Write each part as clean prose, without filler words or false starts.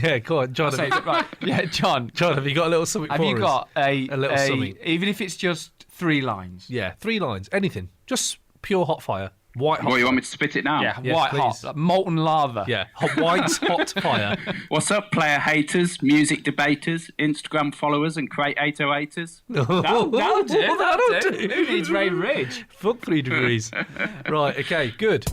Yeah, go on, John. Right. Yeah, John. John, have you got a little something for us? Have you got a little something? Even if it's just 3 lines. Yeah, 3 lines. Anything. Just pure hot fire. White hot What, you fire. want me to spit it now? Yeah, Yes, white please. hot, like molten lava. Yeah, white hot fire. What's up, player haters, music debaters, Instagram followers, and Crate 808ers? That'll do. That'll do. Who needs Ray Ridge? Fuck 3 degrees. Right, okay, good.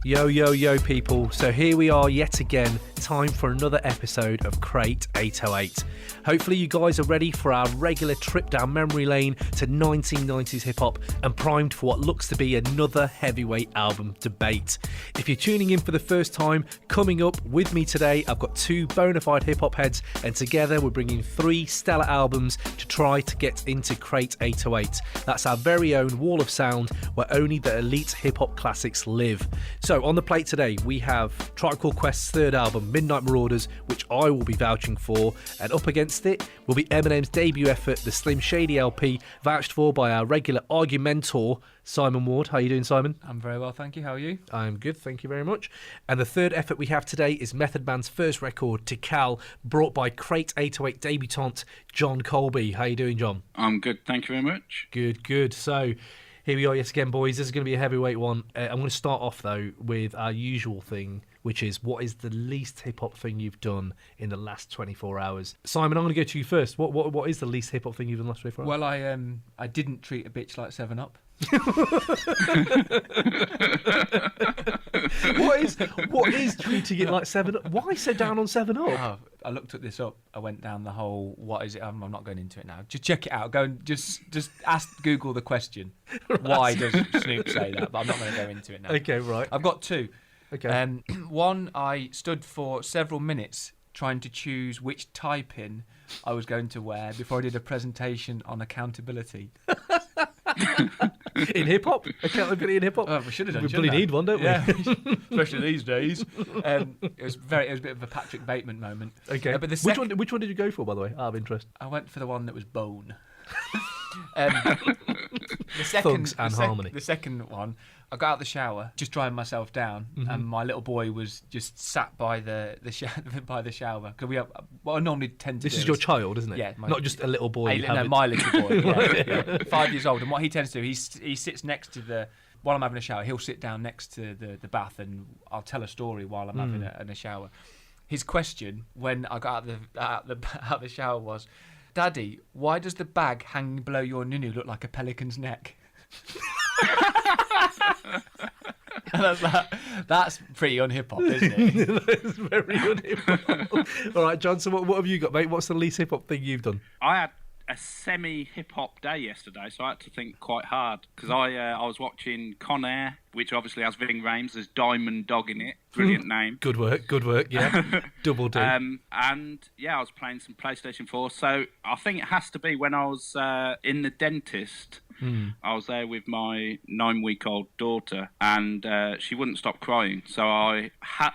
Yo, people. So here we are yet again. Time for another episode of Crate 808. Hopefully you guys are ready for our regular trip down memory lane to 1990s hip-hop and primed for what looks to be another heavyweight album debate. If you're tuning in for the first time, coming up with me today, I've got 2 bona fide hip-hop heads, and together we're bringing 3 stellar albums to try to get into Crate 808. That's our very own wall of sound where only the elite hip-hop classics live. So on the plate today, we have Tical Quest's 3rd album, Midnight Marauders, which I will be vouching for, and up against it will be Eminem's debut effort, the Slim Shady LP, vouched for by our regular argumentor, Simon Ward. How are you doing, Simon? I'm very well, thank you. How are you? I'm good, thank you very much. And the 3rd effort we have today is Method Man's first record, Tical, brought by Crate 808 debutant John Colby. How are you doing, John? I'm good, thank you very much. Good. So here we are yet again, boys. This is going to be a heavyweight one. I'm going to start off, though, with our usual thing, which is what is the least hip-hop thing you've done in the last 24 hours? Simon, I'm going to go to you first. What is the least hip-hop thing you've done in the last 24 hours? Well, I didn't treat a bitch like 7-Up. What is treating it like 7-Up? Why so down on 7-Up? Oh, I looked this up. I went down the whole, what is it? I'm not going into it now. Just check it out. Go and just ask Google the question. Right. Why does Snoop say that? But I'm not going to go into it now. Okay, right. I've got 2. Okay. One, I stood for several minutes trying to choose which tie-pin I was going to wear before I did a presentation on accountability. In hip-hop? Accountability in hip-hop? Oh, we should have done. We bloody need one, don't we? Yeah, especially these days. It was a bit of a Patrick Bateman moment. Okay. But the which one did you go for, by the way? Out of interest. I went for the one that was bone. The Thugs and Harmony. The second one, I got out of the shower, just drying myself down, and my little boy was just sat by the shower. Because what I normally tend to do. This is your child, isn't it? Yeah, not just a little boy. My little boy. Yeah. 5 years old, and what he tends to do, he sits next to while I'm having a shower, he'll sit down next to the bath, and I'll tell a story while I'm having a shower. His question when I got out of the shower was, "Daddy, why does the bag hanging below your nunu look like a pelican's neck?" And I was like, that's pretty unhip-hop, isn't it? That is very unhip-hop. All right, John, so what have you got, mate? What's the least hip-hop thing you've done? I had a semi-hip-hop day yesterday, so I had to think quite hard, because I was watching Con Air, which obviously has Ving Rhames. There's Diamond Dog in it. Brilliant name. Good work, yeah. Double D. And, yeah, I was playing some PlayStation 4, so I think it has to be when I was in the dentist. I was there with my 9-week-old daughter, and she wouldn't stop crying. So I had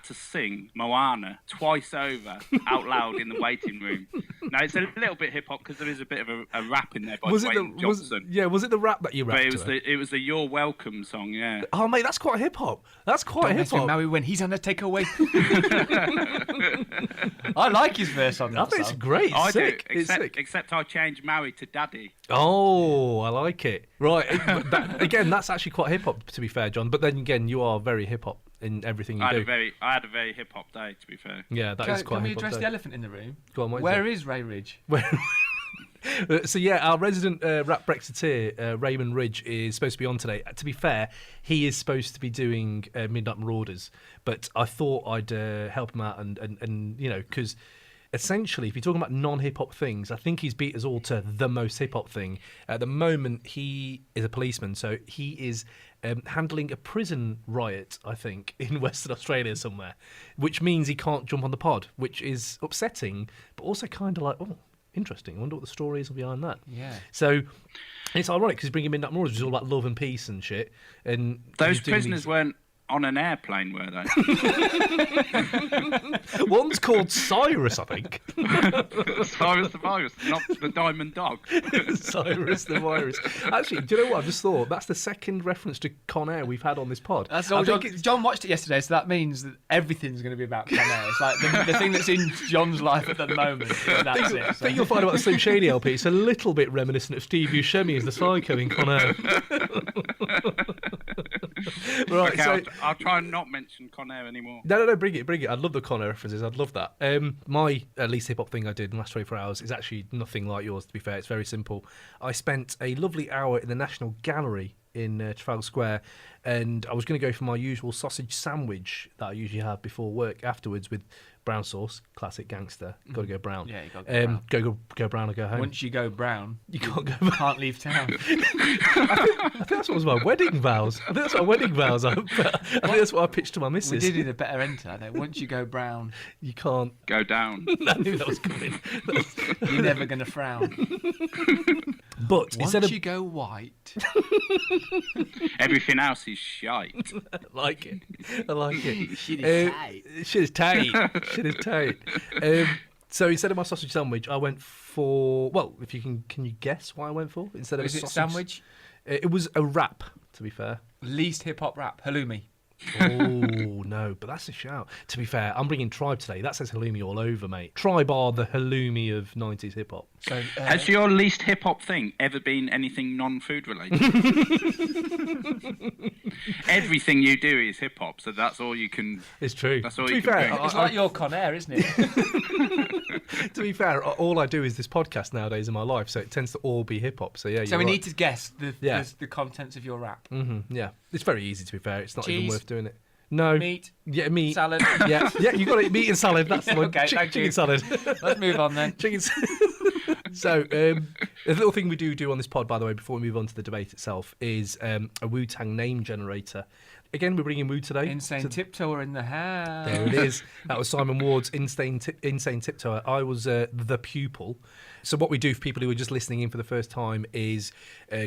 to sing Moana twice over out loud in the waiting room. Now it's a little bit hip hop because there is a bit of a rap in there by Dwayne Johnson. Was it the rap that you rapped? But it was the You're Welcome song, yeah. Oh mate, that's quite hip hop. That's quite hip hop. Maui when he's on a takeaway. I like his verse on that. I think it's great. It's sick. Except I changed Maui to Daddy. Oh, I like it. Right. Again, that's actually quite hip hop, to be fair, John. But then again, you are very hip hop in everything you do. I had a very hip hop day, to be fair. Yeah, that is quite. Can we hip-hop address day. the elephant in the room? Go on, Where is Ray Ridge? So yeah, our resident rap Brexiteer, Raymond Ridge, is supposed to be on today. To be fair, he is supposed to be doing Midnight Marauders, but I thought I'd help him out and you know, because essentially, if you're talking about non-hip-hop things, I think he's beat us all to the most hip-hop thing. At the moment, he is a policeman, so he is handling a prison riot, I think, in Western Australia somewhere, which means he can't jump on the pod, which is upsetting, but also kind of like, oh, interesting. I wonder what the story is behind that. Yeah. So it's ironic because he's bringing Midnight Marauders, which is all about love and peace and shit. And those prisoners weren't on an airplane, were they? One's called Cyrus, I think. Cyrus the Virus, not the Diamond Dog. Cyrus the Virus. Actually, do you know what? I've just thought that's the second reference to Con Air we've had on this pod. That's all. John watched it yesterday, so that means that everything's going to be about Con Air. It's like the thing that's in John's life at the moment. That's it. I think you'll find about the Slim Shady LP. It's a little bit reminiscent of Steve Buscemi as the psycho in Con Air. Right, Okay, so I'll try and not mention Con Air anymore. no, bring it. I'd love the Con Air references. I'd love that. My least hip hop thing I did in the last 24 hours is actually nothing like yours. To be fair, it's very simple. I spent a lovely hour in the National Gallery in Trafalgar Square, and I was going to go for my usual sausage sandwich that I usually have before work afterwards with brown sauce, classic gangster. Got to go brown. Yeah, you got to go brown. Go brown or go home. Once you go brown, you can't go. Can't leave town. I think that's what was my wedding vows. I think that's what I pitched to my missus. We did it a better enter. Once you go brown, you can't go down. I knew that was coming. You're never going to frown. But once you go white, everything else is shite. I like it. Shit is tight. Shit is tight. So instead of my sausage sandwich, I went for, well, if you can you guess what I went for instead of a sausage sandwich? It was a wrap, to be fair. Least hip hop rap, halloumi. Oh no, but that's a shout. To be fair, I'm bringing Tribe today. That says halloumi all over, mate. Tribe are the halloumi of 90s hip hop. So has your least hip hop thing ever been anything non-food related? Everything you do is hip hop, so that's all you can. It's true. That's all to you be can fair, bring. It's like your Con Air, isn't it? To be fair, all I do is this podcast nowadays in my life, so it tends to all be hip hop. So yeah. So we right. need to guess the contents of your rap. Mm-hmm, yeah, it's very easy. To be fair, it's not Cheese. even worth doing it. No. Meat. Yeah, meat. Salad. Yeah, you got it. Meat and salad. That's the one. Okay, Chicken salad. Let's move on then. Chicken. So, a little thing we do on this pod, by the way, before we move on to the debate itself, is a Wu-Tang name generator. Again, we're bringing Wu today. Insane Tiptoer in the house. There it is. That was Simon Ward's Insane Tiptoer. I was the pupil. So what we do for people who are just listening in for the first time is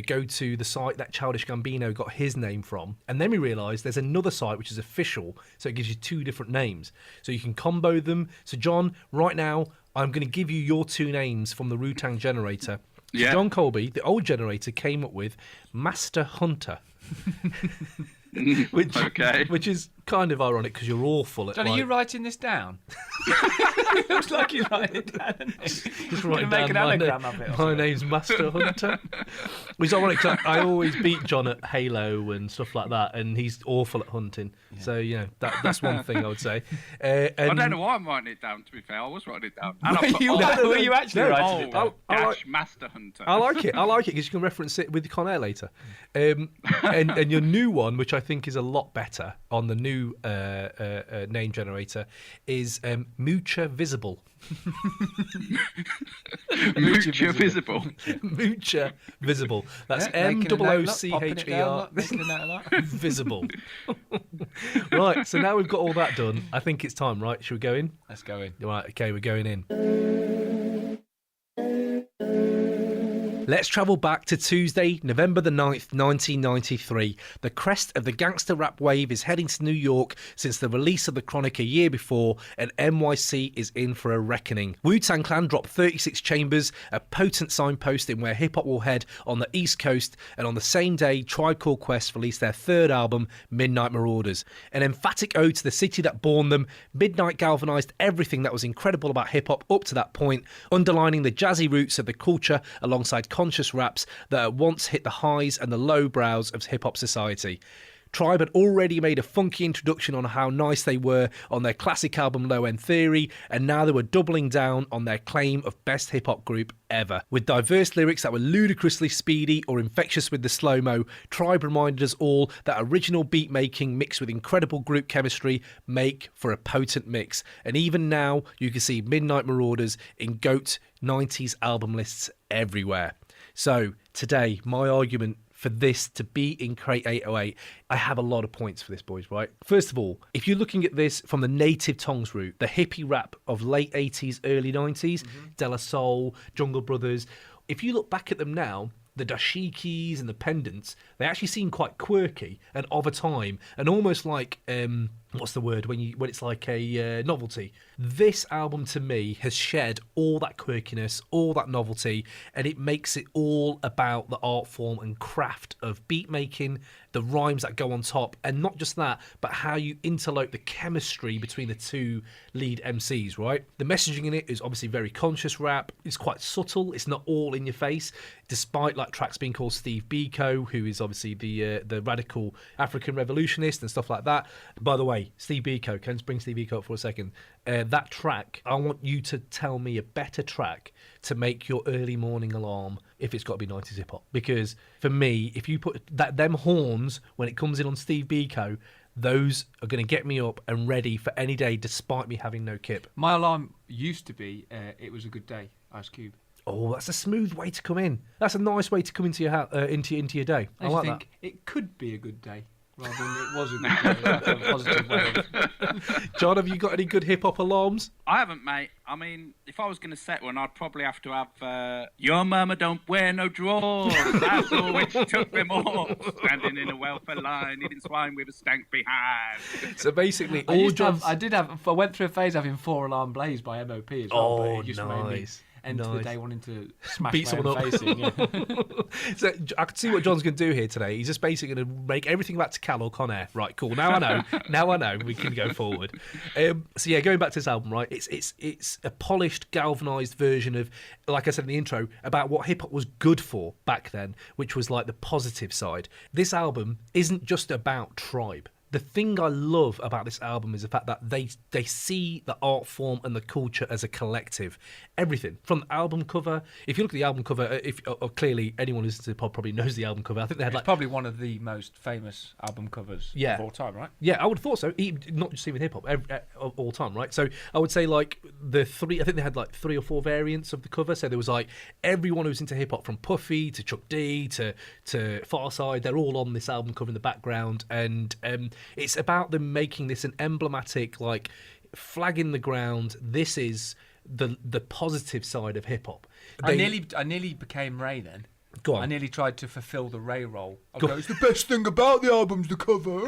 go to the site that Childish Gambino got his name from, and then we realise there's another site which is official, so it gives you two different names. So you can combo them. So John, right now, I'm going to give you your two names from the Wu-Tang generator. So Yeah. John Colby, the old generator, came up with Master Hunter. Which is kind of ironic because you're awful at. John, are you writing this down? It looks like he's writing it down. Just writing make down an anagram of it. my name's Master Hunter. Which is ironic because I always beat John at Halo and stuff like that, and he's awful at hunting. Yeah. So you know that's one thing I would say. I don't know why I'm writing it down. To be fair, I was writing it down. And were you actually writing it down? Master Hunter. I like it because you can reference it with Con Air later. And your new one, which I think is a lot better on the new name generator, is Mucha Visible. Mucha Visible. Mucha Visible. That's MOOCHER. Visible. Right, so now we've got all that done. I think it's time, right? Should we go in? Let's go in. Right, okay, we're going in. Let's travel back to Tuesday, November the 9th, 1993. The crest of the gangster rap wave is heading to New York since the release of The Chronic a year before, and NYC is in for a reckoning. Wu-Tang Clan dropped 36 Chambers, a potent signpost in where hip-hop will head on the East Coast, and on the same day, Tribe Called Quest released their third album, Midnight Marauders. An emphatic ode to the city that born them, Midnight galvanised everything that was incredible about hip-hop up to that point, underlining the jazzy roots of the culture alongside conscious raps that at once hit the highs and the low brows of hip-hop society. Tribe had already made a funky introduction on how nice they were on their classic album Low End Theory, and now they were doubling down on their claim of best hip-hop group ever. With diverse lyrics that were ludicrously speedy or infectious with the slow-mo, Tribe reminded us all that original beat-making mixed with incredible group chemistry make for a potent mix. And even now, you can see Midnight Marauders in GOAT 90s album lists everywhere. So, today, my argument for this to be in Crate 808, I have a lot of points for this, boys, right? First of all, if you're looking at this from the native tongues route, the hippie rap of late 80s, early 90s, De La Soul, Jungle Brothers, if you look back at them now, the dashikis and the pendants, they actually seem quite quirky and of a time, and almost like what's the word when it's like a novelty. This album to me has shed all that quirkiness, all that novelty, and it makes it all about the art form and craft of beat making, the rhymes that go on top, and not just that, but how you interlope the chemistry between the two lead MCs, right? The messaging in it is obviously very conscious rap. It's quite subtle. It's not all in your face, despite like tracks being called Steve Biko, who is obviously the radical African revolutionist and stuff like that. By the way, Steve Biko, can I bring Steve Biko up for a second? That track, I want you to tell me a better track to make your early morning alarm if it's got to be 90s hip hop. Because for me, if you put them horns when it comes in on Steve Biko, those are going to get me up and ready for any day, despite me having no kip. My alarm used to be "It Was a Good Day," Ice Cube. Oh, that's a smooth way to come in. That's a nice way to come into your into your day. I like that. It could be a good day, rather than it was a good day. Like a positive way of... John, have you got any good hip hop alarms? I haven't, mate. I mean, if I was going to set one, I'd probably have to have "Your mama don't wear no drawers. That's all which took them off. Standing in a welfare line, eating swine with a stank behind." So basically, I went through a phase having 4 Alarm Blaze by MOP as well. Oh, but it just nice. made me end of the day wanting to smash Beat my someone own up. face in. Yeah. So I can see what John's going to do here today. He's just basically going to make everything back to Tical or Conair. Right, cool. Now I know. Now I know. We can go forward. So yeah, going back to this album, right? It's a polished, galvanised version of, like I said in the intro, about what hip hop was good for back then, which was like the positive side. This album isn't just about tribe. The thing I love about this album is the fact that they see the art form and the culture as a collective. Everything from the album cover. If you look at the album cover, clearly anyone who listens to the pod probably knows the album cover. I think they had It's probably one of the most famous album covers of all time, right? Yeah, I would have thought so. Not just even hip hop, all time, right? So I would say like I think they had like 3 or 4 variants of the cover. So there was like everyone who's into hip hop, from Puffy to Chuck D to Farside. They're all on this album cover in the background, and it's about them making this an emblematic, like, flag in the ground. This is the positive side of hip hop. I nearly became Ray then. Go on. I nearly tried to fulfil the Ray role. It's the best thing about the album's the cover.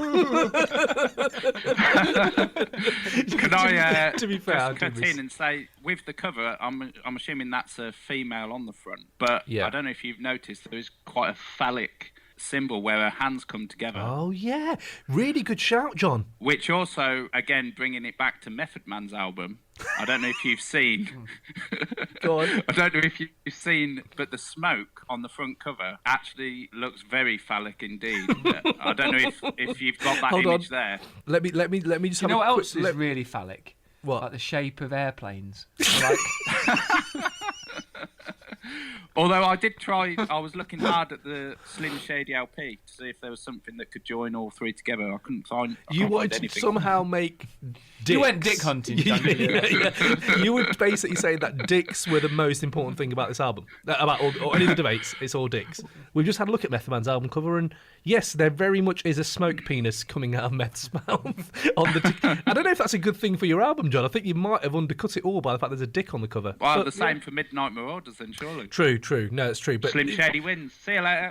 Can I to be fair, just cut in and say, with the cover, I'm assuming that's a female on the front, but I don't know if you've noticed there is quite a phallic symbol where her hands come together. Oh yeah, really good shout, John. Which also, again, bringing it back to Method Man's album, I don't know if you've seen. Go on. I don't know if you've seen, but the smoke on the front cover actually looks very phallic indeed. I don't know if you've got that image there. Let me just. You know what else is really phallic? What? Like the shape of airplanes. Like... Although I was looking hard at the Slim Shady LP to see if there was something that could join all 3 together. I couldn't find. You wanted to somehow make dicks. You went dick hunting. You were basically saying that dicks were the most important thing about this album. About or any of the debates, it's all dicks. We've just had a look at Method Man's album cover, and yes, there very much is a smoke penis coming out of Meth's mouth. I don't know if that's a good thing for your album, John. I think you might have undercut it all by the fact there's a dick on the cover. Well, the same for Midnight Marauders, then, surely. True. No, it's true. But Slim Shady wins. See you later.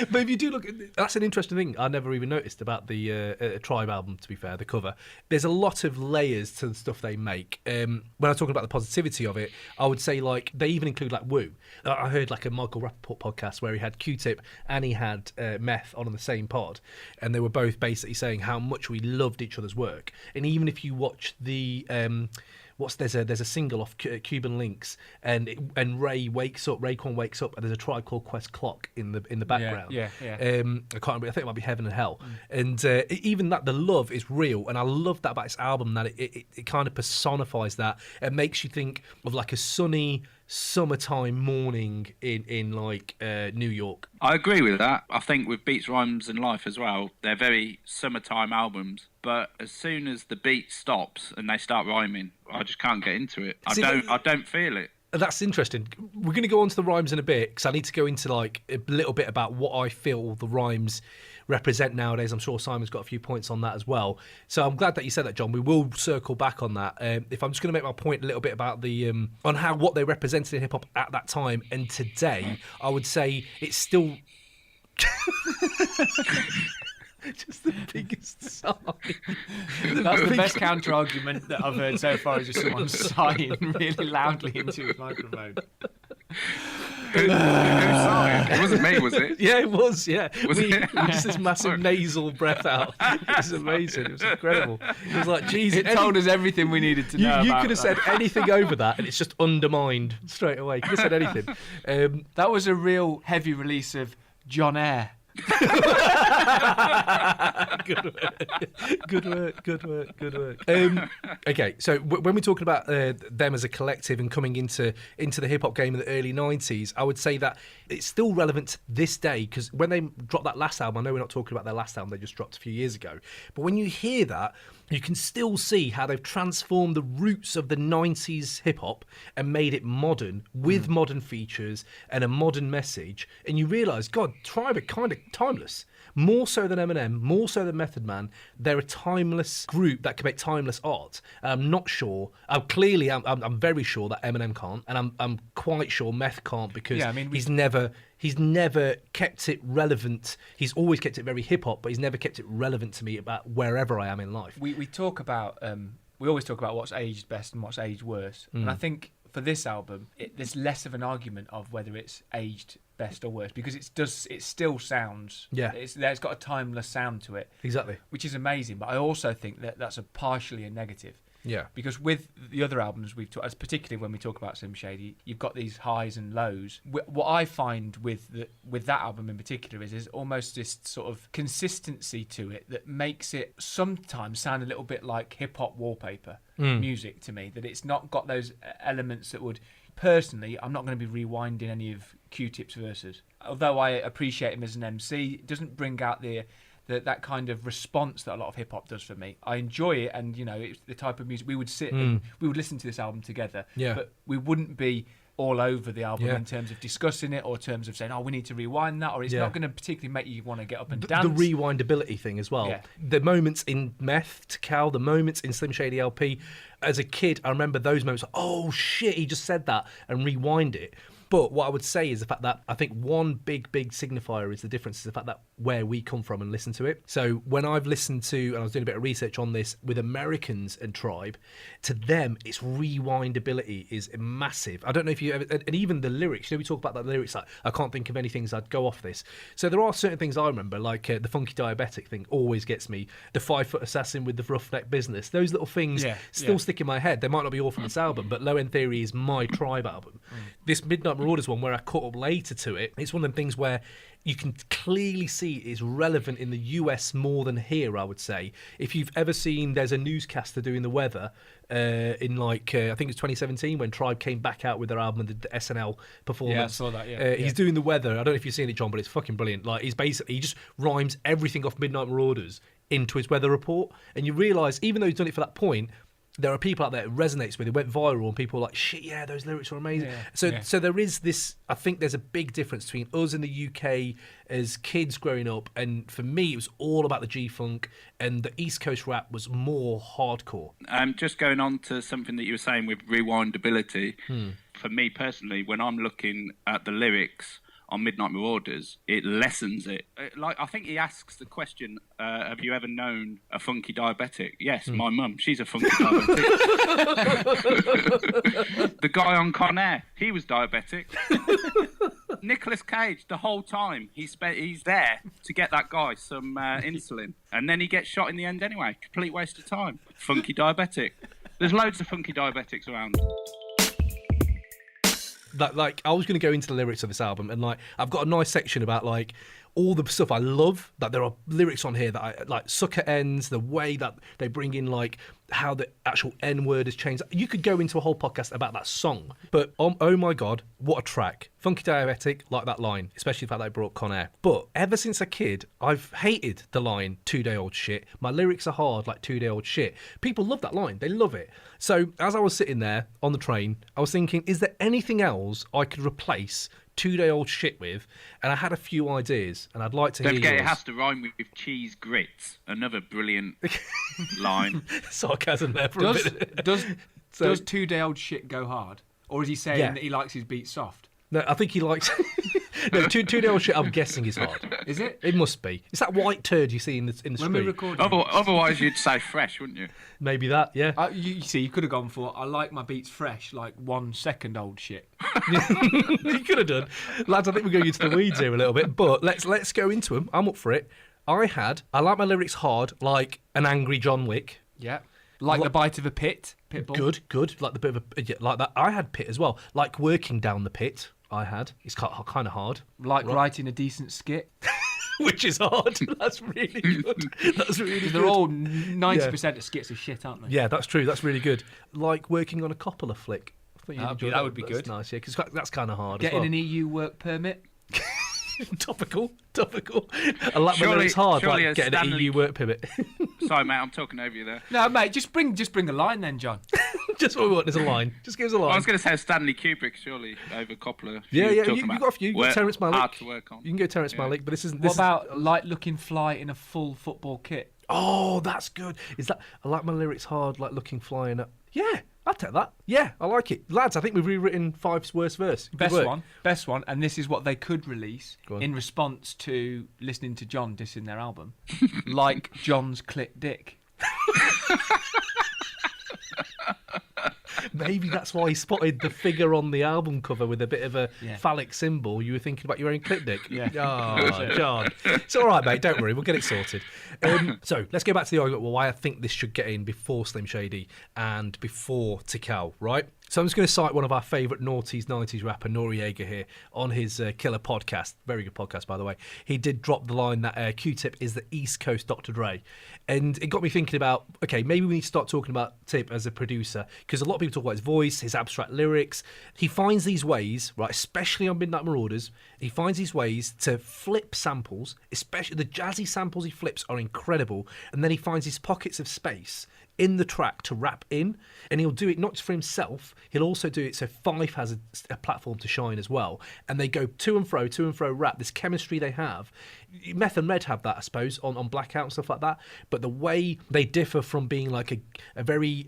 But if you do look, that's an interesting thing I never even noticed about the Tribe album, to be fair, the cover. There's a lot of layers to the stuff they make. When I'm talking about the positivity of it, I would say, like, they even include, like, Woo. I heard, like, a Michael Rappaport podcast where he had Q-Tip and he had Meth on the same pod, and they were both basically saying how much we loved each other's work. And even if you watch the... there's a single off Cuban Links, and Raekwon wakes up, and there's a Tribe Called Quest clock in the background. Yeah. I can't remember. I think it might be Heaven and Hell. And even that, the love is real, and I love that about this album, that it kind of personifies that. It makes you think of like a sunny summertime morning in like New York. I agree with that. I think with Beats, Rhymes and Life as well, they're very summertime albums. But as soon as the beat stops and they start rhyming, I just can't get into it. I don't feel it. That's interesting. We're going to go on to the rhymes in a bit because I need to go into like a little bit about what I feel the rhymes represent nowadays. I'm sure Simon's got a few points on that as well. So I'm glad that you said that, John. We will circle back on that. If I'm just going to make my point a little bit about the on how what they represented in hip hop at that time and today, I would say it's still. Just the biggest sigh. That's the best counter argument that I've heard so far, is just someone sighing really loudly into his microphone. Who sighed? It wasn't me, was it? Yeah, it was. Yeah, Was it? just this massive nasal breath out. It was amazing. It was incredible. It was like, Jesus. It told us everything we needed to know. You about could have said anything over that, and it's just undermined straight away. You could have said anything. That was a real heavy release of John Eyre. Good work. Okay, so when we're talking about them as a collective and coming into the hip hop game in the early 90s, I would say that it's still relevant to this day, because when they dropped that last album, I know we're not talking about their last album, they just dropped a few years ago, but when you hear that, you can still see how they've transformed the roots of the 90s hip-hop and made it modern with modern features and a modern message. And you realise, God, Tribe are kind of timeless. More so than Eminem, more so than Method Man. They're a timeless group that can make timeless art. I'm not sure. I'm very sure that Eminem can't. And I'm quite sure Meth can't, because he's never kept it relevant. He's always kept it very hip-hop, but he's never kept it relevant to me about wherever I am in life. We talk about, we always talk about what's aged best and what's aged worse. And I think for this album, there's less of an argument of whether it's aged best or worse, because it still sounds, it's got a timeless sound to it. Exactly. Which is amazing. But I also think that that's partially a negative. Yeah. Because with the other albums we've talked, particularly when we talk about Slim Shady, you've got these highs and lows. What I find with that album in particular is almost this sort of consistency to it that makes it sometimes sound a little bit like hip-hop wallpaper music to me, that it's not got those elements that would... Personally, I'm not going to be rewinding any of Q-Tip's verses. Although I appreciate him as an MC, it doesn't bring out that kind of response that a lot of hip hop does for me. I enjoy it, and it's the type of music we would sit and we would listen to this album together. Yeah. But we wouldn't be all over the album in terms of discussing it, or in terms of saying, "Oh, we need to rewind that," or it's not going to particularly make you want to get up and dance. The rewindability thing as well. Yeah. The moments in Meth, Tical, the moments in Slim Shady LP. As a kid, I remember those moments. Oh shit, he just said that, and rewind it. But what I would say is the fact that I think one big signifier is the difference is the fact that where we come from and listen to it. So when I've listened to, and I was doing a bit of research on this with Americans and Tribe, to them, its rewindability is massive. I don't know if you ever, and even the lyrics, we talk about that lyrics, like, I can't think of any things I'd go off this. So there are certain things I remember, like the Funky Diabetic thing always gets me, the 5 Foot Assassin with the Roughneck Business, those little things still stick in my head. They might not be all from this album, but Low End Theory is my Tribe album. This Midnight Marauders one, where I caught up later to it, it's one of them things where you can clearly see it is relevant in the US more than here, I would say. If you've ever seen, there's a newscaster doing the weather in I think it was 2017 when Tribe came back out with their album and did the SNL performance. Yeah, I saw that, He's doing the weather. I don't know if you've seen it, John, but it's fucking brilliant. Like, he just rhymes everything off Midnight Marauders into his weather report, and you realise, even though he's done it for that point, there are people out there it resonates with. It went viral, and people are like, shit, yeah, those lyrics are amazing. So there is this, I think there's a big difference between us in the UK as kids growing up, and for me, it was all about the G-Funk, and the East Coast rap was more hardcore. Just going on to something that you were saying with rewindability, for me personally, when I'm looking at the lyrics on Midnight Marauders, it lessens it. Like, I think he asks the question, have you ever known a funky diabetic? Yes, my mum, she's a funky diabetic. The guy on Con Air, he was diabetic. Nicolas Cage, the whole time, he's there to get that guy some insulin, and then he gets shot in the end anyway. Complete waste of time. Funky diabetic. There's loads of funky diabetics around. Like I was going to go into the lyrics of this album, and like I've got a nice section about like all the stuff I love, that there are lyrics on here that I like, sucker ends, the way that they bring in like how the actual N word has changed. You could go into a whole podcast about that song, but oh my God, what a track. Funky Diabetic, like that line, especially the fact that I brought Conair. But ever since a kid, I've hated the line 2-day-old shit. My lyrics are hard like 2-day-old shit. People love that line. They love it. So as I was sitting there on the train, I was thinking, is there anything else I could replace 2-day-old shit with? And I had a few ideas, and I'd like to hear yours. Don't forget, it has to rhyme with cheese grits. Another brilliant line. Sarcasm there for a bit. Does 2-day-old shit go hard? Or is he saying that he likes his beats soft? No, I think he likes... No, 2-day-old shit, I'm guessing, is hard. Is it? It must be. It's that white turd you see in the street. When we record, Otherwise, you'd say fresh, wouldn't you? Maybe that, yeah. You see, you could have gone for, I like my beats fresh, like 1 second old shit. You could have done. Lads, I think we're going into the weeds here a little bit, but let's go into them. I'm up for it. I like my lyrics hard, like an angry John Wick. Yeah. Like the bite of a pitbull. Good. Like the bit of like that. I had pit as well. Like working down the pit. I had. It's kind of hard. Like writing a decent skit. Which is hard. That's really good. That's really good. They're all 90% of skits are shit, aren't they? Yeah, that's true. That's really good. Like working on a Coppola flick. That would be good. Nice, yeah, because that's kind of hard. Getting as well. an EU work permit. Topical. I like my lyrics hard, like getting an EU work permit. Sorry, mate, I'm talking over you there. No, mate, just bring a line then, John. Just what we want is a line. Just give us a line. I was going to say Stanley Kubrick, surely, over Coppola. Yeah, you got a few. You got Terrence Malick. Hard to work on. You can go Terrence Malick, but this isn't... What about light-looking fly in a full football kit? Oh, that's good. Is that... I like my lyrics hard, like looking flying up. Yeah, I'd take that. Yeah, I like it. Lads, I think we've rewritten Five's worst verse. Best one, and this is what they could release in response to listening to John dissing their album. Like John's clit dick. Maybe that's why he spotted the figure on the album cover with a bit of a phallic symbol. You were thinking about your own clit dick. Yeah. Oh, John. It's all right, mate. Don't worry. We'll get it sorted. So let's go back to the argument why I think this should get in before Slim Shady and before Tical, right? So I'm just going to cite one of our favourite noughties, 90s rapper, Noriega here, on his Killer podcast. Very good podcast, by the way. He did drop the line that Q-Tip is the East Coast Dr. Dre. And it got me thinking about, okay, maybe we need to start talking about Tip as a producer, because a lot of people talk about his voice, his abstract lyrics. He finds these ways, right, especially on Midnight Marauders, he finds these ways to flip samples, especially the jazzy samples he flips are incredible. And then he finds these pockets of space in the track to rap in, and he'll do it not just for himself, he'll also do it so Fife has a platform to shine as well, and they go to and fro rap, this chemistry they have. Meth and Red have that, I suppose, on Blackout and stuff like that, but the way they differ from being like a very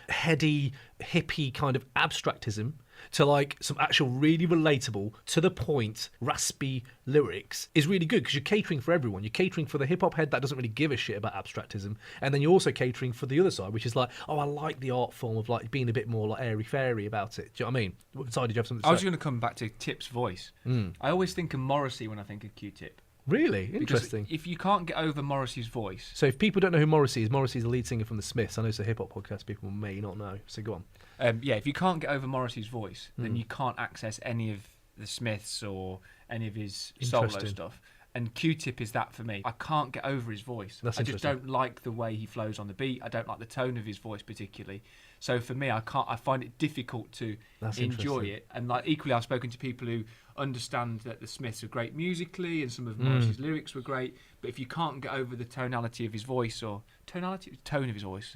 heady, hippie kind of abstractism to like some actual really relatable, to the point, raspy lyrics is really good, because you're catering for everyone. You're catering for the hip-hop head that doesn't really give a shit about abstractism, and then you're also catering for the other side, which is like, oh, I like the art form of like being a bit more like airy-fairy about it. Do you know what I mean? What side did you have something to say? I was going to come back to Tip's voice. I always think of Morrissey when I think of Q-Tip. Really? Interesting. Because if you can't get over Morrissey's voice... So if people don't know who Morrissey is the lead singer from The Smiths. I know it's a hip-hop podcast, people may not know. So go on. If you can't get over Morrissey's voice, then you can't access any of the Smiths or any of his solo stuff. And Q-Tip is that for me. I can't get over his voice. I just don't like the way he flows on the beat. I don't like the tone of his voice particularly. So for me, I find it difficult to enjoy it. And like equally, I've spoken to people who understand that the Smiths are great musically and some of Morrissey's lyrics were great, but if you can't get over the tonality of his voice or tone of his voice,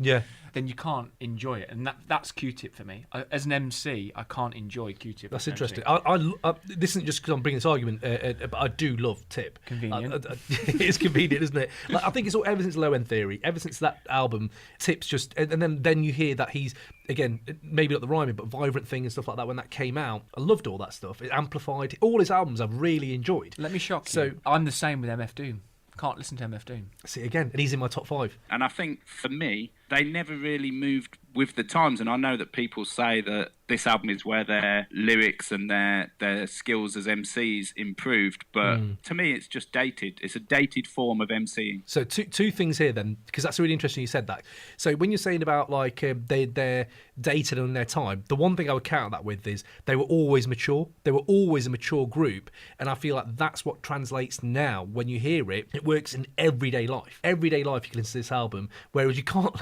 then you can't enjoy it, and that's Q-Tip for me. As an MC, I can't enjoy Q-Tip. That's interesting. This isn't just because I'm bringing this argument, but I do love Tip. Convenient. It's convenient, isn't it? Like, I think it's all ever since Low End Theory, ever since that album, Tip's just, and then you hear that he's, again, maybe not the rhyming, but Vibrant Thing and stuff like that. When that came out, I loved all that stuff. It amplified all his albums. I've really enjoyed. Let me shock you. I'm the same with MF Doom. Can't listen to MF Doom. See, again, and he's in my top 5. And I think for me, they never really moved with the times. And I know that people say that this album is where their lyrics and their skills as MCs improved. But to me, it's just dated. It's a dated form of MCing. So two things here then, because that's really interesting you said that. So when you're saying about like they're dated on their time, the one thing I would counter that with is they were always mature. They were always a mature group, and I feel like that's what translates now. When you hear it, it works in everyday life. Everyday life, you can listen to this album, whereas you can't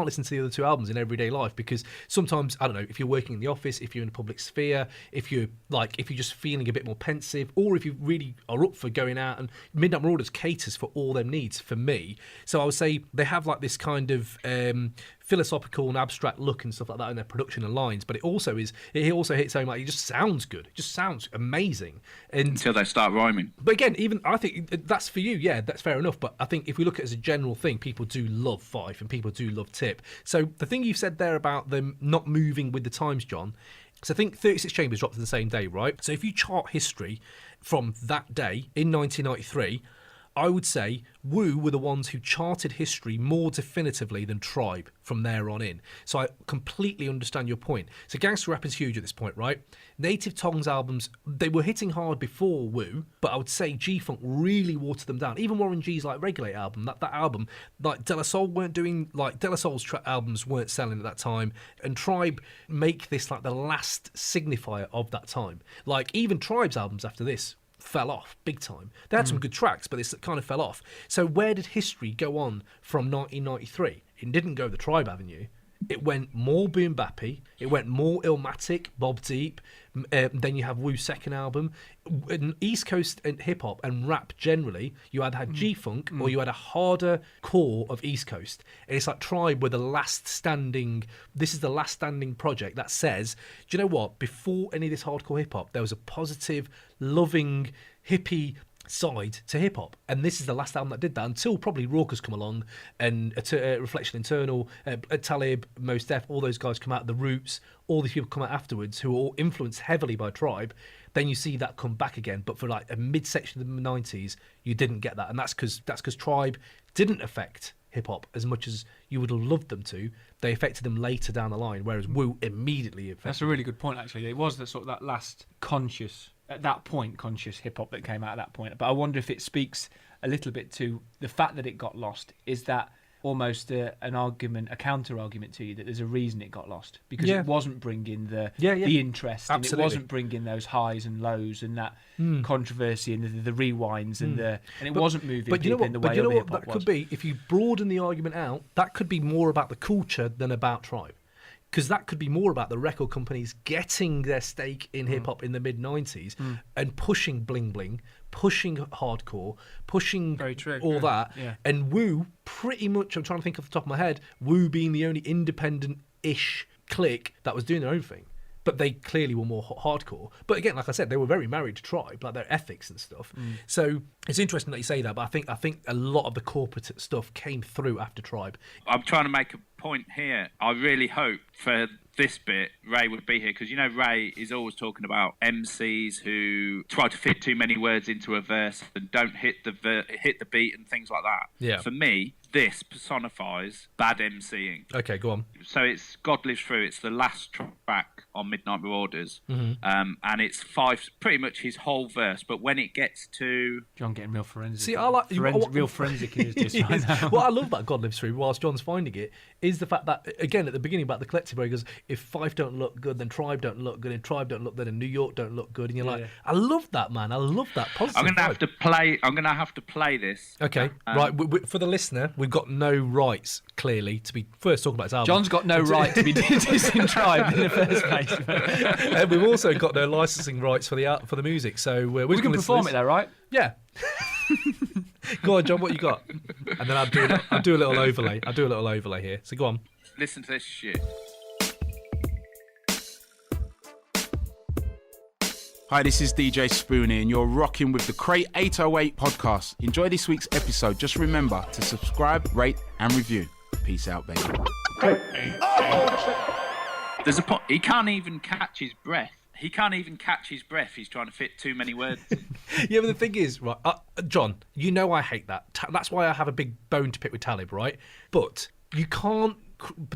listen to the other two albums in everyday life, because sometimes, I don't know, if you're working in the office, if you're in a public sphere, if you're just feeling a bit more pensive, or if you really are up for going out, and Midnight Marauders caters for all them needs for me. So I would say they have like this kind of philosophical and abstract look and stuff like that in their production and lines, but it also hits home, like it just sounds good. It just sounds amazing. Until they start rhyming. But again, even I think that's for you, yeah, that's fair enough. But I think if we look at it as a general thing, people do love Fife and people do love Tip. So the thing you said there about them not moving with the times, John, so I think 36 Chambers dropped the same day, right? So if you chart history from that day in 1993, I would say Wu were the ones who charted history more definitively than Tribe from there on in. So I completely understand your point. So gangster rap is huge at this point, right? Native Tongue's albums, they were hitting hard before Wu, but I would say G-Funk really watered them down. Even Warren G's like Regulate album, that album, like De La Soul weren't doing, like De La Soul's albums weren't selling at that time, and Tribe make this like the last signifier of that time. Like even Tribe's albums after this fell off big time. They had some good tracks, but this kind of fell off. So where did history go on from 1993? It didn't go the Tribe avenue. It went more boom bappy. It went more Illmatic, Bob Deep. Then you have Wu's second album. In East Coast and hip hop and rap generally, you either had G-Funk or you had a harder core of East Coast. And it's like Tribe were the last standing. This is the last standing project that says, do you know what? Before any of this hardcore hip hop, there was a positive, loving, hippie side to hip hop, and this is the last album that did that, until probably Raucous come along and Reflection Internal, Talib, Mos Def, all those guys come out, The Roots, all these people come out afterwards who are all influenced heavily by Tribe. Then you see that come back again, but for like a midsection of the 90s, you didn't get that, and that's because Tribe didn't affect hip hop as much as you would have loved them to. They affected them later down the line, whereas Wu immediately affected. That's a really good point, actually. It was that last conscious hip hop that came out at that point. But I wonder if it speaks a little bit to the fact that it got lost. Is that almost a counter argument to you, that there's a reason it got lost, because it wasn't bringing the interest, absolutely, and it wasn't bringing those highs and lows and that controversy and the rewinds and it wasn't moving people in the way of hip hop was. Could be, if you broaden the argument out, that could be more about the culture than about Tribe. Because that could be more about the record companies getting their stake in hip-hop in the mid-90s and pushing bling-bling, pushing hardcore, pushing all that. Yeah. And Wu, pretty much, I'm trying to think off the top of my head, Wu being the only independent-ish clique that was doing their own thing. But they clearly were more hardcore. But again, like I said, they were very married to Tribe, like their ethics and stuff. So it's interesting that you say that, but I think a lot of the corporate stuff came through after Tribe. I'm trying to make a point here. I really hope for this bit Ray would be here, because you know Ray is always talking about MCs who try to fit too many words into a verse and don't hit the beat and things like that. Yeah. For me, this personifies bad MCing. Okay, go on. So it's God Lives Through. It's the last track on Midnight Marauders, and it's Fife, pretty much his whole verse. But when it gets to John getting real forensic, see, I like real forensic in his diss right now. What I love about God Lives Through, whilst John's finding it, is the fact that, again, at the beginning about the collective, where he goes, if Fife don't look good, then Tribe don't look good, and Tribe don't look good, and New York don't look good, and you're like, I love that, man. I love that positive. I'm gonna have to play this. Okay, right. For the listener, we've got no rights, clearly, to be first talking about his album. John's got no right to be dissing Tribe in the first place. And we've also got no licensing rights for the music, so we can perform it though, right? Yeah. Go on, John. What you got? And then I'll do a little overlay. I'll do a little overlay here. So go on. Listen to this shit. Hi, this is DJ Spoonie, and you're rocking with the Crate 808 podcast. Enjoy this week's episode. Just remember to subscribe, rate, and review. Peace out, baby. There's a point. He can't even catch his breath. He's trying to fit too many words in. Yeah, but the thing is, right, John, you know I hate that. That's why I have a big bone to pick with Talib, right? But you can't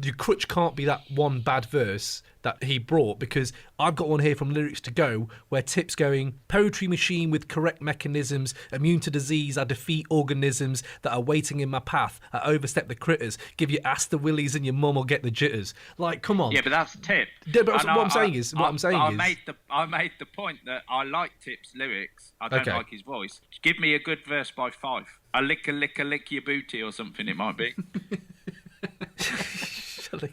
your crutch can't be that one bad verse that he brought, because I've got one here from Lyrics to Go where Tip's going, poetry machine with correct mechanisms, immune to disease, I defeat organisms that are waiting in my path, I overstep the critters, give you ass the willies and your mum will get the jitters. Like, come on. Yeah, but that's Tip. Yeah, but what I'm saying is, I made the point that I like Tip's lyrics. I don't like his voice. Give me a good verse by Fife. A lick your booty or something it might be. Do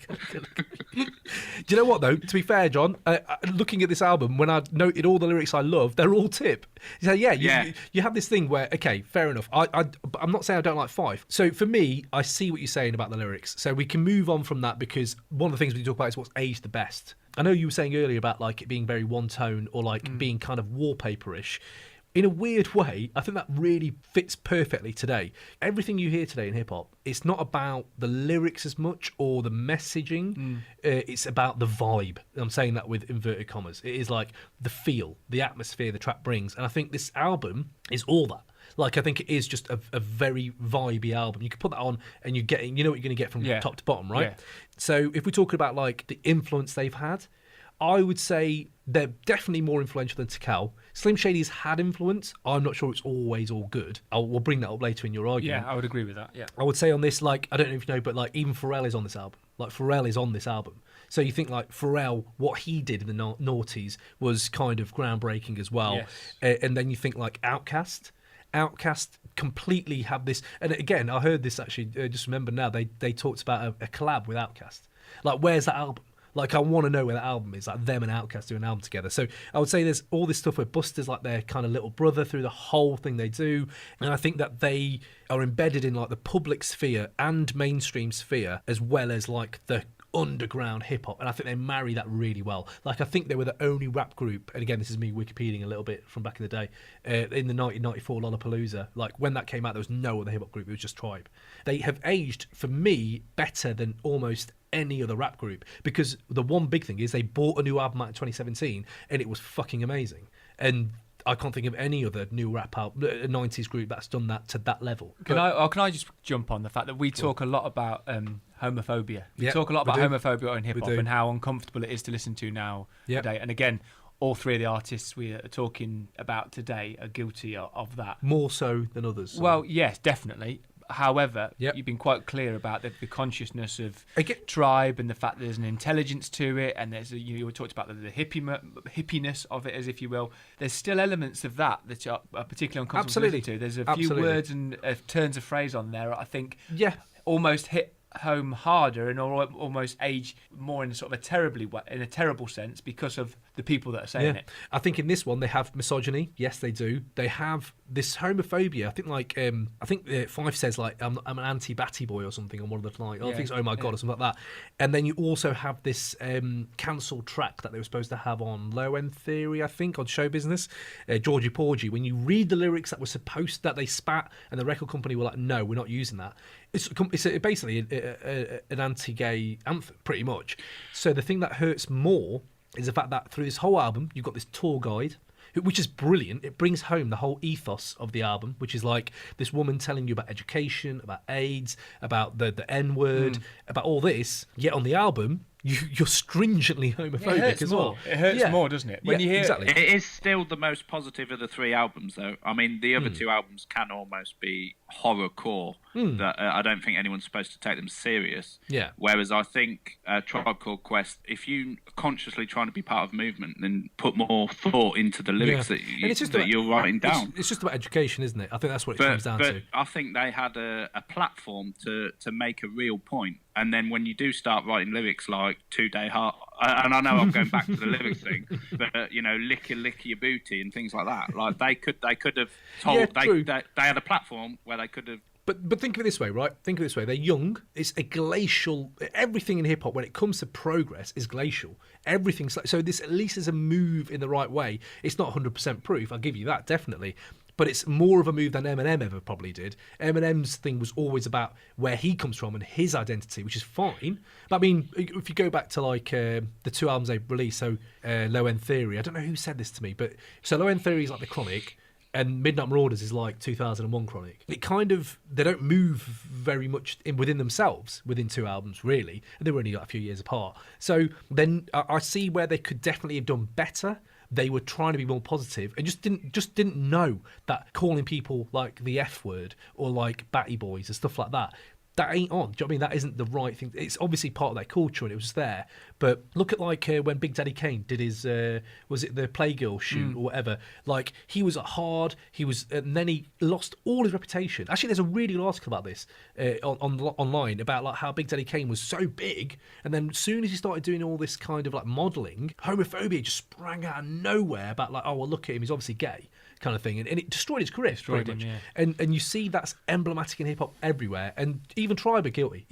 you know what though? To be fair, John, looking at this album, when I noted all the lyrics I love, they're all Tip. So you have this thing where, okay, fair enough. I'm not saying I don't like Fife. So for me, I see what you're saying about the lyrics. So we can move on from that, because one of the things we talk about is what's aged the best. I know you were saying earlier about like it being very one tone or like being kind of wallpaperish. In a weird way, I think that really fits perfectly today. Everything you hear today in hip-hop, it's not about the lyrics as much or the messaging. It's about the vibe. I'm saying that with inverted commas. It is like the feel, the atmosphere the track brings. And I think this album is all that. Like, I think it is just a very vibey album. You can put that on and you know what you're going to get from top to bottom, right? Yeah. So if we're talking about, like, the influence they've had, I would say they're definitely more influential than Tical. Slim Shady's had influence. I'm not sure it's always all good. We'll bring that up later in your argument. Yeah, I would agree with that, yeah. I would say on this, like, I don't know if you know, but, like, even Pharrell is on this album. Like, Pharrell is on this album. So you think, like, Pharrell, what he did in the noughties was kind of groundbreaking as well. Yes. And then you think, like, Outkast completely have this. And again, I heard this actually, just remember now, they talked about a collab with Outkast. Like, where's that album? Like, I want to know where that album is. Like, them and Outkast do an album together. So I would say there's all this stuff where Busta's like their kind of little brother through the whole thing they do. And I think that they are embedded in, like, the public sphere and mainstream sphere, as well as, like, the underground hip-hop. And I think they marry that really well. Like, I think they were the only rap group, and again, this is me Wikipediaing a little bit from back in the day, in the 1994 Lollapalooza. Like, when that came out, there was no other hip-hop group. It was just Tribe. They have aged, for me, better than almost any other rap group, because the one big thing is they bought a new album out in 2017 and it was fucking amazing, and I can't think of any other new rap album, 90s group that's done that to that level. Can I just jump on the fact that we talk a lot about homophobia. We talk a lot about homophobia in hip hop and how uncomfortable it is to listen to now today. And again, all three of the artists we are talking about today are guilty of that. More so than others. Well, yes, definitely. However, you've been quite clear about the consciousness of Tribe and the fact that there's an intelligence to it, and there's you talked about the hippiness of it, as if you will. There's still elements of that are particularly uncomfortable to listen to. There's a few words and turns of phrase on there, I think, almost hit home harder and almost age more in a terrible sense because of the people that are saying it. I think in this one they have misogyny. Yes, they do. They have this homophobia. I think Fife says, like, I'm an anti-batty boy or something on one of the, like, I think it's, oh my god, or something like that. And then you also have this cancelled track that they were supposed to have on Low End Theory, I think, on Show Business, Georgie Porgy. When you read the lyrics that they spat, and the record company were like, no, we're not using that. It's basically an anti-gay anthem, pretty much. So the thing that hurts more is the fact that through this whole album, you've got this tour guide, which is brilliant. It brings home the whole ethos of the album, which is like this woman telling you about education, about AIDS, about the N-word, about all this. Yet on the album, you're stringently homophobic as well. It hurts more, doesn't it? When you hear exactly. It is still the most positive of the three albums, though. I mean, the other two albums can almost be horrorcore. That I don't think anyone's supposed to take them serious. Yeah. Whereas I think Tribe Called Quest, if you consciously trying to be part of a movement, then put more thought into the lyrics that you're writing down. It's just about education, isn't it? I think that's what it comes down to. But I think they had a platform to make a real point. And then when you do start writing lyrics like 2 Day Heart, and I know I'm going back to the lyrics thing, but lick your booty and things like that. Like they could have told they had a platform where they could have. But think of it this way, right? Think of it this way. They're young. It's a glacial. Everything in hip hop, when it comes to progress, is glacial. Everything's like, so. This at least is a move in the right way. It's not 100% proof. I'll give you that, definitely. But it's more of a move than Eminem ever probably did. Eminem's thing was always about where he comes from and his identity, which is fine. But I mean, if you go back to like the two albums they released, so Low End Theory, I don't know who said this to me, but so Low End Theory is like The Chronic, And Midnight Marauders is like 2001 Chronic. It kind of, they don't move very much within themselves within 2 albums, really. And they were only like a few years apart. So then I see where they could definitely have done better. They were trying to be more positive and just didn't know that calling people like the F word or like batty boys and stuff like that, that ain't on. Do you know what I mean? That isn't the right thing. It's obviously part of their culture and it was there. But look at like when Big Daddy Kane did his, was it the Playgirl shoot or whatever? Like he was hard, and then he lost all his reputation. Actually, there's a really good article about this online about like how Big Daddy Kane was so big, and then as soon as he started doing all this kind of like modelling, homophobia just sprang out of nowhere about like, oh well, look at him, he's obviously gay. Kind of thing, and it destroyed his career pretty much. Yeah. And you see that's emblematic in hip hop everywhere, and even Tribe are guilty.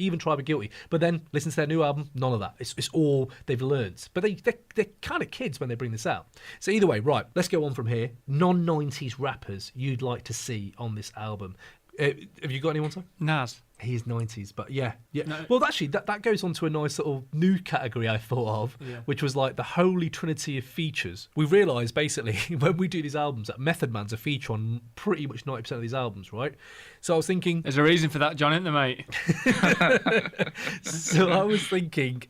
But then listen to their new album, none of that. It's all they've learned. But they're kind of kids when they bring this out. So either way, right, let's go on from here. Non-90s rappers you'd like to see on this album. Have you got anyone, Tom? Nas. He is 90s, but yeah. No. Well, actually, that goes on to a nice sort of new category I thought of, which was like the holy trinity of features. We realised, basically, when we do these albums, that Method Man's a feature on pretty much 90% of these albums, right? So I was thinking... There's a reason for that, John, isn't there, mate? So I was thinking,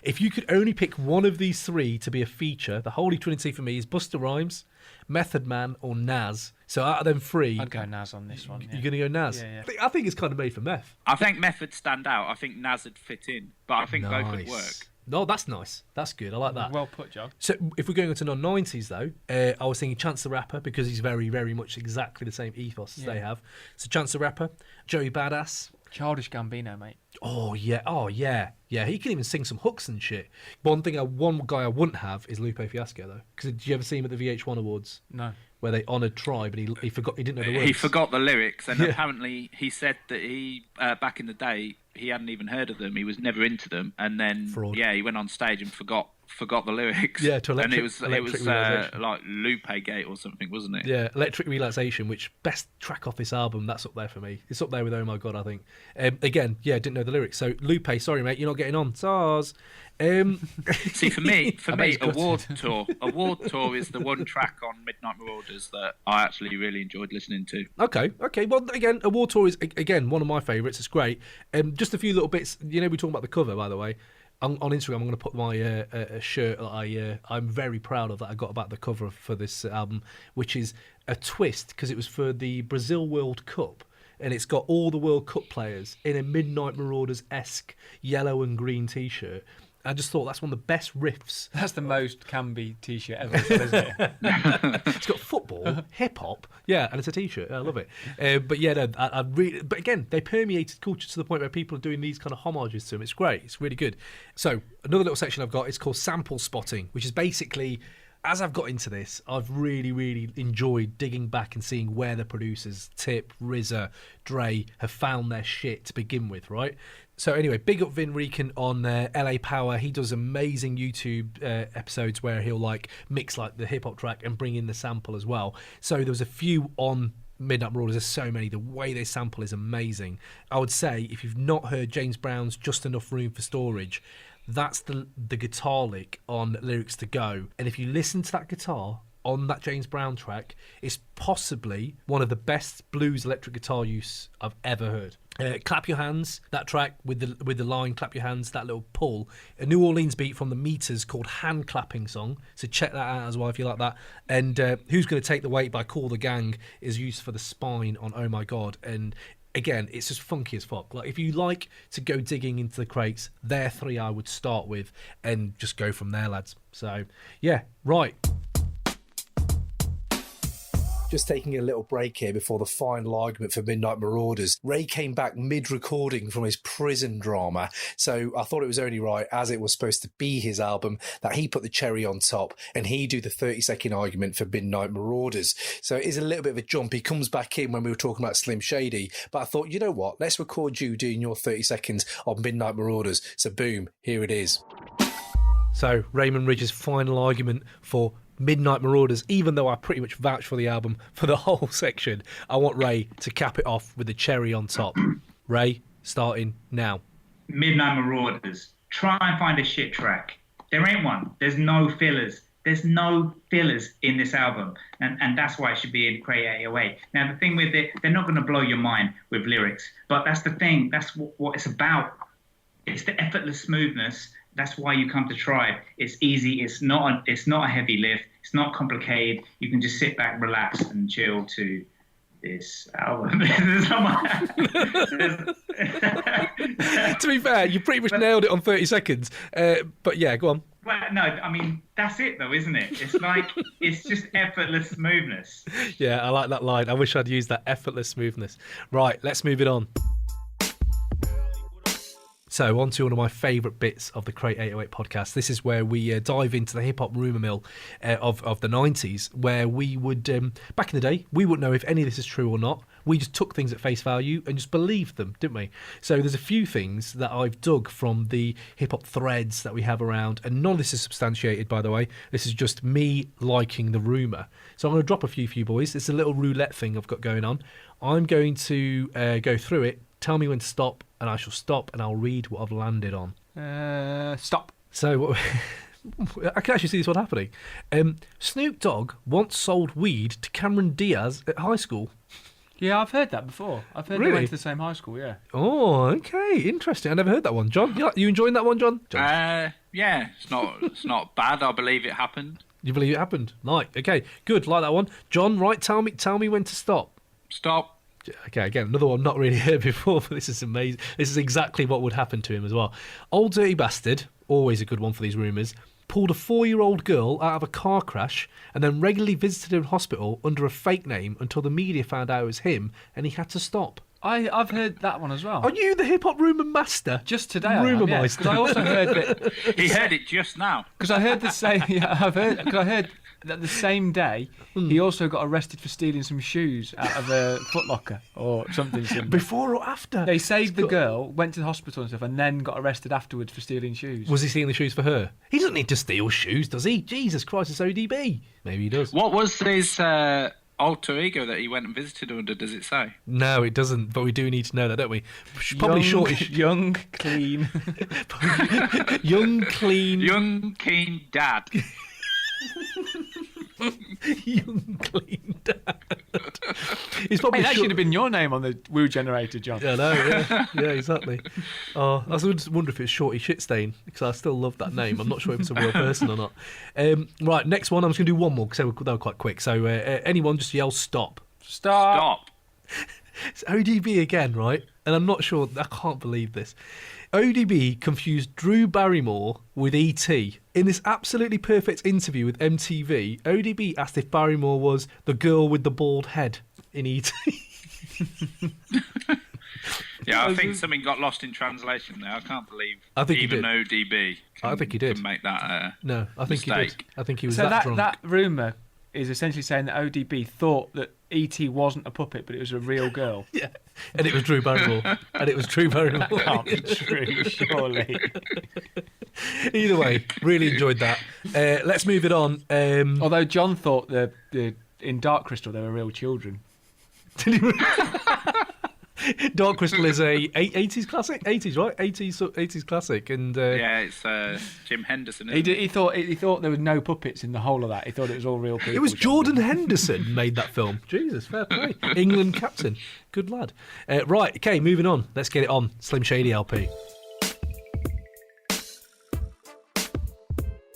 if you could only pick one of these 3 to be a feature, the holy trinity for me is Busta Rhymes, Method Man or Nas. So out of them 3... I'd go Nas on this one. Yeah. You're going to go Nas? Yeah. I think it's kind of made for Meth. I think Method stand out. I think Nas would fit in. But I think both would work. No, that's nice. That's good. I like that. Well put, John. So if we're going on to non-90s, though, I was thinking Chance the Rapper, because he's very, very much exactly the same ethos as they have. So Chance the Rapper, Joey Badass. Childish Gambino, mate. Oh, yeah. Yeah, he can even sing some hooks and shit. One guy I wouldn't have is Lupe Fiasco, though. Because did you ever see him at the VH1 Awards? No. Where they honoured Tribe, and he forgot, he didn't know the words. He forgot the lyrics, and apparently he said that he back in the day he hadn't even heard of them. He was never into them, and then he went on stage and forgot the lyrics. Yeah, to and it was like Lupe Gate or something, wasn't it? Yeah, Electric Relaxation, which best track off this album. That's up there for me. It's up there with Oh My God, I think. Again, didn't know the lyrics. So Lupe, sorry mate, you're not getting on. SARS. See, for me, Award Tour is the one track on Midnight Marauders that I actually really enjoyed listening to. Okay. Well, again, Award Tour is again one of my favourites. It's great. Just a few little bits. You know, we're talking about the cover, by the way. On Instagram, I'm going to put my a shirt that I'm very proud of that I got about the cover for this album, which is a twist because it was for the Brazil World Cup. And it's got all the World Cup players in a Midnight Marauders-esque yellow and green T-shirt. I just thought that's one of the best riffs. That's the most Kambi T-shirt ever, isn't it? It's got football, hip-hop, and it's a T-shirt. I love it. I really... But again, they permeated culture to the point where people are doing these kind of homages to them. It's great. It's really good. So another little section I've got is called Sample Spotting, which is basically... As I've got into this, I've really, really enjoyed digging back and seeing where the producers, Tip, RZA, Dre, have found their shit to begin with, right? So anyway, big up Vin Rican on LA Power. He does amazing YouTube episodes where he'll like mix like the hip hop track and bring in the sample as well. So there was a few on Midnight Marauders. There's so many. The way they sample is amazing. I would say if you've not heard James Brown's Just Enough Room for Storage, that's the guitar lick on Lyrics to Go. And if you listen to that guitar on that James Brown track, it's possibly one of the best blues electric guitar use I've ever heard. Clap Your Hands, that track with the line Clap Your Hands, that little pull, a New Orleans beat from the Meters called Hand Clapping Song, so check that out as well if you like that. And Who's Gonna Take the Weight by Call the Gang is used for the spine on Oh My God. And again, it's just funky as fuck. Like, if you like to go digging into the crates, they're 3 I would start with and just go from there, lads. So, yeah, right. Just taking a little break here before the final argument for Midnight Marauders. Ray came back mid-recording from his prison drama, so I thought it was only right, as it was supposed to be his album, that he put the cherry on top and he do the 30-second argument for Midnight Marauders. So it is a little bit of a jump. He comes back in when we were talking about Slim Shady, but I thought, you know what, let's record you doing your 30 seconds on Midnight Marauders. So boom, here it is. So Raymond Ridge's final argument for Midnight Marauders, even though I pretty much vouched for the album for the whole section, I want Ray to cap it off with the cherry on top. Ray, starting now. Midnight Marauders. Try and find a shit track. There ain't one. There's no fillers. There's no fillers in this album, and that's why it should be in Crate 808. Now, the thing with it, they're not going to blow your mind with lyrics, but that's the thing. That's what it's about. It's the effortless smoothness. That's why you come to Tribe. It's easy. It's not a heavy lift. It's not complicated. You can just sit back, relax, and chill to this album. To be fair, you pretty much nailed it on 30 seconds. But yeah, go on. Well, no, I mean, that's it though, isn't it? It's like, it's just effortless smoothness. Yeah, I like that line. I wish I'd used that effortless smoothness. Right, let's move it on. So, on to one of my favourite bits of the Crate 808 podcast. This is where we dive into the hip-hop rumour mill of the 90s, where we would, back in the day, we wouldn't know if any of this is true or not. We just took things at face value and just believed them, didn't we? So there's a few things that I've dug from the hip-hop threads that we have around, and none of this is substantiated, by the way. This is just me liking the rumour. So I'm going to drop a few for you boys. It's a little roulette thing I've got going on. I'm going to go through it, tell me when to stop, and I shall stop, and I'll read what I've landed on. Stop. So I can actually see this one happening. Snoop Dogg once sold weed to Cameron Diaz at high school. Yeah, I've heard that before. I've heard they went to the same high school, yeah. Oh, okay. Interesting. I never heard that one. John, you enjoying that one, John? Yeah, it's not bad. I believe it happened. You believe it happened? Right. Okay. Good. Like that one. John, right, tell me when to stop. Stop. Okay, again, another one not really heard before, but this is amazing. This is exactly what would happen to him as well. Old Dirty Bastard, always a good one for these rumours, pulled a 4-year-old girl out of a car crash and then regularly visited her in hospital under a fake name until the media found out it was him and he had to stop. I've heard that one as well. Are you the hip-hop rumour master? Just today, Rumour I meister. I also heard that... He heard it just now. Because I heard the same... Yeah, I heard that the same day, he also got arrested for stealing some shoes out of a Foot Locker or something similar. Before or after? They saved the girl, went to the hospital and stuff, and then got arrested afterwards for stealing shoes. Was he stealing the shoes for her? He doesn't need to steal shoes, does he? Jesus Christ, it's ODB. Maybe he does. What was his alter ego that he went and visited under, does it say? No, it doesn't, but we do need to know that, don't we? Probably shortish. Young, clean. Young, clean. Young, keen dad. Young, clean dad. He's probably that should have been your name on the Woo generator, John. Yeah, no, yeah, exactly. I was just wondering if it's Shorty Shitstain, because I still love that name. I'm not sure if it's a real person or not. Right, next one. I'm just going to do one more because they were quite quick. So anyone just yell stop. Stop. It's ODB again, right? And I'm not sure. I can't believe this. ODB confused Drew Barrymore with E.T. In this absolutely perfect interview with MTV, ODB asked if Barrymore was the girl with the bald head in E.T. Yeah, I think something got lost in translation there. I can't believe even ODB can make that no, I think mistake. He did. I think he was so that drunk. That rumour is essentially saying that ODB thought that E.T. wasn't a puppet, but it was a real girl. Yeah, and it was Drew Barrymore. That can't be true, surely. Either way, really enjoyed that. Let's move it on. Although John thought the in Dark Crystal they were real children. Did he really? Dark Crystal is a 80s classic, 80s right, 80s classic, and yeah, it's Jim Henderson. He thought there was no puppets in the whole of that. He thought it was all real people. It was Jordan Henderson made that film. Jesus, fair play. England captain, good lad. Right, okay, moving on. Let's get it on. Slim Shady LP.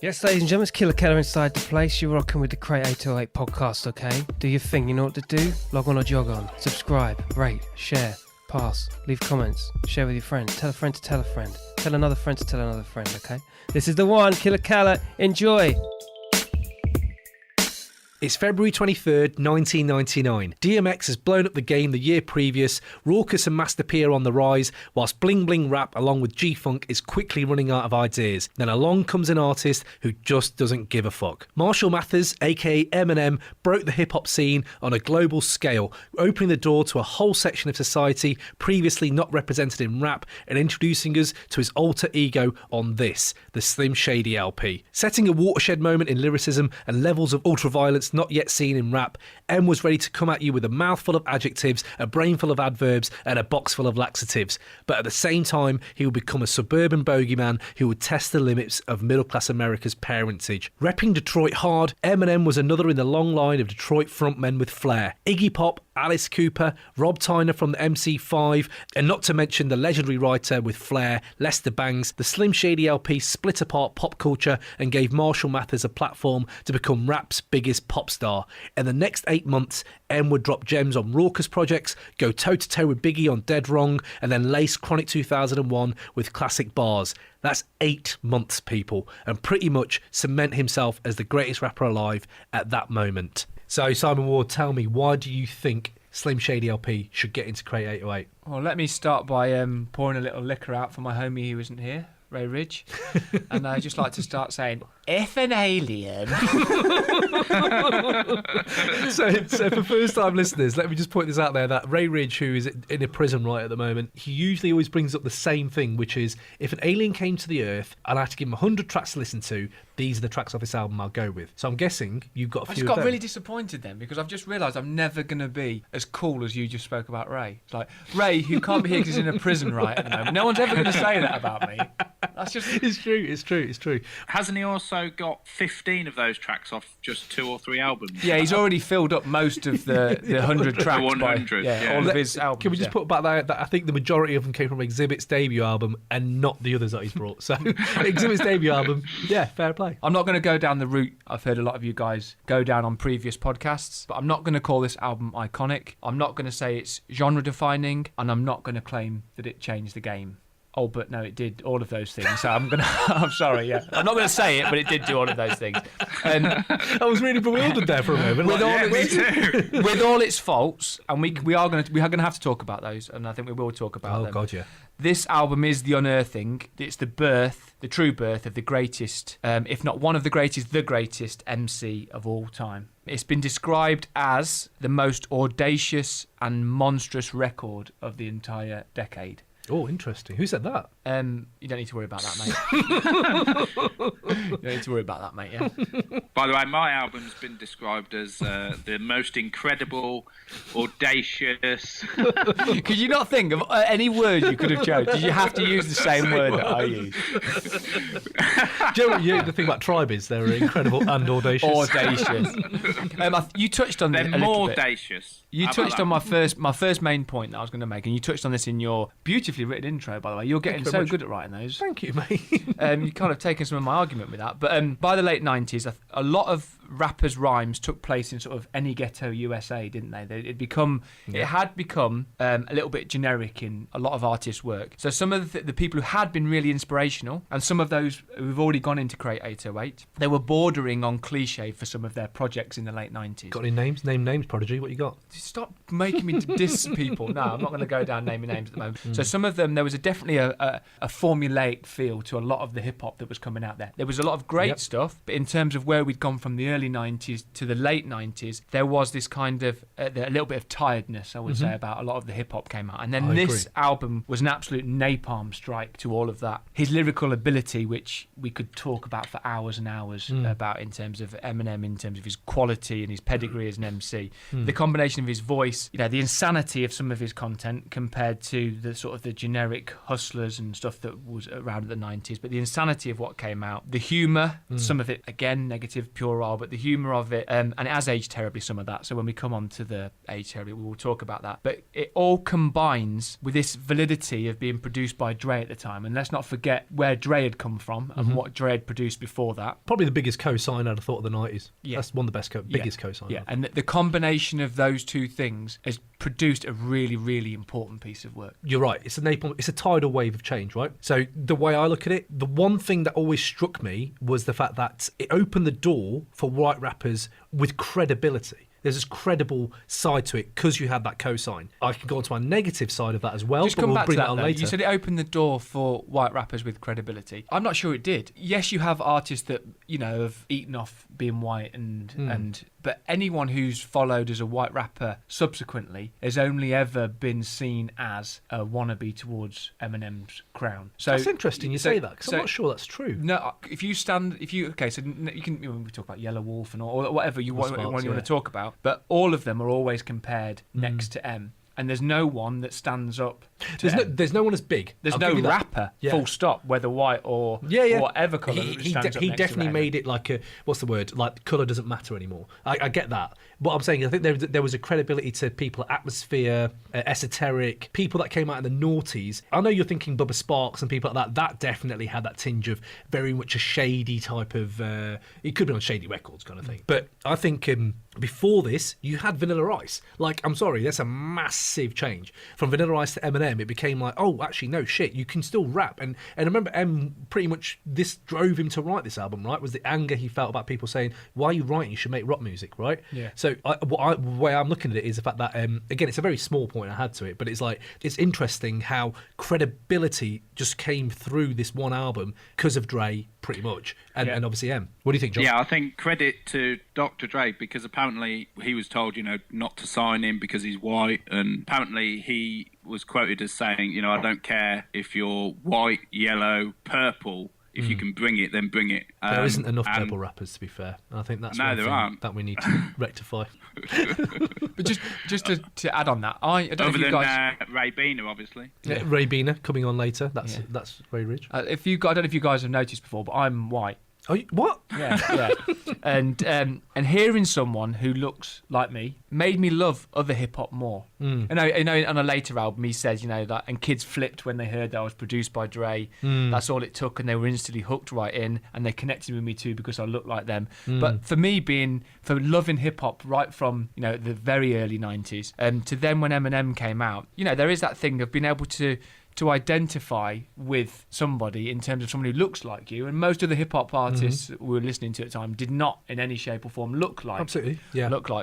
Yes, ladies and gentlemen, it's Killer Keller inside the place. You're rocking with the Crate 808 podcast, okay? Do your thing, you know what to do? Log on or jog on. Subscribe, rate, share, pass, leave comments, share with your friends. Tell a friend to tell a friend. Tell another friend to tell another friend, okay? This is the one, Killer Keller. Enjoy. It's February 23rd, 1999. DMX has blown up the game the year previous, Raucous and Master P are on the rise, whilst Bling Bling Rap along with G-Funk is quickly running out of ideas. Then along comes an artist who just doesn't give a fuck. Marshall Mathers, aka Eminem, broke the hip-hop scene on a global scale, opening the door to a whole section of society previously not represented in rap and introducing us to his alter ego on this, the Slim Shady LP. Setting a watershed moment in lyricism and levels of ultra-violence words not yet seen in rap, M was ready to come at you with a mouthful of adjectives, a brain full of adverbs, and a box full of laxatives. But at the same time, he would become a suburban bogeyman who would test the limits of middle-class America's parentage. Repping Detroit hard, Eminem was another in the long line of Detroit frontmen with flair. Iggy Pop, Alice Cooper, Rob Tyner from the MC5, and not to mention the legendary writer with flair, Lester Bangs. The Slim Shady LP split apart pop culture and gave Marshall Mathers a platform to become rap's biggest pop star. In the next 8 months, M would drop gems on raucous projects, go toe-to-toe with Biggie on Dead Wrong, and then lace Chronic 2001 with classic bars. That's 8 months, people, and pretty much cement himself as the greatest rapper alive at that moment. So, Simon Ward, tell me, why do you think Slim Shady LP should get into Crate 808? Well, let me start by pouring a little liquor out for my homie who isn't here, Ray Ridge. And I'd just like to start saying, if an alien. So for first-time listeners, let me just point this out there, that Ray Ridge, who is in a prison right at the moment, he usually always brings up the same thing, which is, if an alien came to the Earth and I had to give him 100 tracks to listen to, these are the tracks off this album I'll go with. So I'm guessing you've got a few I just got really disappointed then, because I've just realised I'm never going to be as cool as you just spoke about Ray. It's like, Ray, who can't be here because he's in a prison right at the moment. No one's ever going to say that about me. That's just... It's true. Hasn't he also got 15 of those tracks off just 2 or 3 albums? Yeah, he's already filled up most of the 100 tracks. 100, by, all of his albums. Can we just put back that I think the majority of them came from Exhibit's debut album and not the others that he's brought. So Exhibit's debut album, yeah, fair play. I'm not going to go down the route I've heard a lot of you guys go down on previous podcasts, but I'm not going to call this album iconic. I'm not going to say it's genre defining, and I'm not going to claim that it changed the game. Oh, but no, it did all of those things. So I'm sorry, yeah. I'm not going to say it, but it did do all of those things. I was really bewildered there for a moment. With all its faults, and we are going to have to talk about those, and I think we will talk about them. Oh, God, yeah. This album is the unearthing. It's the true birth of the greatest, if not one of the greatest MC of all time. It's been described as the most audacious and monstrous record of the entire decade. Oh, interesting. Who said that? You don't need to worry about that, mate. You don't need to worry about that, mate, yeah. By the way, my album's been described as the most incredible, audacious... Could you not think of any word you could have chosen? Did you have to use the same word that I used? Do you know what the thing about Tribe is? They're incredible and audacious. Audacious. You touched on They're more audacious. You touched on my first main point that I was going to make, and you touched on this in your beautifully written intro, by the way. You're getting so good at writing those. Thank you, mate. You kind of taken some of my argument with that. But by the late 90s, a lot of rappers' rhymes took place in sort of any ghetto USA, didn't they? It had become a little bit generic in a lot of artists' work. So some of the people who had been really inspirational, and some of those who've already gone into Crate 808, they were bordering on cliche for some of their projects in the late 90s. Got any names? Name names, Prodigy. What you got? Stop making me diss people. No, I'm not going to go down naming names at the moment. So some of them, there was definitely a formulaic feel to a lot of the hip-hop that was coming out there. There was a lot of great stuff, but in terms of where we'd gone from the early 90s to the late 90s, there was this kind of a little bit of tiredness, I would say, about a lot of the hip-hop came out. And then this album was an absolute napalm strike to all of that. His lyrical ability, which we could talk about for hours and hours about in terms of Eminem, in terms of his quality and his pedigree as an MC, the combination of his voice, the insanity of some of his content compared to the sort of the generic hustlers and stuff that was around at the 90s, but the insanity of what came out, the humour, some of it, again, negative, puerile, but the humour of it, and it has aged terribly, some of that. So when we come on to the age terribly, we will talk about that. But it all combines with this validity of being produced by Dre at the time. And let's not forget where Dre had come from and what Dre had produced before that. Probably the biggest co-sign I'd have thought of the 90s. Yeah. That's one of the biggest co-signs. Yeah, and the combination of those two things has produced a really, really important piece of work. You're right. It's a tidal wave of change, right? So the way I look at it, the one thing that always struck me was the fact that it opened the door for white rappers with credibility. There's this credible side to it because you had that cosign. I can go on to my negative side of that as well, Just but come we'll back bring to that on though. later. You said it opened the door for white rappers with credibility. I'm not sure it did. Yes, you have artists that, have eaten off being white and but anyone who's followed as a white rapper subsequently has only ever been seen as a wannabe towards Eminem's crown. So that's interesting you say that, because I'm not sure that's true. No, so you can we talk about Yellow Wolf and or whatever you want to talk about, but all of them are always compared next to M. And there's no one that stands up. There's no one as big. There's no rapper, full stop, whether white or whatever colour. He definitely made it like a, what's the word? Like colour doesn't matter anymore. I get that. What I'm saying, I think there was a credibility to people, atmosphere, esoteric, people that came out in the noughties. I know you're thinking Bubba Sparks and people like that. That definitely had that tinge of very much a shady type of. It could be on Shady Records kind of thing. But I think before this, you had Vanilla Ice. Like, I'm sorry, that's a massive change from Vanilla Ice to Eminem. It became like, oh, actually, no shit, you can still rap. And I remember pretty much this drove him to write this album, right? Was the anger he felt about people saying, why are you writing? You should make rock music, right? Yeah. So the way I'm looking at it is the fact that, again, it's a very small point I had to it, but it's like, it's interesting how credibility just came through this one album because of Dre, pretty much, and obviously M. What do you think, John? Yeah, I think credit to Dr. Dre, because apparently he was told, not to sign him because he's white, and apparently he was quoted as saying, I don't care if you're white, yellow, purple. If you can bring it, then bring it. There isn't enough purple rappers, to be fair. I think that's one thing that we need to rectify. But just to add on that, I don't know if you guys... Ray Bina, obviously. Yeah, Ray Bina coming on later. That's Ray Ridge. I don't know if you guys have noticed before, but I'm white. Oh, what? Yeah. And hearing someone who looks like me made me love other hip hop more. And on a later album, he says, that, and kids flipped when they heard that I was produced by Dre. That's all it took, and they were instantly hooked right in, and they connected with me too because I looked like them. But for me, for loving hip hop right from the very early 90s, to then when Eminem came out, there is that thing of being able to identify with somebody in terms of someone who looks like you, and most of the hip hop artists we were listening to at the time did not in any shape or form look like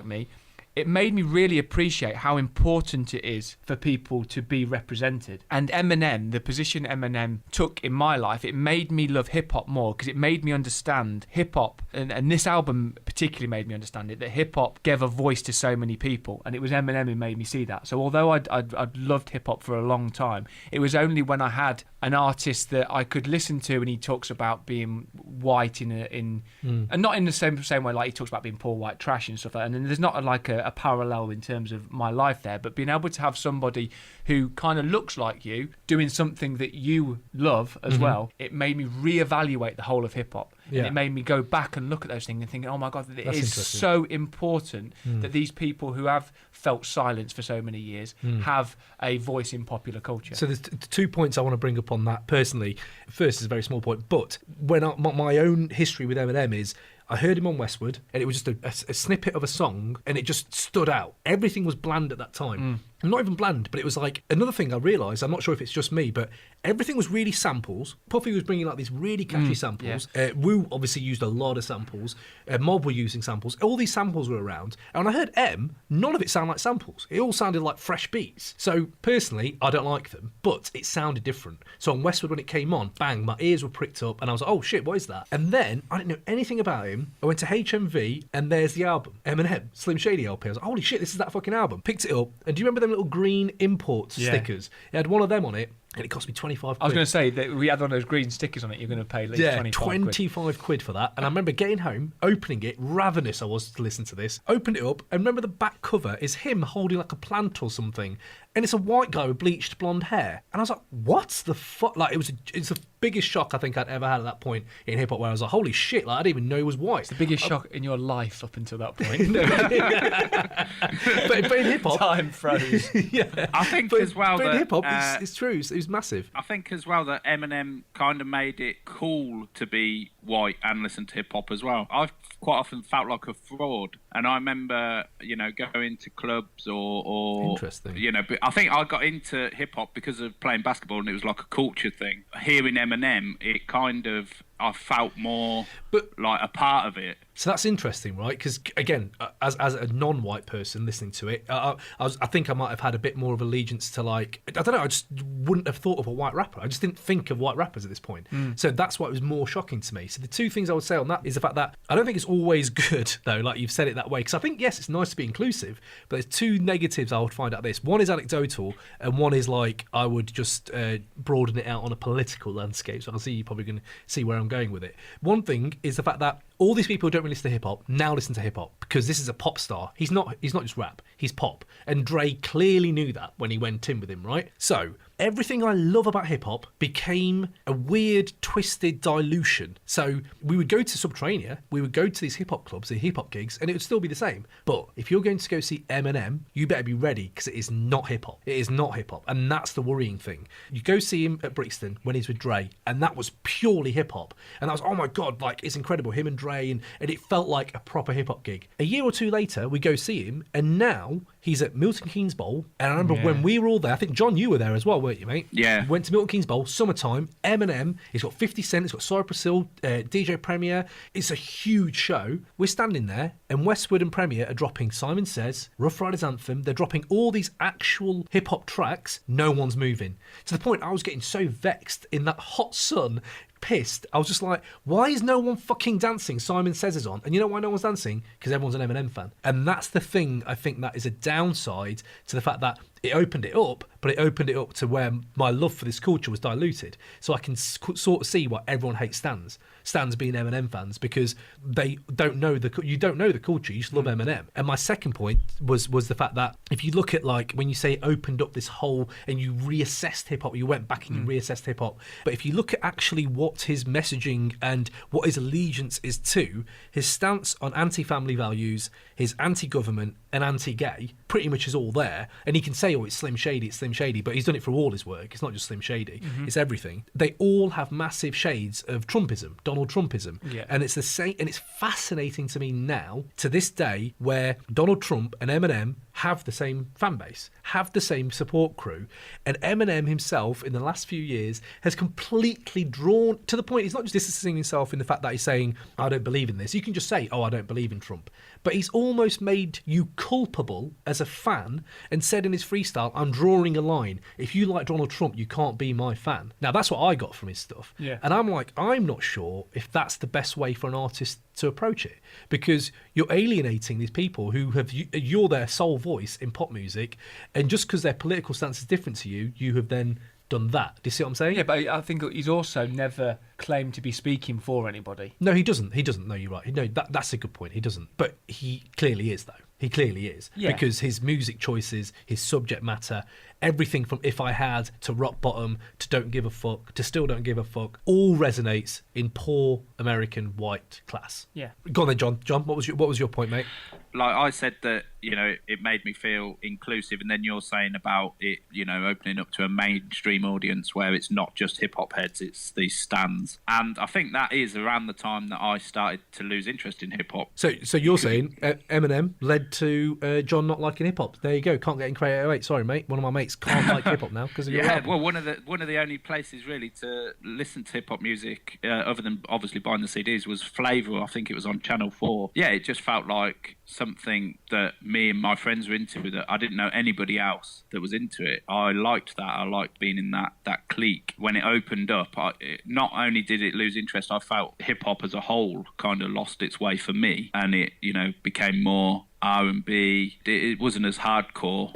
me. It made me really appreciate how important it is for people to be represented. And Eminem, the position Eminem took in my life, it made me love hip-hop more because it made me understand hip-hop, and this album particularly made me understand it, that hip-hop gave a voice to so many people, and it was Eminem who made me see that. So although I'd loved hip-hop for a long time, it was only when I had an artist that I could listen to, and he talks about being white and not in the same way, like he talks about being poor white trash and stuff like that. And there's not a parallel in terms of my life there, but being able to have somebody who kind of looks like you doing something that you love as well, it made me reevaluate the whole of hip hop. And it made me go back and look at those things and think, oh my God, it is so important that these people who have felt silence for so many years have a voice in popular culture. So there's 2 points I want to bring up on that personally. First is a very small point, but when my own history with Eminem is, I heard him on Westwood, and it was just a snippet of a song, and it just stood out. Everything was bland at that time. Not even bland, but it was like another thing I realised, I'm not sure if it's just me, but everything was really samples. Puffy was bringing like these really catchy samples. Wu obviously used a lot of samples. Mob were using samples. All these samples were around. And when I heard M, none of it sounded like samples. It all sounded like fresh beats. So personally, I don't like them, but it sounded different. So on Westwood, when it came on, bang, my ears were pricked up, and I was like, oh shit, what is that? And then I didn't know anything about him. I went to HMV, and there's the album, Eminem, Slim Shady LP. I was like, holy shit, this is that fucking album. Picked it up, and do you remember them little green import stickers? It had one of them on it, and it cost me 25 quid. I was going to say that we had one of those green stickers on it. You're going to pay at least 25 quid for that. And I remember getting home, opening it, ravenous I was to listen to this, opened it up, and remember the back cover is him holding like a plant or something, and it's a white guy with bleached blonde hair. And I was like, what the fuck? Like, it's the biggest shock I think I'd ever had at that point in hip hop, where I was like, holy shit, like I didn't even know he was white. It's the biggest shock in your life up until that point. but in hip hop, time froze. I think as well but that in hip hop, it's true. It was massive. I think as well that Eminem kind of made it cool to be white and listen to hip hop as well. I've quite often felt like a fraud, and I remember, going to clubs or interesting. But I think I got into hip hop because of playing basketball, and it was like a culture thing. Hearing Eminem, it kind of, I felt more But- like a part of it. So that's interesting, right? Because again, as a non-white person listening to it, I think I might have had a bit more of allegiance to, like, I don't know, I just wouldn't have thought of a white rapper. I just didn't think of white rappers at this point. So that's why it was more shocking to me. So the two things I would say on that is the fact that I don't think it's always good, though, like you've said it that way. Because I think, yes, it's nice to be inclusive, but there's two negatives I would find out of this. One is anecdotal, and one is like I would just broaden it out on a political landscape. So I'll see you're probably going to see where I'm going with it. One thing is the fact that all these people who don't really listen to hip hop now listen to hip hop because this is a pop star. He's not just rap, he's pop. And Dre clearly knew that when he went in with him, right? So everything I love about hip hop became a weird, twisted dilution. So we would go to Subterranea, we would go to these hip hop clubs, the hip hop gigs, and it would still be the same. But if you're going to go see Eminem, you better be ready because it is not hip hop. It is not hip hop. And that's the worrying thing. You go see him at Brixton when he's with Dre, and that was purely hip hop. And that was, oh my God, like, it's incredible. Him and Dre, and it felt like a proper hip hop gig. A year or two later, we go see him, and now he's at Milton Keynes Bowl. And I remember when we were all there, I think, John, you were there as well, weren't you, mate? Yeah. Went to Milton Keynes Bowl, summertime, Eminem, he's got 50 Cent, he's got Cypress Hill, DJ Premier. It's a huge show. We're standing there, and Westwood and Premier are dropping Simon Says, Rough Riders Anthem. They're dropping all these actual hip-hop tracks. No one's moving. To the point I was getting so vexed in that hot sun, pissed. I was just like, why is no one fucking dancing? Simon Says is on. And you know why no one's dancing? Because everyone's an Eminem fan. And that's the thing, I think, that is a downside to the fact that it opened it up, but it opened it up to where my love for this culture was diluted. So I can sort of see why everyone hates Stans. Stans being Eminem fans, because they don't know you don't know the culture, you just love Eminem. And my second point was the fact that if you look at, like, when you say it opened up this whole and you reassessed hip hop, you went back and you reassessed hip hop. But if you look at actually what his messaging and what his allegiance is to, his stance on anti-family values, his anti-government and anti-gay, pretty much is all there. And he can say, oh, it's Slim Shady, but he's done it for all his work. It's not just Slim Shady, it's everything. They all have massive shades of Trumpism, Donald Trumpism. Yeah. And it's the same, and it's fascinating to me now, to this day, where Donald Trump and Eminem have the same fan base, have the same support crew. And Eminem himself, in the last few years, has completely drawn, to the point, he's not just distancing himself in the fact that he's saying, I don't believe in this. You can just say, oh, I don't believe in Trump. But he's almost made you culpable as a fan and said in his freestyle, I'm drawing a line. If you like Donald Trump, you can't be my fan. Now, that's what I got from his stuff. Yeah. And I'm like, I'm not sure if that's the best way for an artist to approach it, because you're alienating these people who you're their sole voice in pop music, and just because their political stance is different to you, you have then done that. Do you see what I'm saying? Yeah, but I think he's also never claimed to be speaking for anybody. No, he doesn't. No, you're right. No, that's a good point. He doesn't. But he clearly is, though. He clearly is. Yeah. Because his music choices, his subject matter, everything from If I Had to Rock Bottom to Don't Give a Fuck to Still Don't Give a Fuck, all resonates in poor American white class. Yeah. Go on then, John. John, what was your point, mate? Like I said, that, you know, it made me feel inclusive, and then you're saying about it, you know, opening up to a mainstream audience where it's not just hip hop heads, it's these stans. And I think that is around the time that I started to lose interest in hip hop. So you're saying Eminem led to John not liking hip hop? There you go. Can't get in Crate 808. Sorry, mate. One of my mates can't like hip hop now because of your album. Well, one of the only places really to listen to hip hop music, other than obviously buying the CDs, was Flavor. I think it was on Channel 4. Yeah, it just felt like something that me and my friends were into, that I didn't know anybody else that was into it. I liked that. I liked being in that clique. When it opened up, not only did it lose interest, I felt hip hop as a whole kind of lost its way for me, and it, you know, became more R&B. It wasn't as hardcore.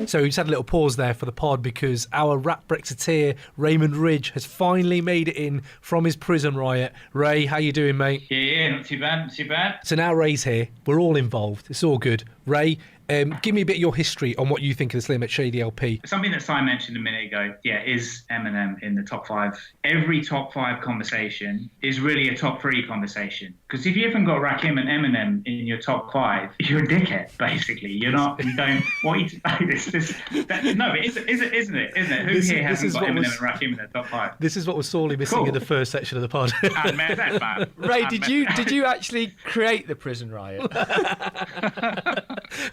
So we just had a little pause there for the pod because our rap Brexiteer, Raymond Ridge, has finally made it in from his prison riot. Ray, how you doing, mate? Yeah, not too bad. So now Ray's here. We're all involved. It's all good. Ray, give me a bit of your history on what you think of the Slim Shady LP. Something that Si mentioned a minute ago, is Eminem in the top 5. Every top 5 conversation is really a top 3 conversation. Because if you haven't got Rakim and Eminem in your top 5, you're a dickhead, basically. You don't, what you, no, but isn't it? Who here hasn't got Eminem and Rakim in their top 5? This is what was sorely missing in the first section of the pod. Man, that's bad. Ray, did you actually create the prison riot?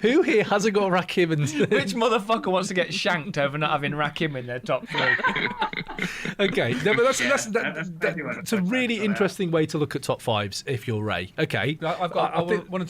Who here hasn't got Rakim and... Which motherfucker wants to get shanked over not having Rakim in their top 3? Okay, no, but that's that's a really interesting way to look at top fives if you're Ray. Okay, I wanted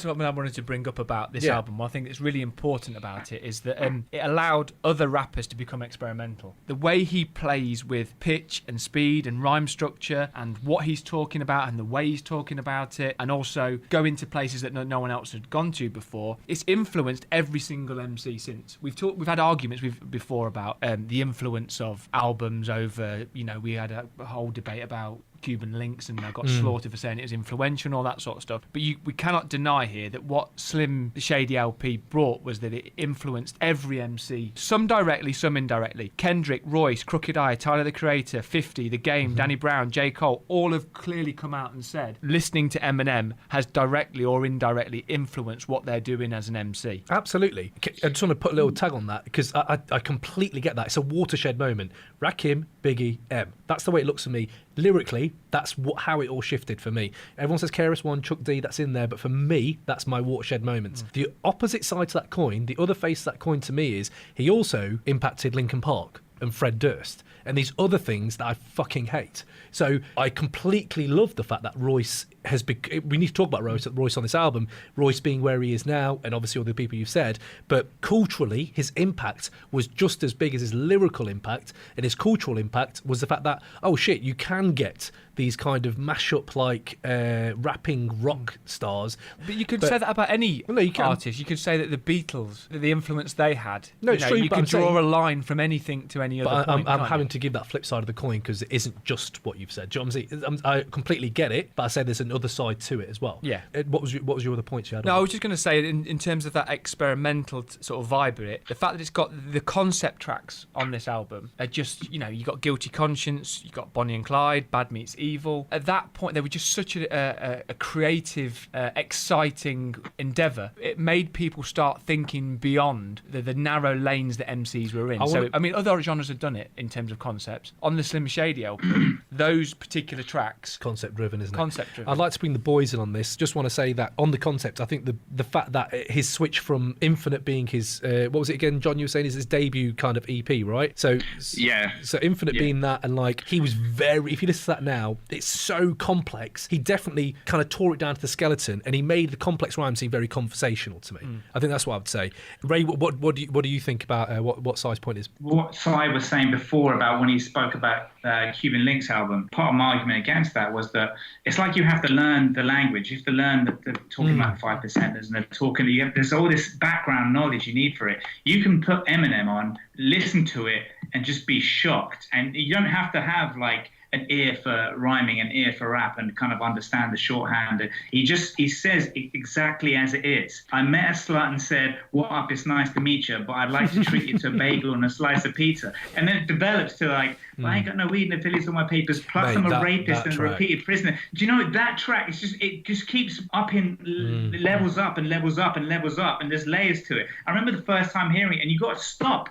to bring up about this album. One thing that's really important about it is that it allowed other rappers to become experimental. The way he plays with pitch and speed and rhyme structure and what he's talking about and the way he's talking about it, and also go into places that no one else had gone to before. It's influenced every single MC since. We've had arguments before about the influence of albums over. We had a whole debate about Cuban Links, and I got slaughtered for saying it was influential and all that sort of stuff. But we cannot deny here that what Slim Shady LP brought was that it influenced every MC, some directly, some indirectly. Kendrick, Royce, Crooked I, Tyler the Creator, 50, The Game, Danny Brown, J. Cole, all have clearly come out and said listening to Eminem has directly or indirectly influenced what they're doing as an MC. Absolutely. I just want to put a little tag on that because I completely get that. It's a watershed moment. Rakim, Biggie, M. That's the way it looks to me. Lyrically, that's how it all shifted for me. Everyone says KRS-One, Chuck D, that's in there, but for me, that's my watershed moment. The opposite side to that coin, the other face of that coin to me is he also impacted Linkin Park and Fred Durst and these other things that I fucking hate. So I completely love the fact that Royce has we need to talk about Royce on this album, Royce being where he is now, and obviously all the people you've said, but culturally his impact was just as big as his lyrical impact, and his cultural impact was the fact that, oh shit, you can get these kind of mash-up like rapping rock stars. But you could say that about any artist. You could say that the Beatles, the influence they had. No, it's true. You could draw a line from anything to any other point. I'm having to give that flip side of the coin because it isn't just what you've said. Do you know what I'm saying? I completely get it, but I say there's another side to it as well. Yeah. What was your other points you had? No, I was just going to say in terms of that experimental sort of vibe of it, the fact that it's got the concept tracks on this album are just, you got Guilty Conscience, you got Bonnie and Clyde, Bad Meets Evil. At that point, they were just such a creative, exciting endeavour. It made people start thinking beyond the narrow lanes that MCs were in. Other genres have done it in terms of concepts. On the Slim Shady LP, those particular tracks... Concept-driven, isn't it? Concept-driven. I'd like to bring the boys in on this. Just want to say that on the concept, I think the fact that his switch from Infinite being his... what was it again, John, you were saying is his debut kind of EP, right? So Infinite being that, and he was very... If you listen to that now, it's so complex. He definitely kind of tore it down to the skeleton, and he made the complex rhyme seem very conversational to me. I think that's what I would say. Ray, what do you think about what Si's point is? What Si was saying before about when he spoke about Cuban Links album, part of my argument against that was that it's like you have to learn the language. You have to learn that they're talking about 5%ers, and they're talking. There's all this background knowledge you need for it. You can put Eminem on, listen to it, and just be shocked. And you don't have to have an ear for rhyming, an ear for rap, and kind of understand the shorthand. He says it exactly as it is. I met a slut and said, "What up? It's nice to meet you, but I'd like to treat you to a bagel and a slice of pizza." And then it develops to I ain't got no weed in the Phillies on my papers. Plus, I'm a rapist and a repeated prisoner. Do you know that track? It just keeps up in levels up and levels up and levels up, and there's layers to it. I remember the first time hearing it, and you got to stop.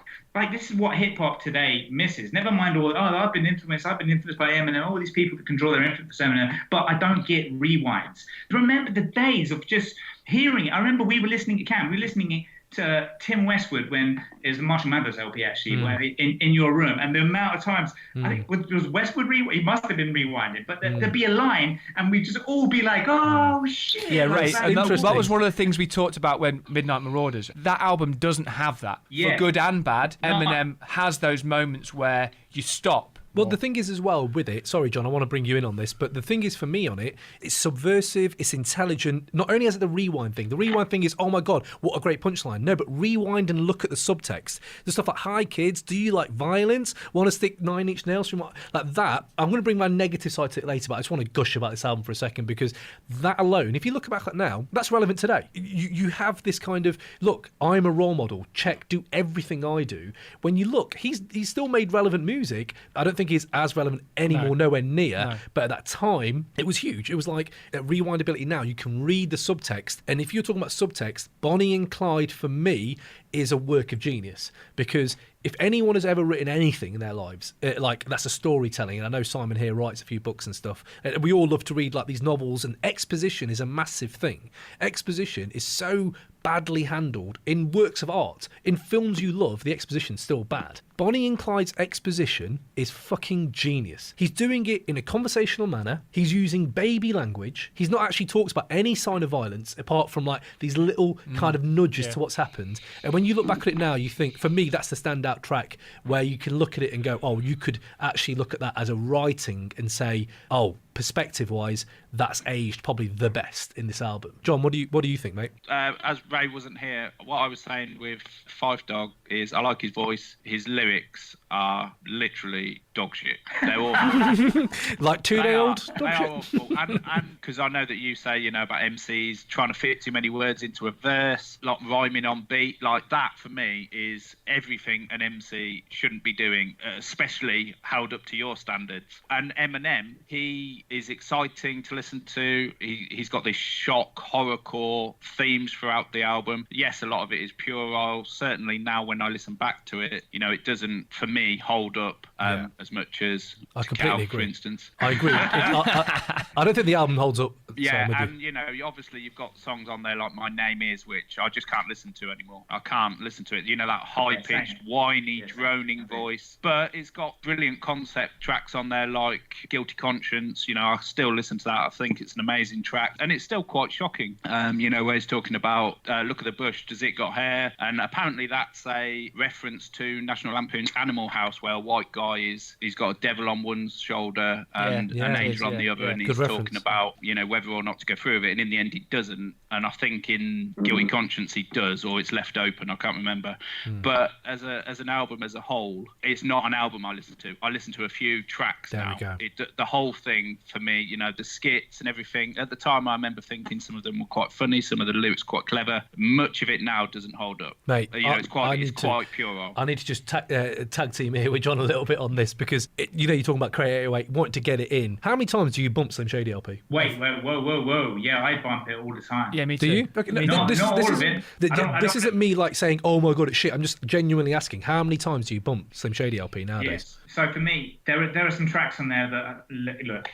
This is what hip-hop today misses. Never mind I've been influenced by Eminem, all these people that can draw their influence from Eminem, but I don't get rewinds. Remember the days of just hearing it. I remember we were listening to Tim Westwood when it was the Marshall Mathers LP actually, where in your room, and the amount of times I think was Westwood he must have been rewinded, but there'd be a line and we'd just all be like, oh shit. Yeah, right. And that was one of the things we talked about when Midnight Marauders. That album doesn't have that. For good and bad. Eminem has those moments where you stop. Well, the thing is as well with it, sorry, John, I want to bring you in on this, but the thing is for me on it, it's subversive, it's intelligent. Not only has it the rewind thing is, oh my God, what a great punchline. No, but rewind and look at the subtext. The stuff like, hi kids, do you like violence? Want to stick 9-inch nails through like that? I'm going to bring my negative side to it later, but I just want to gush about this album for a second because that alone, if you look back at now, that's relevant today. You have this kind of, look, I'm a role model, check, do everything I do. When you look, he's still made relevant music. I don't think is as relevant anymore, nowhere near. But at that time, it was huge. It was like rewindability now. You can read the subtext. And if you're talking about subtext, Bonnie and Clyde, for me, is a work of genius, because if anyone has ever written anything in their lives, like that's a storytelling, and I know Simon here writes a few books and stuff, and we all love to read like these novels, and exposition is a massive thing. Exposition is so badly handled in works of art. In films you love, the exposition's still bad. Bonnie and Clyde's exposition is fucking genius. He's doing it in a conversational manner. He's using baby language. He's not actually talked about any sign of violence apart from like these little kind of nudges to what's happened. And when you look back at it now, you think, for me, that's the standout track where you can look at it and go, oh, you could actually look at that as a writing and say, oh, perspective-wise, that's aged probably the best in this album. John, what do you think, mate? As Ray wasn't here, what I was saying with Five Dog is I like his voice. His lyrics are literally dog shit. They're awful. Like 2-day-old dog they shit? are awful. And because I know that you say, about MCs trying to fit too many words into a verse, like rhyming on beat, like that for me is everything an MC shouldn't be doing, especially held up to your standards. And Eminem, he is exciting to listen to. He's got this shock, horrorcore themes throughout the album. Yes, a lot of it is puerile. Certainly now when I listen back to it, it doesn't, for me, hold up as much as I completely agree. for instance. I agree. I don't think the album holds up. Yeah, and obviously you've got songs on there like My Name Is, which I just can't listen to anymore. I can't listen to it. That high-pitched, whiny, droning voice. But it's got brilliant concept tracks on there like Guilty Conscience. I still listen to that. I think it's an amazing track. And it's still quite shocking, where he's talking about, look at the bush, does it got hair? And apparently that's a reference to National Lampoon's Animal House, where a white guy he's got a devil on one shoulder and an angel on the other, and he's talking about, whether or not to go through with it, and in the end he doesn't. And I think in Guilty Conscience he does, or it's left open, I can't remember. But as an album as a whole, it's not an album I listen to. I listen to a few tracks now. The whole thing for me, the skits and everything, at the time I remember thinking some of them were quite funny, some of the lyrics quite clever. Much of it now doesn't hold up. Mate, it's quite puerile. I need to just tag team here with John a little bit on this, because you're talking about Create 808, wanting to get it in. How many times do you bump Slim Shady LP? Wait, whoa. Yeah, I bump it all the time. Yeah, me too. Do you? Okay, not all of it. This isn't me like saying, oh my God, it's shit. I'm just genuinely asking, how many times do you bump Slim Shady LP nowadays? Yes. So for me, there are some tracks on there that, look,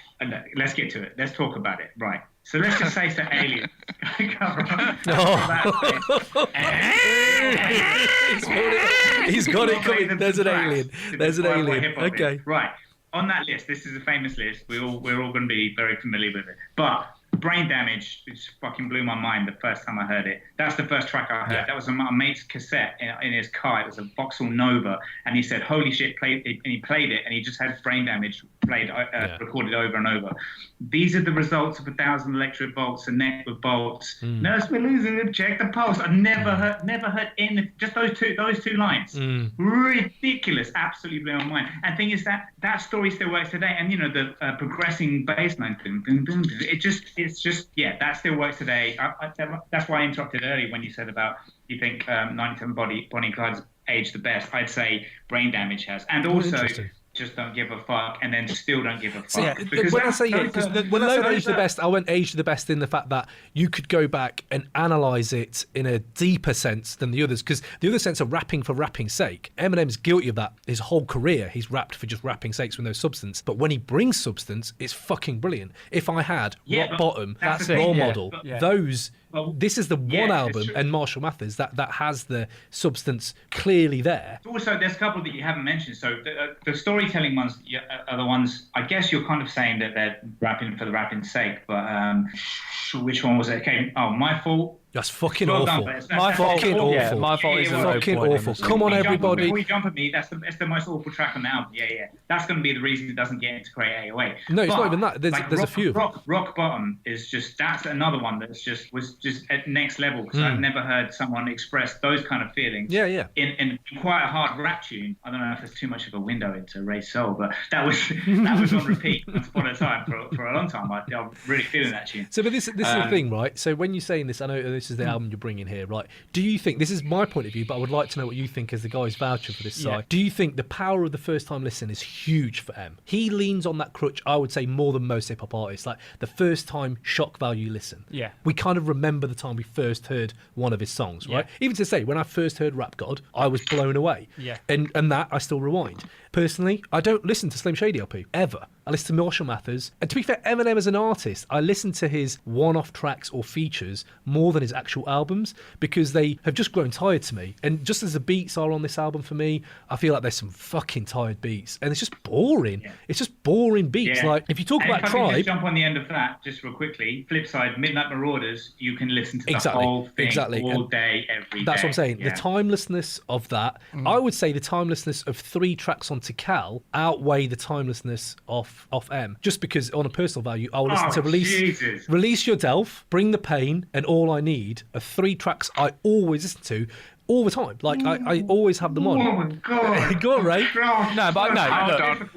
let's get to it. Let's talk about it. Right. So let's just say to Aliens. He's got it coming. There's an alien. Okay. Right. On that list, this is a famous list. We're all going to be very familiar with it. But Brain Damage, which fucking blew my mind the first time I heard it. That's the first track I heard. Yeah. That was on my mate's cassette in his car. It was a Vauxhall Nova, and he said, "Holy shit!" And he played it, and he just had Brain Damage recorded over and over. These are the results of 1,000 electric volts, a neck with bolts. Nurse, we're losing him. Check the pulse. I've never heard in just those two lines. Ridiculous. Absolutely blew my mind. And the thing is that story still works today. And the progressing bass line, that still works today. That's why I interrupted earlier when you said about you think 97 Bonnie and Clyde's aged the best. I'd say Brain Damage has, and also Just Don't Give a Fuck, and then Still Don't Give a Fuck. So when I say age the best, I went age the best in the fact that you could go back and analyse it in a deeper sense than the others, because the other sense of rapping for rapping's sake. Eminem's guilty of that his whole career. He's rapped for just rapping sakes with no substance. But when he brings substance, it's fucking brilliant. If I had Rock Bottom, that's Role Model, those... Well, this is the one album, and Marshall Mathers, that has the substance clearly there. Also, there's a couple that you haven't mentioned. So the storytelling ones are the ones, I guess you're kind of saying that they're rapping for the rapping's sake, but which one was it? Okay, My Fault. That's fucking awful. My Fault is fucking awful. Come on, everybody. Before you jump at me, that's the most awful track on the album. Yeah. That's going to be the reason it doesn't get into Create 808. No, it's not even that. There's a few of them. Rock Bottom is that's another one that was just at next level, because I've never heard someone express those kind of feelings. Yeah. In quite a hard rap tune. I don't know if there's too much of a window into Ray's soul, but that was on repeat once upon a time for a long time. I'm really feeling that tune. So, but this is the thing, right? So when you're saying this, I know this is the album you're bringing here, right? Do you think, this is my point of view, but I would like to know what you think as the guys vouching for this side. Do you think the power of the first time listen is huge for M? He leans on that crutch, I would say, more than most hip hop artists. Like the first time shock value listen. Yeah. We kind of remember the time we first heard one of his songs, right? Even to say, when I first heard Rap God, I was blown away. Yeah. And that I still rewind. Personally, I don't listen to Slim Shady LP, ever. I listen to Marshall Mathers. And to be fair, Eminem as an artist, I listen to his one-off tracks or features more than his actual albums because they have just grown tired to me. And just as the beats are on this album for me, I feel like there's some fucking tired beats. And it's just boring. Yeah. It's just boring beats. Like, if you talk about if I Tribe... just jump on the end of that, just real quickly. Flip side, Midnight Marauders, you can listen to the whole thing all day, every day. That's what I'm saying. The timelessness of that, I would say the timelessness of 3 tracks on Tical outweigh the timelessness of M. Just because on a personal value, I will listen to Release Your Delph, Bring the Pain, and All I Need are 3 tracks I always listen to all the time. Like, I always have them on. Oh my God. Go on, Ray. No, but no.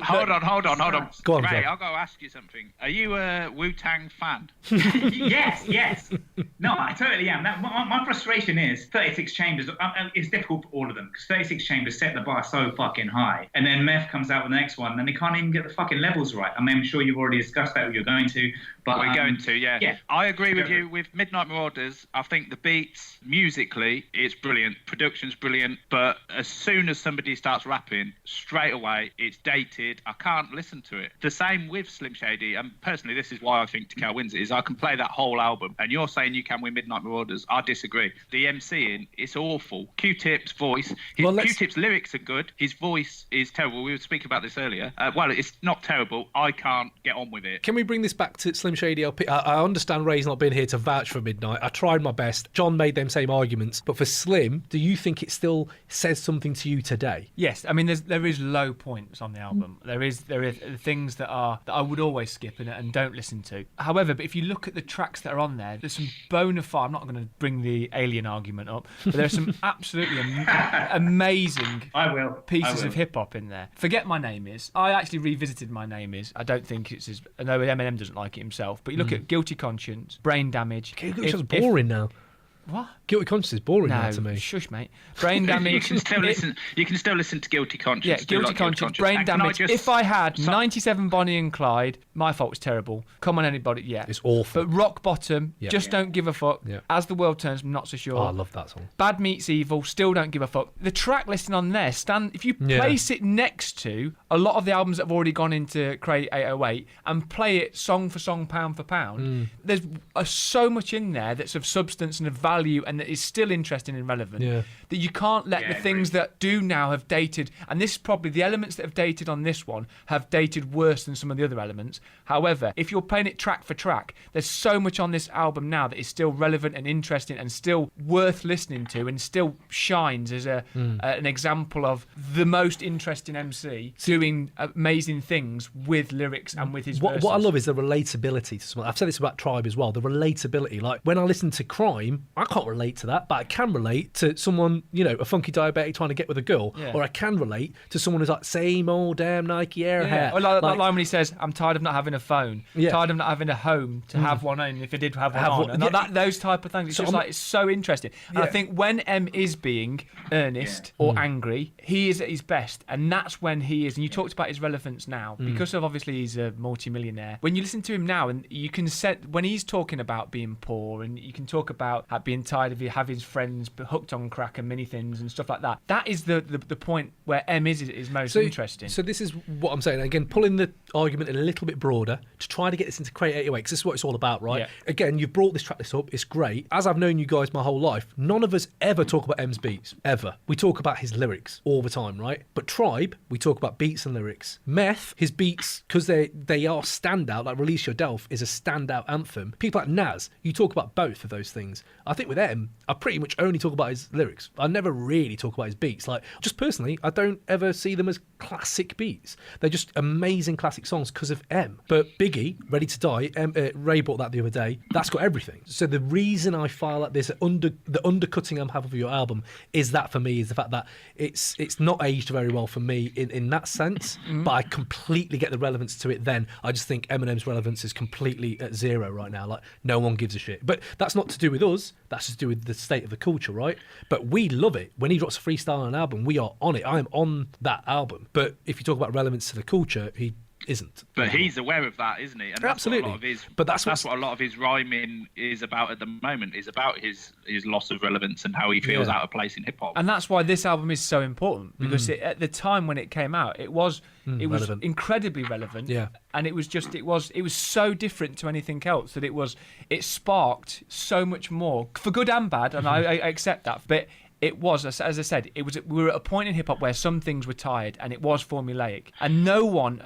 Hold on. Go on, Ray, I'll go ask you something. Are you a Wu-Tang fan? Yes. No, I totally am. My frustration is 36 Chambers. It's difficult for all of them because 36 Chambers set the bar so fucking high. And then Meth comes out with the next one and they can't even get the fucking levels right. I mean, I'm sure you've already discussed that or you're going to. But we're going to, yeah. I agree with you with Midnight Marauders. I think the beats, musically, it's brilliant. Production's brilliant. But as soon as somebody starts rapping, straight away, it's dated. I can't listen to it. The same with Slim Shady. And personally, this is why I think Tical wins it, is I can play that whole album. And you're saying you can win Midnight Marauders. I disagree. The MCing, it's awful. Q-Tip's voice. Q-Tip's lyrics are good. His voice is terrible. We were speaking about this earlier. Well, it's not terrible. I can't get on with it. Can we bring this back to Slim Shady LP? I understand Ray's not been here to vouch for Midnight. I tried my best. John made them same arguments. But for Slim, do you think it still says something to you today? Yes. I mean, there is low points on the album. There is things that I would always skip and don't listen to. However, but if you look at the tracks that are on there, there's some bona fide, I'm not going to bring the Alien argument up, but there's some absolutely amazing pieces of hip-hop in there. Forget My Name Is. I actually revisited My Name Is. I don't think it's as... I know Eminem doesn't like it himself, but you look at Guilty Conscience, Brain Damage... Guilty Conscience is boring now. What? Guilty Conscience is boring now to me. Shush, mate. Brain Damage. You can still listen to Guilty Conscience. Yeah, Guilty Conscience. Brain Damage. If I had 97 Bonnie and Clyde, My Fault was terrible. Come on, anybody. Yeah, it's awful. But Rock Bottom, Just Don't Give a Fuck. Yeah. As the World Turns, I'm not so sure. Oh, I love that song. Bad Meets Evil, Still Don't Give a Fuck. The track listing on there, if you place it next to a lot of the albums that have already gone into Crate 808 and play it song for song, pound for pound, there's so much in there that's of substance and of value and that is still interesting and relevant that you can't let the things that do now have dated, and this is probably the elements that have dated on this one have dated worse than some of the other elements. However, if you're playing it track for track, there's so much on this album now that is still relevant and interesting and still worth listening to and still shines as an example of the most interesting MC doing amazing things with lyrics and with his verses. What I love is the relatability to someone. I've said this about Tribe as well, the relatability. Like when I listen to Crime, I can't relate to that, but I can relate to someone, a funky diabetic trying to get with a girl, or I can relate to someone who's like, same old damn Nike Air hat. Or like that line when he says, I'm tired of not having a phone, tired of not having a home to have one on, if I did have one on. And those type of things. It's it's so interesting. And I think when M is being earnest or angry, he is at his best, and that's when he is. And you talked about his relevance now, because of obviously he's a multi-millionaire. When you listen to him now, and you can when he's talking about being poor, and you can talk about being tired of having his friends hooked on crack and many things and stuff like that. That is the point where M is most interesting. So this is what I'm saying. Again, pulling the argument a little bit broader to try to get this into Crate 808, because this is what it's all about, right? Yeah. Again, you've brought this track list up. It's great. As I've known you guys my whole life, none of us ever talk about M's beats, ever. We talk about his lyrics all the time, right? But Tribe, we talk about beats and lyrics. Meth, his beats, because they are standout, like Release Your Delph is a standout anthem. People like Nas, you talk about both of those things. I think with M, I pretty much only talk about his lyrics. I never really talk about his beats. Like, just personally, I don't ever see them as classic beats. They're just amazing classic songs because of M. But Biggie, Ready to Die, Ray bought that the other day. That's got everything. So the reason I feel like this the undercutting I'm having for your album is that for me is the fact that it's not aged very well for me in that sense, but I completely get the relevance to it then. I just think Eminem's relevance is completely at zero right now. Like, no one gives a shit. But that's not to do with us. That's just to do with the state of the culture, right? But we love it. When he drops a freestyle on an album, we are on it. I am on that album. But if you talk about relevance to the culture, he isn't. But he's aware of that, isn't he? And that's Absolutely. What a lot of his, but that's what a lot of his rhyming is about at the moment, is about his loss of relevance and how he feels out of place in hip hop. And that's why this album is so important, because at the time when it came out, it was incredibly relevant. Yeah. And it was so different to anything else that it sparked so much more, for good and bad, and I accept that. But it was, as I said, we were at a point in hip hop where some things were tired and it was formulaic, and no one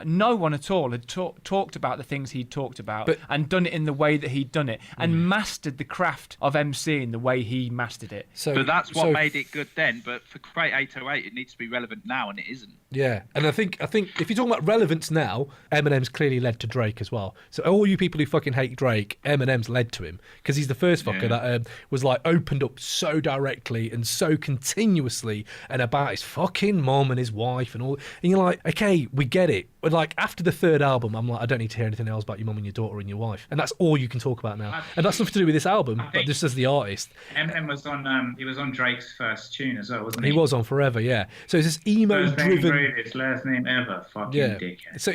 at all had talked about the things he'd talked about, and done it in the way that he'd done it, and mastered the craft of MCing the way he mastered it. But that's what made it good then. But for Crate 808, it needs to be relevant now, and it isn't. Yeah, and I think if you're talking about relevance now, Eminem's clearly led to Drake as well. So all you people who fucking hate Drake, Eminem's led to him, because he's the first fucker that was like opened up so directly and so continuously and about his fucking mom and his wife and all. And you're like, okay, we get it. But like after the third album, I'm like, I don't need to hear anything else about your mum and your daughter and your wife, and that's all you can talk about now. And that's nothing to do with this album, but just as the artist. Eminem was on. He was on Drake's first tune as well, wasn't he? He was on Forever, yeah. So it's this emo-driven. His last name ever, fucking dickhead. So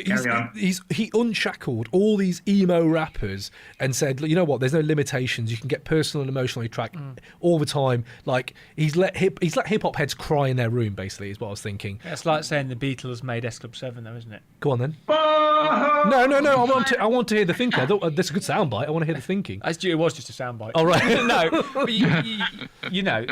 he unshackled all these emo rappers and said, you know what? There's no limitations. You can get personal and emotionally tracked all the time. Like he's let hip hop heads cry in their room. Basically, is what I was thinking. It's like saying the Beatles made S Club 7, though, isn't it? Go on then. No. I want to hear the thinking. That's a good soundbite. I want to hear the thinking. It was just a soundbite. All right. No, but you know,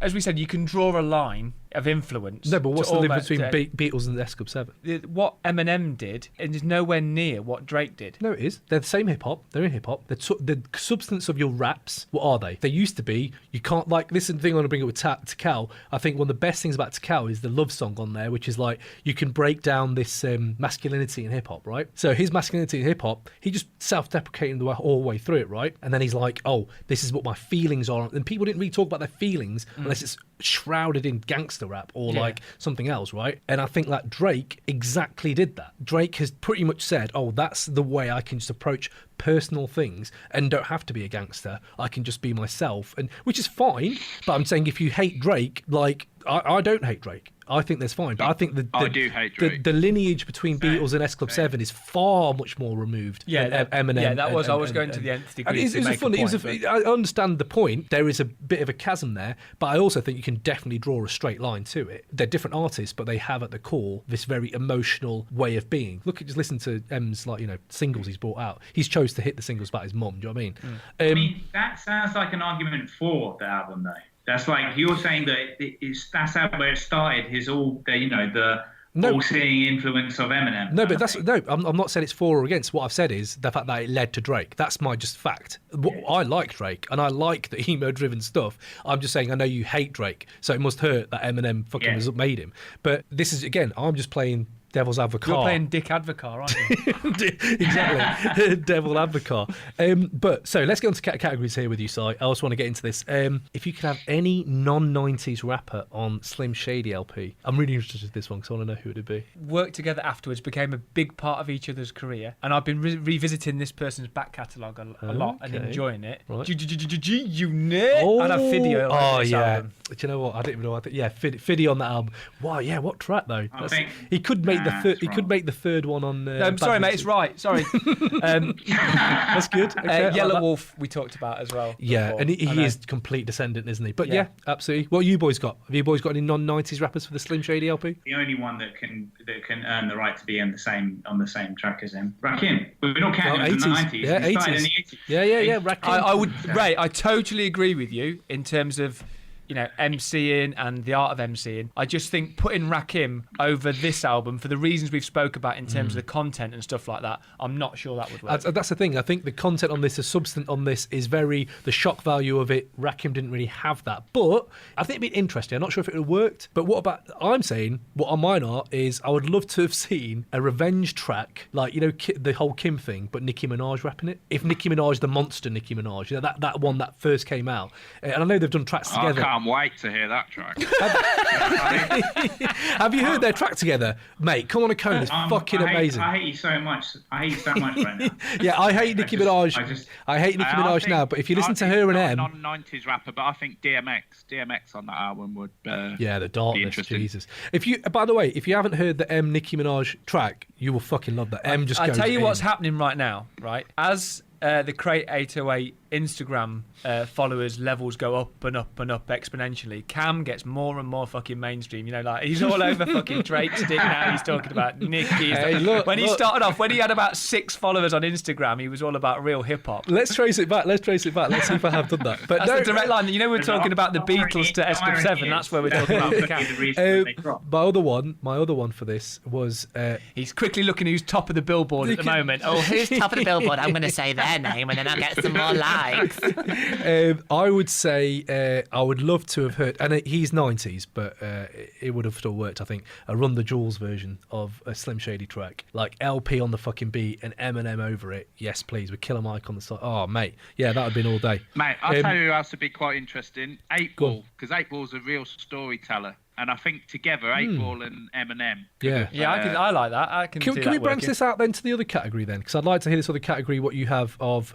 as we said, you can draw a line of influence. No, but what's the difference between Beatles and S Club 7? What Eminem did is nowhere near what Drake did. No, it is. They're the same hip hop. They're in hip hop. The substance of your raps, what are they? They used to be, you can't, like, this is the thing I want to bring up with Tical. I think one of the best things about Tical is the love song on there, which is like, you can break down this masculinity in hip hop, right? So his masculinity in hip hop, he just self-deprecating all the way through it, right? And then he's like, oh, this is what my feelings are. And people didn't really talk about their feelings unless it's shrouded in gangster rap or like something else, right? And I think that Drake exactly did that. Drake has pretty much said, oh, that's the way I can just approach personal things and don't have to be a gangster. I can just be myself, and which is fine. But I'm saying if you hate Drake, like I don't hate Drake. I think that's fine, but I think I do hate Drake. The lineage between Beatles and S Club 7 is far much more removed than Eminem. Yeah, that was. I was going to the nth degree. I understand the point. There is a bit of a chasm there, but I also think you can definitely draw a straight line to it. They're different artists, but they have at the core this very emotional way of being. Just listen to M's singles he's brought out. He's chose to hit the singles about his mum. Do you know what I mean? I mean, that sounds like an argument for the album, though. That's like you're saying that that's where it started. His all-seeing influence of Eminem. I'm not saying it's for or against. What I've said is the fact that it led to Drake. That's my just fact. I like Drake and I like the emo-driven stuff. I'm just saying I know you hate Drake, so it must hurt that Eminem fucking made him. But this is, again, I'm just playing devil's advocate. You're playing Dick Advocate, aren't you? Exactly. Devil advocate. But so let's get on to categories here with you, Si. I also want to get into this. If you could have any non-90s rapper on Slim Shady LP, I'm really interested in this one because I want to know who it would be. Worked together afterwards, became a big part of each other's career, and I've been revisiting this person's back catalogue a lot and enjoying it. Right. Unit. I'd have Fiddy on this album. Do you know what? I didn't even know. Fiddy on that album. Wow, yeah, what track though? He could make the third. He could make the third one on. No, I'm sorry, mate. It's right. Sorry. That's good. Okay, Yellow Wolf we talked about as well. Yeah, before. And he is complete descendant, isn't he? But yeah, absolutely. What have you boys got? Have you boys got any non-90s rappers for the Slim Shady LP? The only one that can earn the right to be on the same track as him, Rakim. We're not counting him in the 90s. Yeah, 80s. Yeah. Rakim. Ray, I totally agree with you in terms of, MCing and the art of MCing. I just think putting Rakim over this album, for the reasons we've spoke about in terms of the content and stuff like that, I'm not sure that would work. That's the thing. I think the content on this, the substance on this is the shock value of it. Rakim didn't really have that. But I think it'd be interesting. I'm not sure if it would have worked. But I'm saying, what on mine are is I would love to have seen a revenge track, like, the whole Kim thing, but Nicki Minaj rapping it. If Nicki Minaj, the monster Nicki Minaj, that one that first came out. And I know they've done tracks together. can't wait to hear that track. Have you heard their track together, mate? Come on, a cone. It's fucking amazing. I hate you so much. I hate you so much right now. Yeah, I hate Nicki Minaj. I hate Nicki Minaj now, but if you listen to her and M, not a non-90s rapper, but I think DMX on that album would. Yeah, the darkness, interesting. Jesus. If you, by the way, if you haven't heard the M Nicki Minaj track, you will fucking love that. M just. I goes tell you in. what's happening right now, right? As the Crate 808 Instagram followers levels go up and up and up exponentially, Cam gets more and more fucking mainstream. You know, like he's all over fucking Drake's dick now. He's talking about Nicki. He started off, when he had about 6 followers on Instagram, he was all about real hip hop. Let's trace it back. Let's see if I have done that. But that's the direct line. You know, we're talking about the Beatles to SP7. That's where we're talking about Cam. My other one for this was he's quickly looking who's top of the Billboard at the moment. Oh, who's top of the Billboard? I'm going to say their name and then I'll get some more likes. I would say I would love to have heard, and he's 90s, but it would have still worked, I think, a Run the Jewels version of a Slim Shady track. Like LP on the fucking beat and Eminem over it. Yes, please, with Killer Mike on the side. Oh, mate. Yeah, that would have been all day. Mate, I'll tell you who else would be quite interesting. 8Ball, because 8Ball's a real storyteller. And I think together, 8Ball and Eminem. Yeah, I like that. Can we branch this out then to the other category then? Because I'd like to hear this other category. What you have of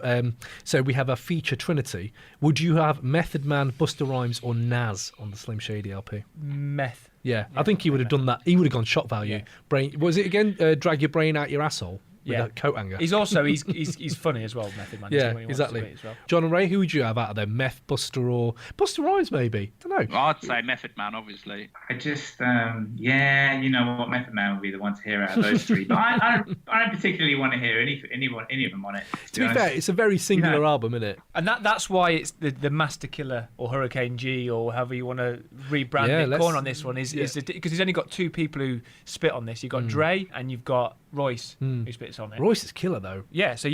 so we have a feature trinity. Would you have Method Man, Busta Rhymes, or Nas on the Slim Shady LP? Meth. Yeah, I think he would have done that. He would have gone shock value. Yeah. Brain. What was it again? Drag your brain out your asshole. With that coat hanger. He's also he's funny as well, Method Man. Yeah, exactly. As well. John and Ray, who would you have out of them? Meth, Buster, or Buster Rhymes? Maybe. Don't know. Well, I'd say Method Man, obviously. I just, you know what, Method Man would be the one to hear out of those three. But I don't particularly want to hear any of them on it. To be fair, it's a very singular album, isn't it? And that's why it's the Master Killer or Hurricane G or however you want to rebrand it. Corn on this one is because he's only got 2 people who spit on this. You've got Dre and you've got Royce who spits on it. Royce is killer though. Yeah, so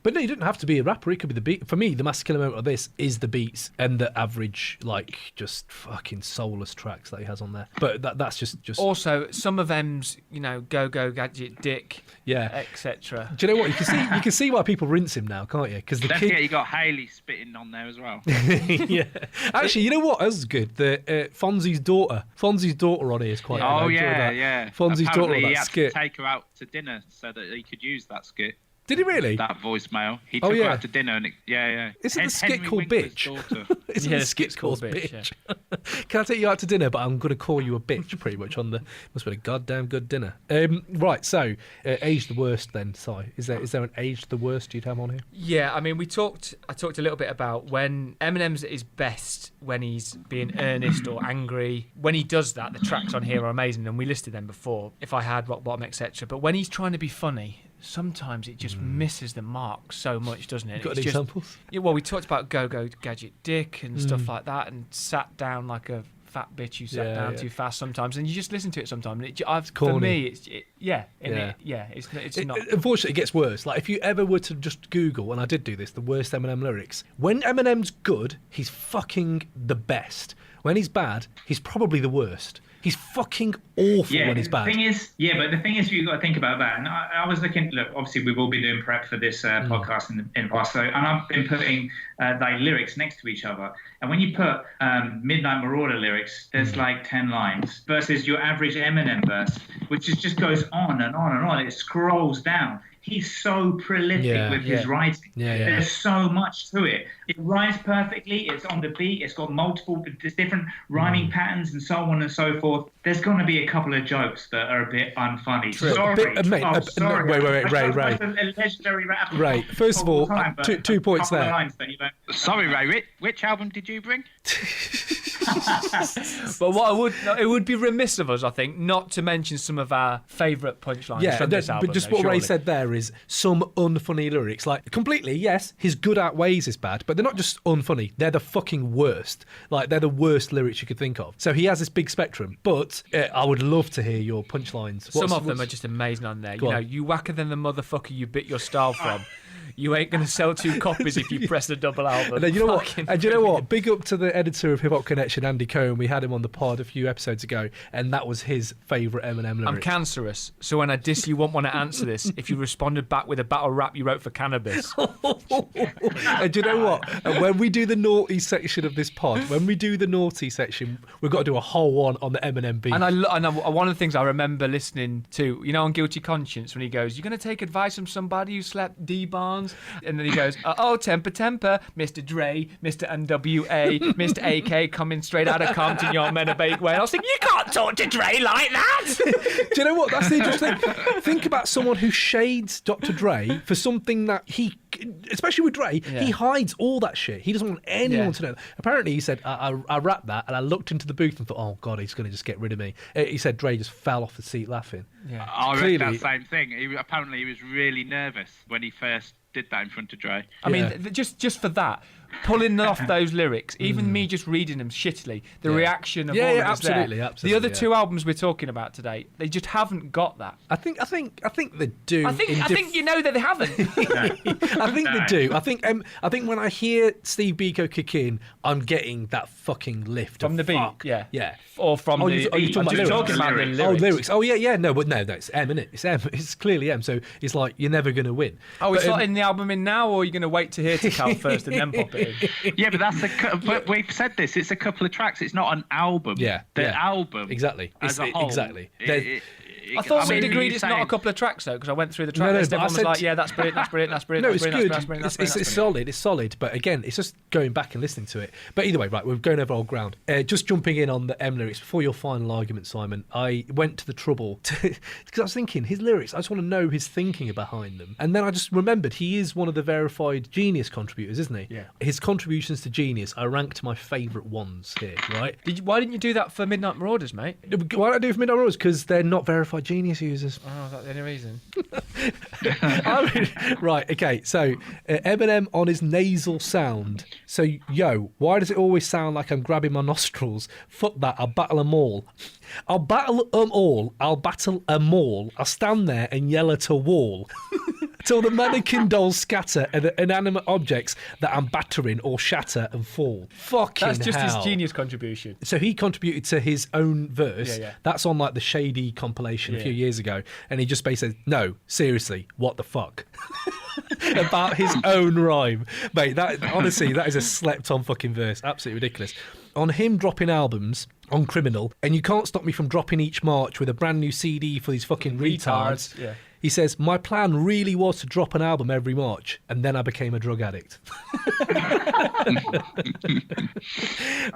but no, you don't have to be a rapper. It could be the beat. For me, the master killer moment of this is the beats and the average, like, just fucking soulless tracks that he has on there. But that's just. Also, some of them's, Go Gadget Dick, etc. Do you know what? You can see why people rinse him now, can't you? Because you got Hayley spitting on there as well. Yeah. Actually, you know what? That was good. The Fonzie's daughter on here is quite. Oh yeah. Fonzie's daughter on that he had skit. To take her out to dinner so that he could use that skit. Did he really? That voicemail. He took her out to dinner and Isn't the skit called Bitch? Isn't the skit called Bitch? Yeah. Can I take you out to dinner, but I'm going to call you a bitch pretty much on the... Must be a goddamn good dinner. Right, so, age the worst then, Si. Is there an age the worst you'd have on here? Yeah, I mean, I talked a little bit about when Eminem's at his best, when he's being earnest or angry. When he does that, the tracks on here are amazing, and we listed them before. If I Had, Rock Bottom, etc. But when he's trying to be funny... Sometimes it just misses the mark so much, doesn't it? Got any examples? Yeah, well, we talked about Go Gadget Dick and stuff like that, and sat down like a fat bitch who sat down too fast sometimes, and you just listen to it sometimes. For me, it's not. Unfortunately, it gets worse. Like if you ever were to just Google, and I did do this, the worst Eminem lyrics. When Eminem's good, he's fucking the best. When he's bad, he's probably the worst. He's fucking awful when he's bad. But the thing is, you've got to think about that. And I was looking, look, obviously we've all been doing prep for this podcast in the past, and I've been putting like lyrics next to each other. And when you put Midnight Marauder lyrics, there's like 10 lines versus your average Eminem verse, which just goes on and on and on. It scrolls down. He's so prolific with his writing. There's so much to it. It rhymes perfectly. It's on the beat. It's got multiple different rhyming patterns and so on and so forth. There's going to be a couple of jokes that are a bit unfunny. True. Sorry. Wait. Ray. A legendary rapper. Ray, first of all, two points there. Sorry, Ray. Which album did you bring? But it would be remiss of us, I think, not to mention some of our favourite punchlines from this album. But just what Ray said there is some unfunny lyrics. Like, completely, yes, his good outweighs his bad, but they're not just unfunny. They're the fucking worst. Like, they're the worst lyrics you could think of. So he has this big spectrum. But I would love to hear your punchlines. Some of them are just amazing on there. You whacker than the motherfucker you bit your style from. You ain't going to sell 2 copies if you press a double album. And then you know what? And you know what? Big up to the editor of Hip Hop Connection, Andy Cohen. We had him on the pod a few episodes ago, and that was his favourite Eminem lyric. I'm cancerous, so when I diss you, won't want to answer this if you responded back with a battle rap you wrote for Cannabis. And do you know what? And when we do the naughty section of this pod, we've got to do a whole one on the Eminem beat. And one of the things I remember listening to, you know, on Guilty Conscience, when he goes, "You're going to take advice from somebody who slept D Barnes," and then he goes, "Oh, temper, Mr. Dre, Mr. NWA, Mr. AK coming straight out of Compton, young men of Bakeway." I was thinking, you can't talk to Dre like that. Do you know what? That's the interesting thing. Think about someone who shades Dr. Dre for something that he, especially with Dre, he hides all that shit. He doesn't want anyone to know. Apparently, he said, I rapped that, and I looked into the booth and thought, oh, God, he's going to just get rid of me. He said Dre just fell off the seat laughing. Yeah. I read that same thing. Apparently, he was really nervous when he first did that in front of Dre. I mean, just for that, pulling off those lyrics, even me just reading them shittily, the reaction of all of us absolutely. The other 2 albums we're talking about today, they just haven't got that. I think they do. I think you know that they haven't. I think they do. I think when I hear Steve Biko kick in, I'm getting that fucking lift from the beat. Fuck. Yeah. Or from the. You're talking about the lyrics. Oh, lyrics. Oh, yeah. No, but no, it's M, isn't it? It's M. It's clearly M. So it's like you're never going to win. Oh, it's not in the album in now, or are you going to wait to hear Tical first and then pop it in? Yeah, but but we've said this. It's a couple of tracks. It's not an album. Yeah, the album exactly as a whole. Exactly. I thought we agreed it's not a couple of tracks though, because I went through the track list. Everyone was like, "Yeah, that's brilliant, that's brilliant, that's brilliant." No, it's good. It's solid. It's solid. But again, it's just going back and listening to it. But either way, right, we're going over old ground. Just jumping in on the M lyrics before your final argument, Simon. I went to the trouble because I was thinking his lyrics. I just want to know his thinking behind them. And then I just remembered he is one of the verified Genius contributors, isn't he? Yeah. His contributions to Genius, I ranked my favourite ones here. Right. Why didn't you do that for Midnight Marauders, mate? Why did I do it for Midnight Marauders? Because they're not verified Genius users. Oh, is that the only reason? Right, okay, so Eminem on his nasal sound. So, why does it always sound like I'm grabbing my nostrils? Fuck that, I'll battle them all. I'll battle them all. I'll stand there and yell at a wall. Till the mannequin dolls scatter and the inanimate objects that I'm battering or shatter and fall. Fucking hell. That's just his Genius contribution. So he contributed to his own verse. Yeah. That's on like the Shady compilation a few years ago. And he just basically said, no, seriously, what the fuck? About his own rhyme. Mate, that honestly, that is a slept on fucking verse. Absolutely ridiculous. On him dropping albums on Criminal, and you can't stop me from dropping each March with a brand new CD for these fucking retards. Yeah. He says, my plan really was to drop an album every March, and then I became a drug addict.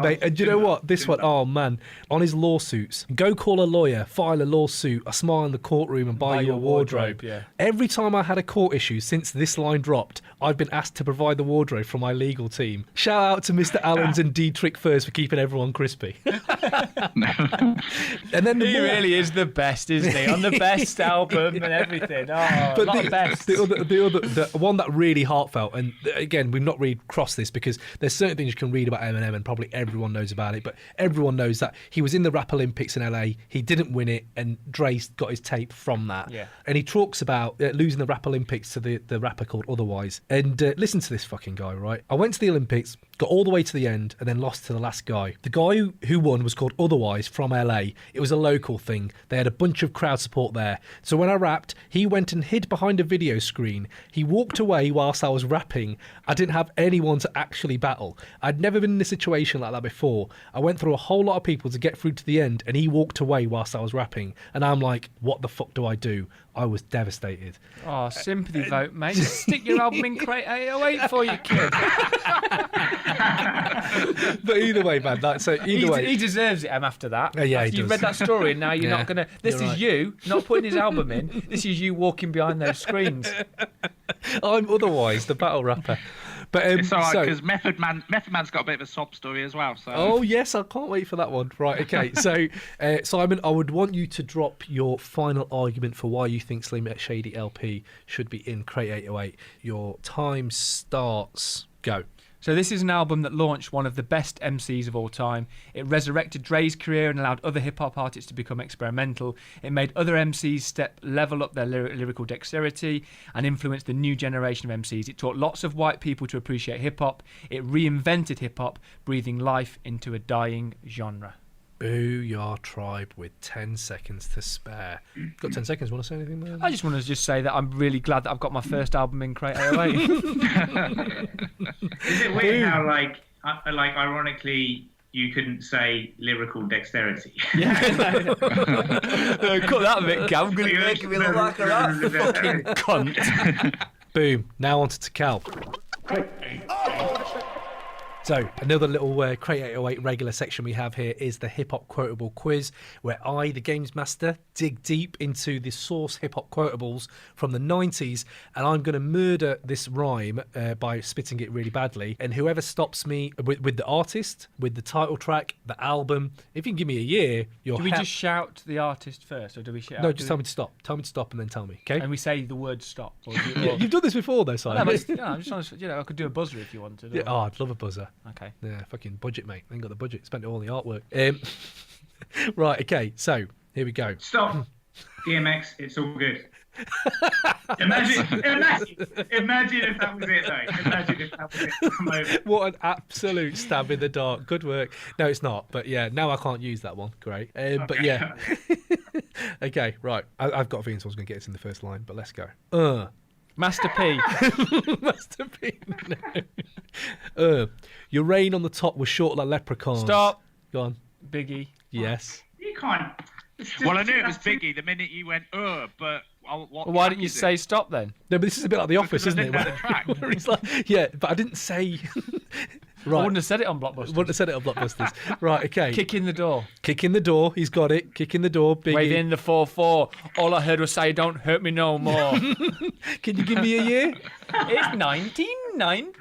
Mate, and do you know what? This one, oh man, on his lawsuits, go call a lawyer, file a lawsuit, a smile in the courtroom and buy you a wardrobe. Yeah. Every time I had a court issue since this line dropped, I've been asked to provide the wardrobe from my legal team. Shout out to Mr. Allens and Dietrich first for keeping everyone crispy. And then he really is the best, isn't he? On the best album and everything. Oh, but not best. The one that really heartfelt, and again, we've not really crossed this because there's certain things you can read about Eminem and probably everyone knows about it, but everyone knows that he was in the Rap Olympics in LA, he didn't win it, and Dre got his tape from that. Yeah. And he talks about losing the Rap Olympics to the rapper called Otherwise. And listen to this fucking guy, right? I went to the Olympics, got all the way to the end, and then lost to the last guy. The guy who won was called Otherwise from LA. It was a local thing. They had a bunch of crowd support there. So when I rapped, he went and hid behind a video screen. He walked away whilst I was rapping. I didn't have anyone to actually battle. I'd never been in a situation like that before. I went through a whole lot of people to get through to the end, and he walked away whilst I was rapping. And I'm like, what the fuck do I do? I was devastated. Oh, sympathy vote, mate. Stick your album in crate 808 for you, kid. But either way, man. He deserves it, after that. Yeah, after you've read that story, and now you're not going to... This is you not putting his album in. This is you walking behind those screens. I'm Otherwise, the battle rapper. But it's all right, because Method Man's got a bit of a sob story as well. So. Oh, yes, I can't wait for that one. Right, okay. So, Simon, I would want you to drop your final argument for why you think Slim Shady LP should be in Crate 808. Your time starts. Go. So this is an album that launched one of the best MCs of all time. It resurrected Dre's career and allowed other hip-hop artists to become experimental. It made other MCs level up their lyrical dexterity and influenced the new generation of MCs. It taught lots of white people to appreciate hip-hop. It reinvented hip-hop, breathing life into a dying genre. Boo your tribe with 10 seconds to spare. Got 10 seconds. Want to say anything there? I just want to say that I'm really glad that I've got my first album in Crate 808. Is it weird how, like, ironically, you couldn't say lyrical dexterity? Yeah. Cut that bit, Cam. I'm going to make me look like a fucking cunt. Boom. Now on to Tical. So, another little Crate 808 regular section we have here is the Hip Hop Quotable Quiz, where I, the Games Master, dig deep into the source hip hop quotables from the 90s, and I'm going to murder this rhyme by spitting it really badly. And whoever stops me with the artist, with the title track, the album, if you can give me a year, you're Do we just shout the artist first, or do we shout? No, just tell me to stop. Tell me to stop and then tell me, okay? And we say the word stop. Or Yeah, you've done this before, though, Simon. I'm just trying to, I could do a buzzer if you wanted. Yeah, I'd love a buzzer. Okay. Yeah, fucking budget, mate. I ain't got the budget. Spent it all on the artwork. Right, okay, so here we go. Stop. DMX, it's all good. Imagine if that was it, though. Imagine if that was it. Come over. What an absolute stab in the dark. Good work. No, it's not. But yeah, now I can't use that one. Great. But yeah. Okay, right. I've got a feeling someone's going to get us in the first line, but let's go. Master P. Master P. No. Your reign on the top was short like leprechauns. Stop. Go on. Biggie. Yes. You can't. Well, I knew it was Biggie the minute you went, but what? Why didn't you say stop then? No, but this is a bit like The Office, Because I isn't it? didn't know the track. Where it's like, yeah, but I didn't say. Right. I wouldn't have said it on Blockbusters. Wouldn't have said it on Blockbusters. Right, okay. Kick in the door. Kick in the door. He's got it. Kick in the door. Biggie. Wave in the 4-4. All I heard was say, don't hurt me no more. Can you give me a year? It's 1994.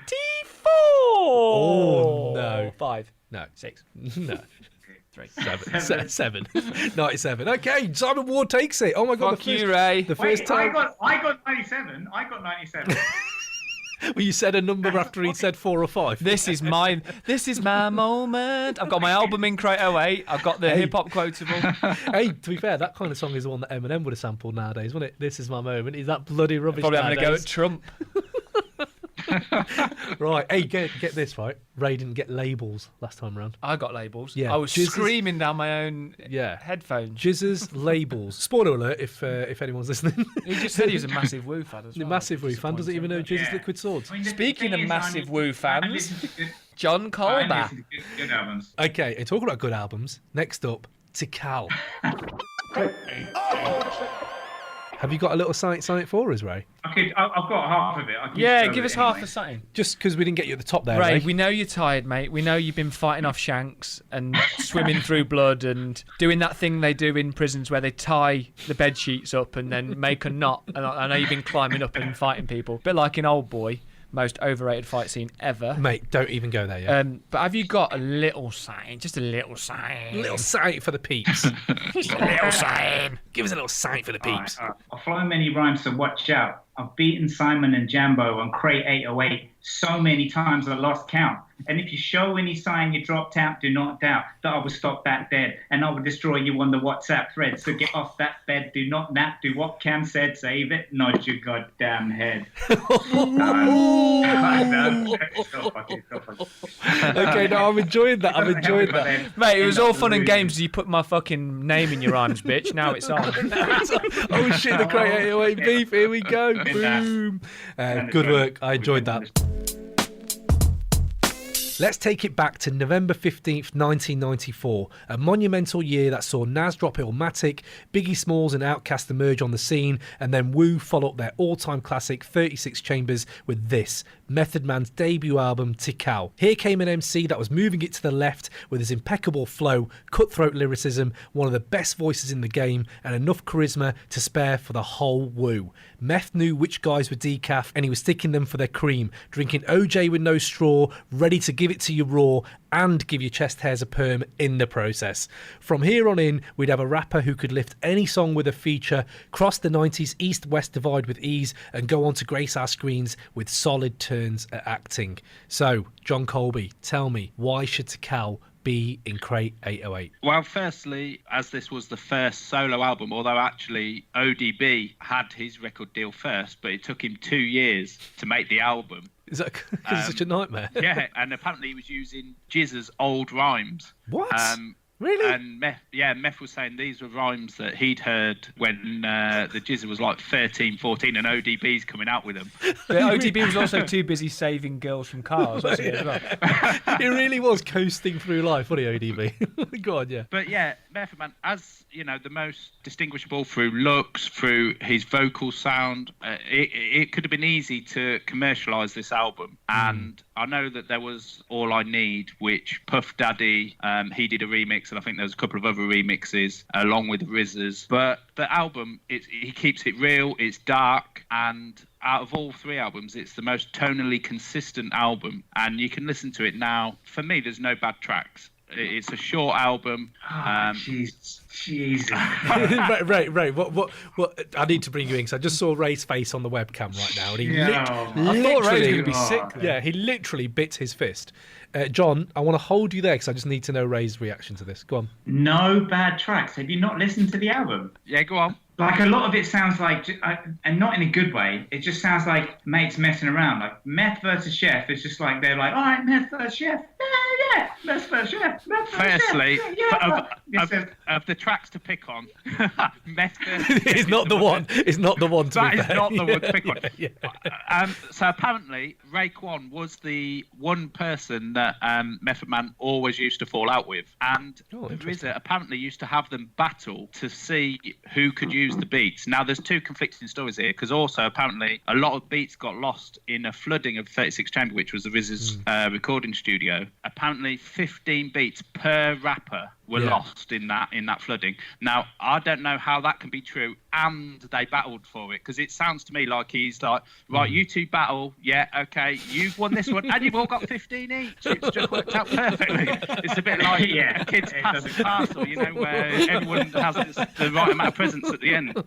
Oh, no. 5. No. 6. No. 3. 7. 97. Okay, Simon Ward takes it. Oh my God. Fuck you, Ray. The first time. I got 97. I got 97. Well, you said a number after he said 4 or 5. This is my moment. I've got my album in Crate 08. I've got the hip hop quotable. Hey, to be fair, that kind of song is the one that Eminem would have sampled nowadays, wouldn't it? This is my moment. Is that bloody rubbish? Probably having a go nowadays? at Trump. Right. Hey, get this right. Ray didn't get labels last time round. I got labels. Yeah. I was Jizz's- screaming down my own Yeah. headphones. Jizz's labels. Spoiler alert if anyone's listening. He just said he was a massive Woo fan as The well. massive Woo fan doesn't even know Jizz's Yeah. Liquid Swords. I mean, the Speaking thing of is, massive Woo I fans, listen to John Colby. good albums. Okay, and talking about good albums, next up, Tical. Have you got a little something for us, Ray? I've got half of it. I can Yeah, throw give it us half anyway. of something. Just because we didn't get you at the top there, Ray, Ray. we know you're tired, mate. We know you've been fighting off shanks and swimming through blood and doing that thing they do in prisons where they tie the bed sheets up and then make a knot. And I know you've been climbing up and fighting people. Bit like in Old Boy, most overrated fight scene ever. Mate, don't even go there yet. But have you got a little sign? Just a little sign. Little sight for the peeps. Just a little sign. Give us a little sight for the peeps. All right. I'll flow many rhymes, so watch out. I've beaten Simon and Jambo on Crate 808 so many times I lost count. And if you show any sign you dropped out, do not doubt that I will stop that dead and I will destroy you on the WhatsApp thread. So get off that bed, do not nap, do what Cam said, save it, nod your goddamn head. Okay, no, I'm enjoying that. I'm enjoying that. Mate, it was all fun and games as you put my fucking name in your rhymes, bitch. Now it's on. Oh shit, the Crate 808 beef. Here we go. Boom. Good work. I enjoyed that. Let's take it back to November 15th, 1994, a monumental year that saw Nas drop Illmatic, Biggie Smalls and Outkast emerge on the scene, and then Wu follow up their all-time classic 36 Chambers with this, Method Man's debut album, Tical. Here came an MC that was moving it to the left with his impeccable flow, cutthroat lyricism, one of the best voices in the game, and enough charisma to spare for the whole Wu. Meth knew which guys were decaf, and he was sticking them for their cream, drinking OJ with no straw, ready to give it to you raw, and give your chest hairs a perm in the process. From here on in, we'd have a rapper who could lift any song with a feature, cross the 90s East-West divide with ease, and go on to grace our screens with solid turns at acting. So, John Colby, tell me, why should Tical be in Crate 808? Well, firstly, as this was the first solo album, although actually ODB had his record deal first, but it took him 2 years to make the album. Is that because it's such a nightmare? Yeah, and apparently he was using Jizz's old rhymes. What? Really? And Meth was saying these were rhymes that he'd heard when the Jizza was like 13, 14, and ODB's coming out with them. But ODB was also too busy saving girls from cars, wasn't he, as well? He really was coasting through life, wasn't he, ODB? Go on, yeah. But yeah, Method Man, as you know, the most distinguishable through looks, through his vocal sound, it could have been easy to commercialise this album. And I know that there was All I Need, which Puff Daddy, he did a remix, and I think there was a couple of other remixes along with RZA's. But the album, he keeps it real, it's dark, and out of all three albums, it's the most tonally consistent album, and you can listen to it now. For me, there's no bad tracks. It's a short album. Jesus. Ray, what? I need to bring you in because I just saw Ray's face on the webcam right now, and he I thought Ray was going to be sick. Yeah, he literally bit his fist. John, I want to hold you there because I just need to know Ray's reaction to this. Go on. No bad tracks. Have you not listened to the album? Yeah, go on. Like, a lot of it sounds like, and not in a good way, it just sounds like mates messing around. Like, Meth versus Chef, it's just like, they're like, all right, Meth versus Chef. Yeah, Meth versus Chef. Firstly, Yeah. of the tracks to pick on, Meth versus Chef It's not the one. It's not the one to That be is fair. not the one to pick on. Yeah. So apparently, Raekwon was the one person that Method Man always used to fall out with. And RZA apparently used to have them battle to see who could use the beats. Now, there's two conflicting stories here, because also apparently a lot of beats got lost in a flooding of 36 Chamber, which was the RZA's recording studio. Apparently 15 beats per rapper were lost in that flooding. Now, I don't know how that can be true, and they battled for it, because it sounds to me like he's like, right, you two battle, yeah, okay, you've won this one, and you've all got 15 each. It's just worked out perfectly. It's a bit like kids pass the parcel, you know, where everyone has the right amount of presents at the end.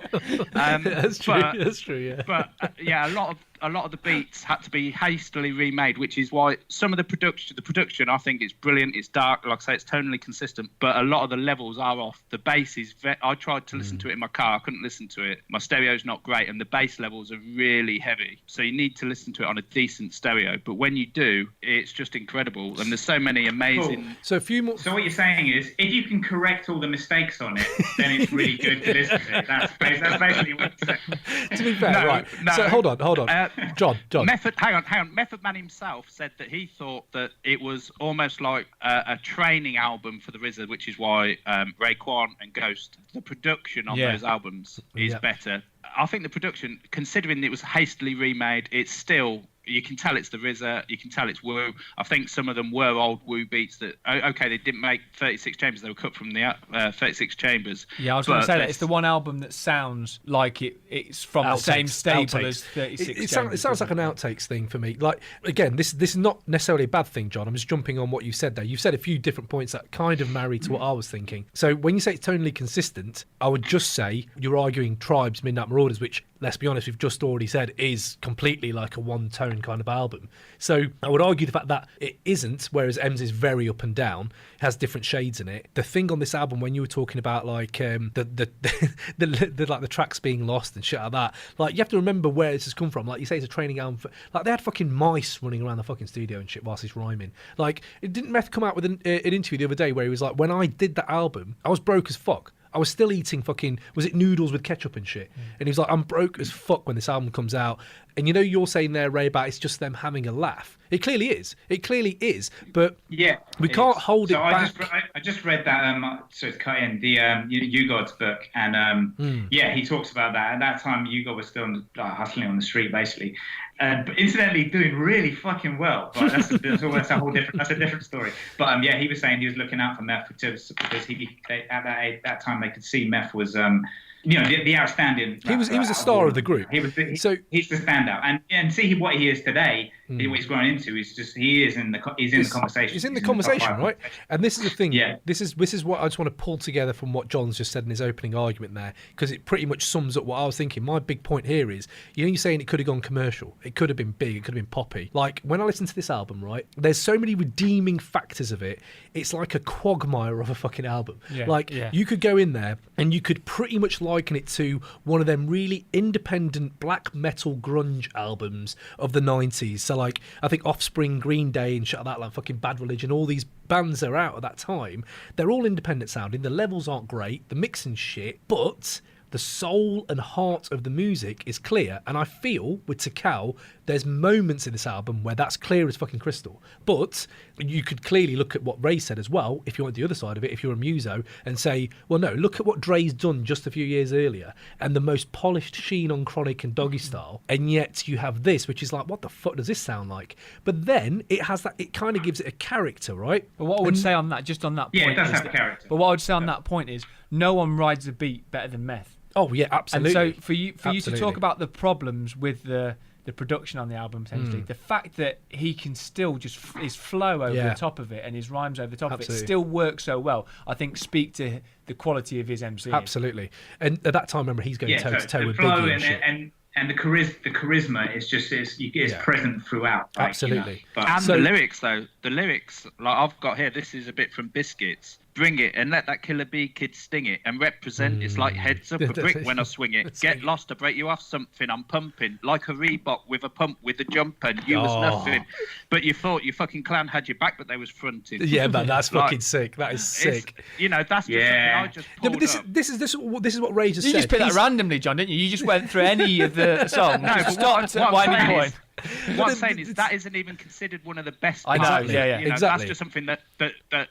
That's true, yeah. But a lot of the beats had to be hastily remade, which is why some of the production, I think it's brilliant, it's dark, like I say, it's tonally consistent, but a lot of the levels are off. The bass is, I tried to listen to it in my car, I couldn't listen to it. My stereo's not great, and the bass levels are really heavy. So you need to listen to it on a decent stereo, but when you do, it's just incredible. And there's so many amazing... Cool. So a few more... So what you're saying is, if you can correct all the mistakes on it, then it's really good to listen to it. That's basically what you're saying. To be fair, right. So hold on. John. Hang on. Method Man himself said that he thought that it was almost like a training album for the RZA, which is why Raekwon and Ghost, the production on those albums is better. I think the production, considering it was hastily remade, it's still... You can tell it's the RZA, you can tell it's Woo. I think some of them were old Woo beats that, okay, they didn't make 36 chambers, they were cut from the 36 chambers. Yeah, I was going to say that. It's the one album that sounds like it's from the same stable as 36 chambers. It sounds like an outtakes thing for me. Like, again, this is not necessarily a bad thing, John. I'm just jumping on what you said there. You've said a few different points that kind of marry to what I was thinking. So when you say it's tonally consistent, I would just say you're arguing Tribe's Midnight Marauders, which, let's be honest, we've just already said is completely like a one-tone kind of album. So I would argue the fact that it isn't, whereas M's is very up and down, has different shades in it. The thing on this album, when you were talking about like the like the tracks being lost and shit like that, like you have to remember where this has come from. Like you say, it's a training album. Like they had fucking mice running around the fucking studio and shit whilst he's rhyming. Like, it didn't Meth come out with an interview the other day where he was like, when I did that album, I was broke as fuck. I was still eating fucking, was it noodles with ketchup and shit? And he was like, I'm broke as fuck when this album comes out. And you know, you're saying there, Ray, about it's just them having a laugh. It clearly is. But we can't hold it back. I just read that, so it's cut in, the U-God's book. And he talks about that. At that time, U-God was still hustling on the street, basically. But incidentally, doing really fucking well. But that's a different story. But he was saying he was looking out for Meth because at that time they could see Meth was the outstanding. He was the star of the group. He's the standout, and see what he is today. what he's grown into. He is in the conversation. He's in the conversation, right? And this is the thing. Yeah. This is what I just want to pull together from what John's just said in his opening argument there, because it pretty much sums up what I was thinking. My big point here is, you're saying it could have gone commercial. It could have been big. It could have been poppy. Like, when I listen to this album, right, there's so many redeeming factors of it. It's like a quagmire of a fucking album. You could go in there and you could pretty much liken it to one of them really independent black metal grunge albums of the 90s. So, like, I think Offspring, Green Day and shit like that, like fucking Bad Religion, all these bands that are out at that time, they're all independent sounding. The levels aren't great. The mixing's shit. But the soul and heart of the music is clear, and I feel with Tical there's moments in this album where that's clear as fucking crystal. But you could clearly look at what Ray said as well, if you want the other side of it, if you're a muso, and say, well, no, look at what Dre's done just a few years earlier, and the most polished sheen on Chronic and Doggy Style, and yet you have this, which is like, what the fuck does this sound like? But then it has that, it kind of gives it a character, right? But what I would say on that, just on that point, it does have character. But what I would say on that point is, no one rides a beat better than Meth. Oh yeah, absolutely. And so for you to talk about the problems with the production on the album, potentially, the fact that he can still just his flow over the top of it and his rhymes over the top of it still works so well, I think speak to the quality of his MC. Absolutely. And at that time, remember, he's going toe to toe with flow Biggie and shit. And the charisma is just is present throughout. Like, absolutely. And the lyrics, though, like I've got here, this is a bit from Biscuits. Bring it and let that killer bee kid sting it and represent. It's like heads up a brick when I swing it. Get lost to break you off something. I'm pumping like a Reebok with a pump with a jump and you was nothing. But you thought your fucking clan had your back, but they was fronting. Yeah, man, that's fucking sick. That is sick. That's just something I just pulled but this is what Ray just said. You just picked that randomly, John, didn't you? You just went through any of the songs. No, but started at winding point. What I'm saying is that isn't even considered one of the best. I know, exactly. That's just something that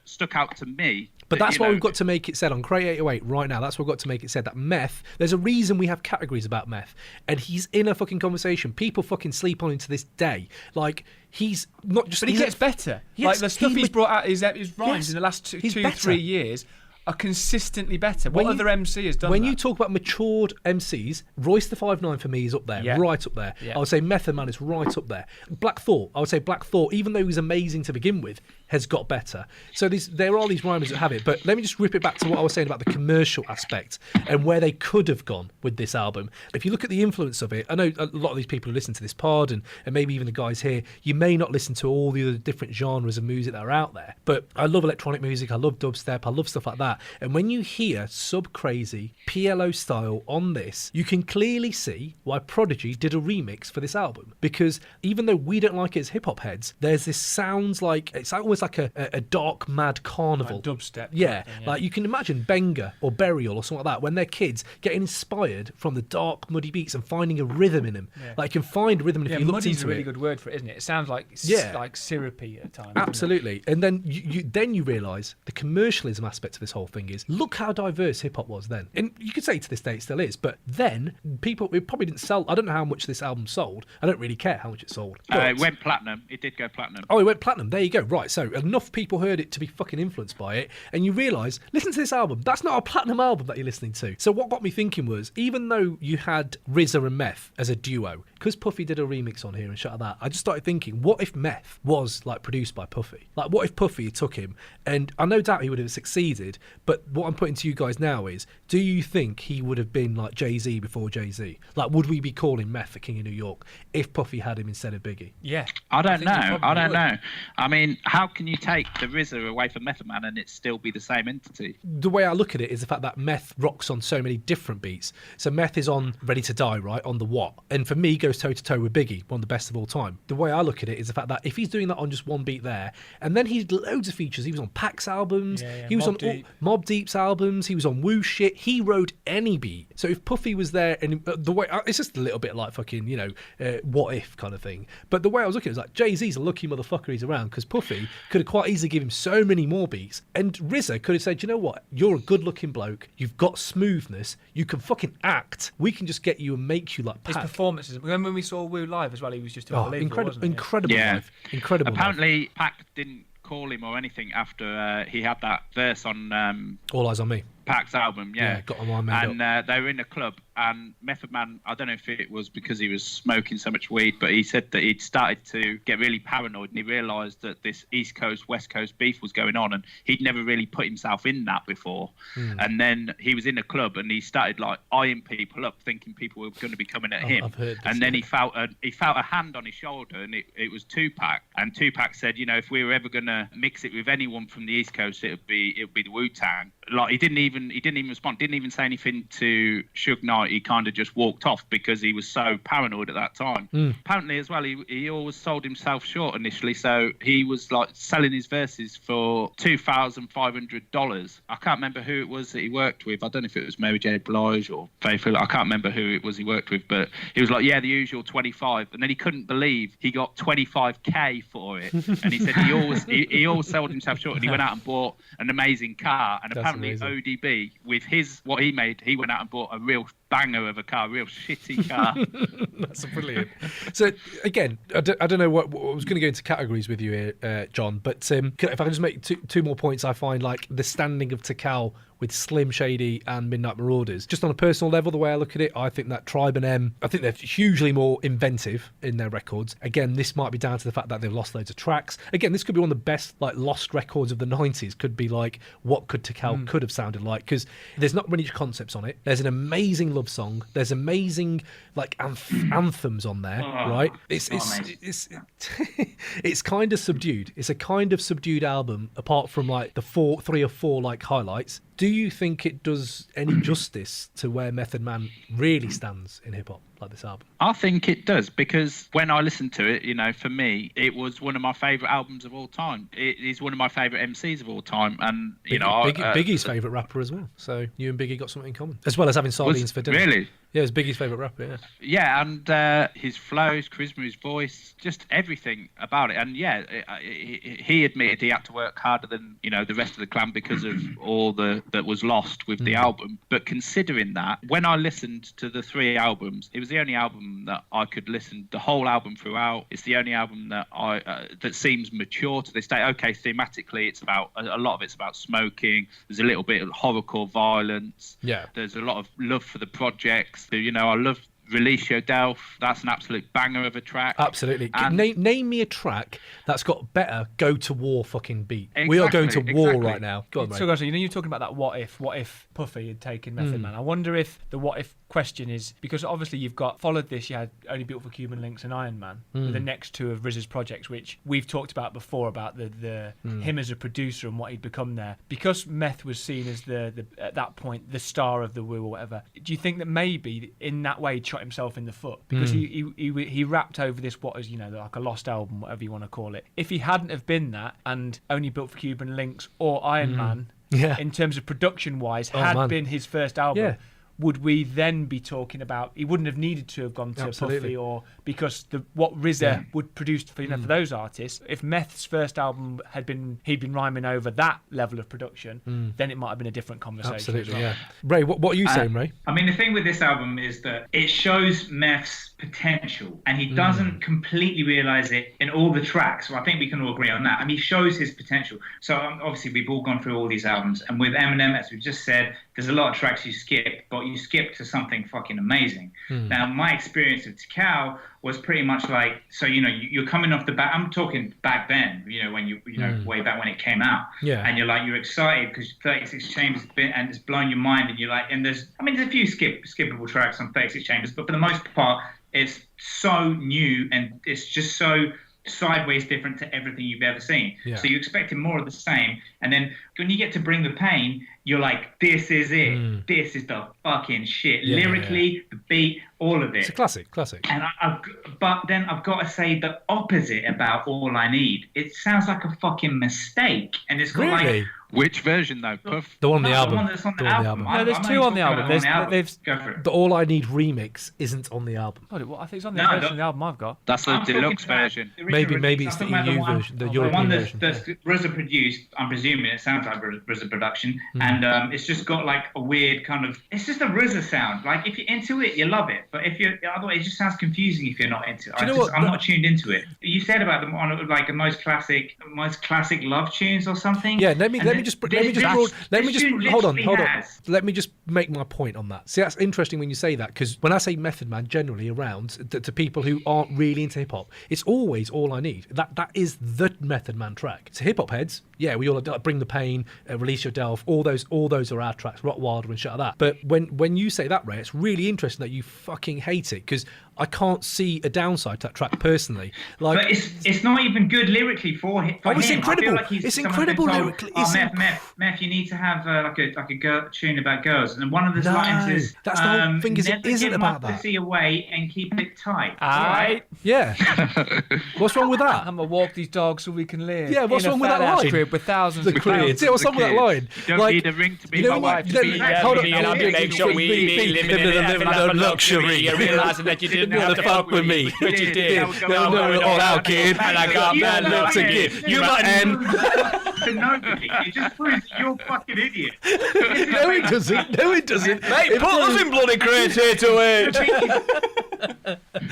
stuck out to me. But that's why we've got to make it said on Crate 808 right now. That's what we've got to make it said that Meth, there's a reason we have categories about Meth. And he's in a fucking conversation. People fucking sleep on him to this day. Like, he's not just... But he gets better. Yes, like, the stuff he's brought out, his rhymes in the last 2-3 years are consistently better. What other MC has done when that? you talk about matured MCs, Royce the 5'9" for me is up there, right up there. I would say Method Man is right up there. Black Thought, I would say Black Thought, even though he was amazing to begin with, has got better. So there are these rhymers that have it, but let me just rip it back to what I was saying about the commercial aspect and where they could have gone with this album. If you look at the influence of it, I know a lot of these people who listen to this pod and maybe even the guys here, you may not listen to all the other different genres of music that are out there, but I love electronic music, I love dubstep, I love stuff like that. And when you hear Sub Crazy, PLO style on this, you can clearly see why Prodigy did a remix for this album. Because even though we don't like it as hip-hop heads, there's this sounds like, it's almost like a dark, mad carnival. Like dubstep. Yeah. Like you can imagine Benga or Burial or something like that, when they're kids, getting inspired from the dark, muddy beats and finding a rhythm in them. Yeah. Like you can find rhythm if you look into it. Muddy's a really good word for it, isn't it? It sounds like like syrupy at times. Absolutely. And then you realise the commercialism aspect of this whole thing is, look how diverse hip-hop was then. And you could say to this day it still is, but then it probably didn't sell. I don't know how much this album sold. I don't really care how much it sold. It went platinum. It did go platinum. Oh, it went platinum. There you go. Right, so enough people heard it to be fucking influenced by it, and you realise, listen to this album, that's not a platinum album that you're listening to. So what got me thinking was, even though you had RZA and Meth as a duo, because Puffy did a remix on here and shit like that, I just started thinking, what if Meth was like produced by Puffy? Like, what if Puffy took him? And I no doubt he would have succeeded, but what I'm putting to you guys now is, do you think he would have been like Jay-Z before Jay-Z? Like, would we be calling Meth the King of New York if Puffy had him instead of Biggie? Yeah. I don't know. I mean, how can you take the RZA away from Method Man and it still be the same entity? The way I look at it is the fact that Meth rocks on so many different beats. So Meth is on Ready to Die, right, on the What, and for me goes toe-to-toe with Biggie, one of the best of all time. The way I look at it is the fact that if he's doing that on just one beat there, and then he did loads of features. He was on Pax albums, he was on Mobb Deep's albums, he was on Woo shit, he wrote any beat. So if Puffy was there, and the way, it's just a little bit like fucking, what if kind of thing. But the way I was looking at it was like, Jay-Z's a lucky motherfucker he's around, because Puffy could have quite easily given him so many more beats, and RZA could have said, you know what, you're a good looking bloke, you've got smoothness, you can fucking act, we can just get you and make you like Pac. His performances, remember when we saw Woo live as well, he was just unbelievable, incredible live. Incredible. Apparently Pac didn't call him or anything after he had that verse on All Eyes on Me, Pac's album, got on my mind and they were in a club and Method Man, I don't know if it was because he was smoking so much weed, but he said that he'd started to get really paranoid, and he realised that this East Coast, West Coast beef was going on, and he'd never really put himself in that before. And then he was in a club, and he started like eyeing people up, thinking people were going to be coming at him. I've heard this, and then he felt a hand on his shoulder, and it was Tupac. And Tupac said, you know, if we were ever going to mix it with anyone from the East Coast, it would be the Wu-Tang. Like he didn't even respond, didn't even say anything to Suge Knight. He kind of just walked off because he was so paranoid at that time. Apparently as well, he always sold himself short initially, so he was like selling his verses for $2,500. I can't remember who it was that he worked with. I don't know if it was Mary J. Blige or Faith Hill. I can't remember who it was he worked with, but he was like, yeah, the usual 25, and then he couldn't believe he got 25k for it. And he said he always sold himself short, and he went out and bought an amazing car. And apparently ODB, with what he made, he went out and bought a real banger of a car, a real shitty car. That's brilliant. So again, I don't know what I was going to go into categories with you here, John, but if I can just make two more points. I find like the standing of Tical with Slim Shady and Midnight Marauders. Just on a personal level, the way I look at it, I think that Tribe and M, I think they're hugely more inventive in their records. Again, this might be down to the fact that they've lost loads of tracks. Again, this could be one of the best like lost records of the 90s. Could be like what could Tical could have sounded like, because there's not many concepts on it. There's an amazing love song. There's amazing like anthems on there, right? It's it's kind of subdued. It's a kind of subdued album, apart from like the 3 or 4 like highlights. Do you think it does any justice to where Method Man really stands in hip hop, like this album? I think it does, because when I listened to it, you know, for me, it was one of my favourite albums of all time. It is one of my favourite MCs of all time, and Biggie's favourite rapper as well. So you and Biggie got something in common, as well as having sardines for dinner. Really? Yeah, it was Biggie's favourite rapper. Yeah. Yeah, and his flow, his charisma, his voice, just everything about it. And yeah, he admitted he had to work harder than the rest of the clan because of all that was lost with the album. But considering that, when I listened to the 3 albums, it was the only album that I could listen the whole album throughout. It's the only album that that seems mature to this day. Okay, thematically, it's about a lot of it's about smoking. There's a little bit of horrorcore violence. Yeah. There's a lot of love for the projects. I love Release Your Delf. That's an absolute banger of a track. Absolutely. Name me a track that's got better go to war fucking beat. Exactly, we are going to war right now. Go on, mate. So guys, you're talking about that what if Puffy had taken Method Man. I wonder if the what if question is, because obviously you've followed this, you had Only Built for Cuban Links and Iron Man, the next 2 of RZA's projects, which we've talked about before, about the him as a producer and what he'd become there. Because Meth was seen as the at that point the star of the Wu or whatever, do you think that maybe in that way shot himself in the foot? Because he rapped over this what is like a lost album, whatever you want to call it. If he hadn't have been that, and Only Built for Cuban Links or Iron Man, in terms of production wise, been his first album, would we then be talking about he wouldn't have needed to have gone to Puffy, or because what RZA would produce for for those artists, if Meth's first album he'd been rhyming over that level of production, then it might have been a different conversation. Absolutely, as well. Ray, what are you saying, Ray? I mean, the thing with this album is that it shows Meth's potential, and he doesn't completely realise it in all the tracks. So I think we can all agree on that. And he shows his potential. So obviously we've all gone through all these albums, and with Eminem, as we've just said, there's a lot of tracks you skip, but you skip to something fucking amazing. Now, my experience of Tical was pretty much like, so you're coming off the back. I'm talking back then, when you way back when it came out, and you're excited because 36 Chambers and it's blown your mind, and you're like, and there's a few skippable tracks on 36 Chambers, but for the most part, it's so new and it's just so sideways different to everything you've ever seen. So you're expecting more of the same, and then when you get to Bring the Pain, you're like, this is it. This is the fucking shit. Lyrically, the beat, all of it. It's a classic. And but then I've got to say the opposite about All I Need. It sounds like a fucking mistake, and it's got like. Which version though? Puff? The one on the album. The one that's on the album. No, there's 2 on the album. Go for it. The All I Need remix isn't on the album. I think it's on the version of the album I've got. That's the deluxe version. Maybe it's the EU version, the European version. The one that RZA produced, I'm presuming it sounds like RZA production, and it's just got like a weird kind of, it's just a RZA sound. Like if you're into it, you love it, but if you're otherwise, it just sounds confusing if you're not into it. I'm not tuned into it. You said about them on like the most classic love tunes or something. Yeah, let me hold on. Let me just make my point on that. See, that's interesting when you say that, because when I say Method Man, generally around to people who aren't really into hip hop, it's always All I Need. That is the Method Man track. So hip hop heads, yeah, we all like Bring the Pain, Release Your Delf, all those are our tracks, Rock Wilder and shit like that. But when you say that, Ray, it's really interesting that you fucking hate it, because I can't see a downside to that track personally. Like, but it's not even good lyrically for him. It's incredible. It's incredible lyrically. Meth, you need to have like a girl tune about girls, and one of the lines is that's the whole thing. Is it isn't about that? Pussy away and keep it tight. Alright. Yeah. What's wrong with that? I'm gonna walk these dogs so we can live. Yeah. What's wrong with that line? Crib with thousands of pounds. Yeah. What's wrong with that line? You don't need a ring to be my wife. Hold on. And I'll make sure we be living in a luxury. You're realising that you didn't have to fuck with me, but you did. No, all out, kid. And I got bad looks again. You might end. To nobody. It just proves that you're a fucking idiot. No, it doesn't. Mate, put us in bloody Crate 808.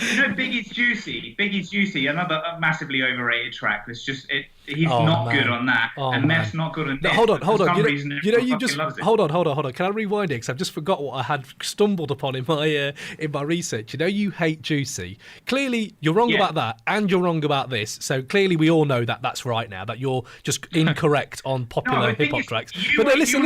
You know, Biggie's Juicy, another massively overrated track. It's just he's not good on that, and Meth's not good on this. Hold on. You just hold on. Can I rewind it? Because I've just forgot what I had stumbled upon in my research. You know, you hate Juicy. Clearly, you're wrong about that, and you're wrong about this. So clearly, we all know that that's right now. That you're just incorrect on popular hip hop tracks. But no, listen.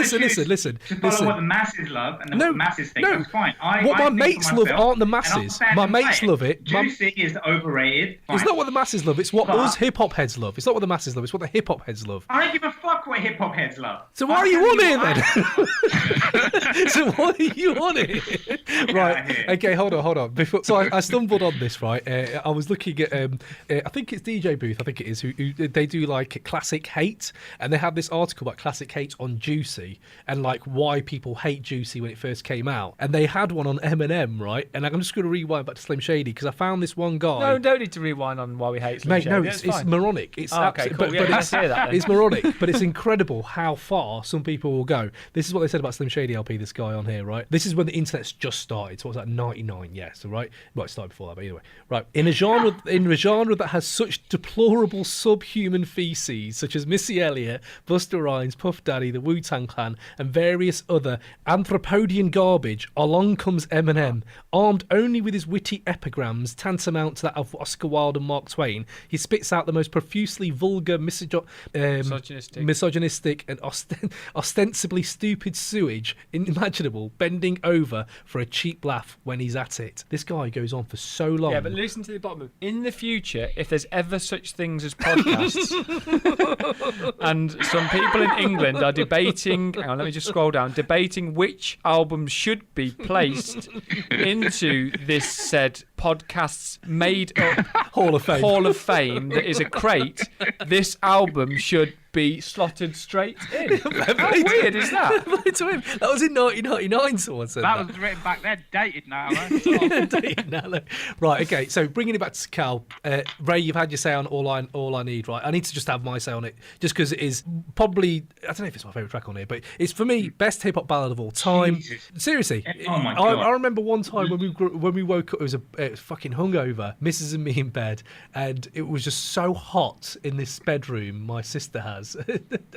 To follow what the masses love and what the masses think. That's fine. What my mates love aren't the masses. My mates love it. Juicy is overrated. Fine. It's not what the masses love. It's what us hip hop heads love. It's not what the masses love. It's what the hip hop heads love. I don't give a fuck what hip hop heads love. So why are you on here then? So why are you on it? Right. Okay. Hold on. So I stumbled on this. Right. I was looking at. I think it's DJ Booth. I think it is. Who they do like classic hate, and they have this article about classic hate on Juicy and like why people hate Juicy when it first came out. And they had one on Eminem, right? And I'm just going to rewind back to Slim Shady because I found this one guy. No, don't need to rewind on why we hate Slim Shady. No, it's moronic. It's okay, cool. But let's hear that. It's moronic, but it's incredible how far some people will go. This is what they said about Slim Shady LP. This guy on here, right? This is when the internet's just started. So what's that? 99. Yeah. So right. Well, it started before that, but anyway. Right. In a genre that has such deplorable subhuman feces, such as Missy Elliott, Busta Rhymes, Puff Daddy, the Wu-Tang Clan, and various other anthropodian garbage, along comes Eminem, armed only with his witty epigrams, tantamount to that of Oscar Wilde and Mark Twain. He spits out the most profusely vulgar, misogynistic and ostensibly stupid sewage imaginable, bending over for a cheap laugh when he's at it. This guy goes on for so long. Yeah, but listen to the bottom of it. In the future, if there's ever such things as podcasts, and some people in England are debating, hang on, let me just scroll down, debating which albums should be placed into this said podcast's made up Hall of Fame that is a crate, this album should be slotted straight in. How weird is that? That was in 1999, someone said that. That was written back then, dated now. Dated now. Right, okay, so bringing it back to Cal, Ray, you've had your say on All I Need, right? I need to just have my say on it, just because it is probably, I don't know if it's my favourite track on here, but it's, for me, best hip-hop ballad of all time. Jesus. Seriously. Oh my God. I remember one time when we woke up, it was fucking hungover, Mrs. and me in bed, and it was just so hot in this bedroom my sister has.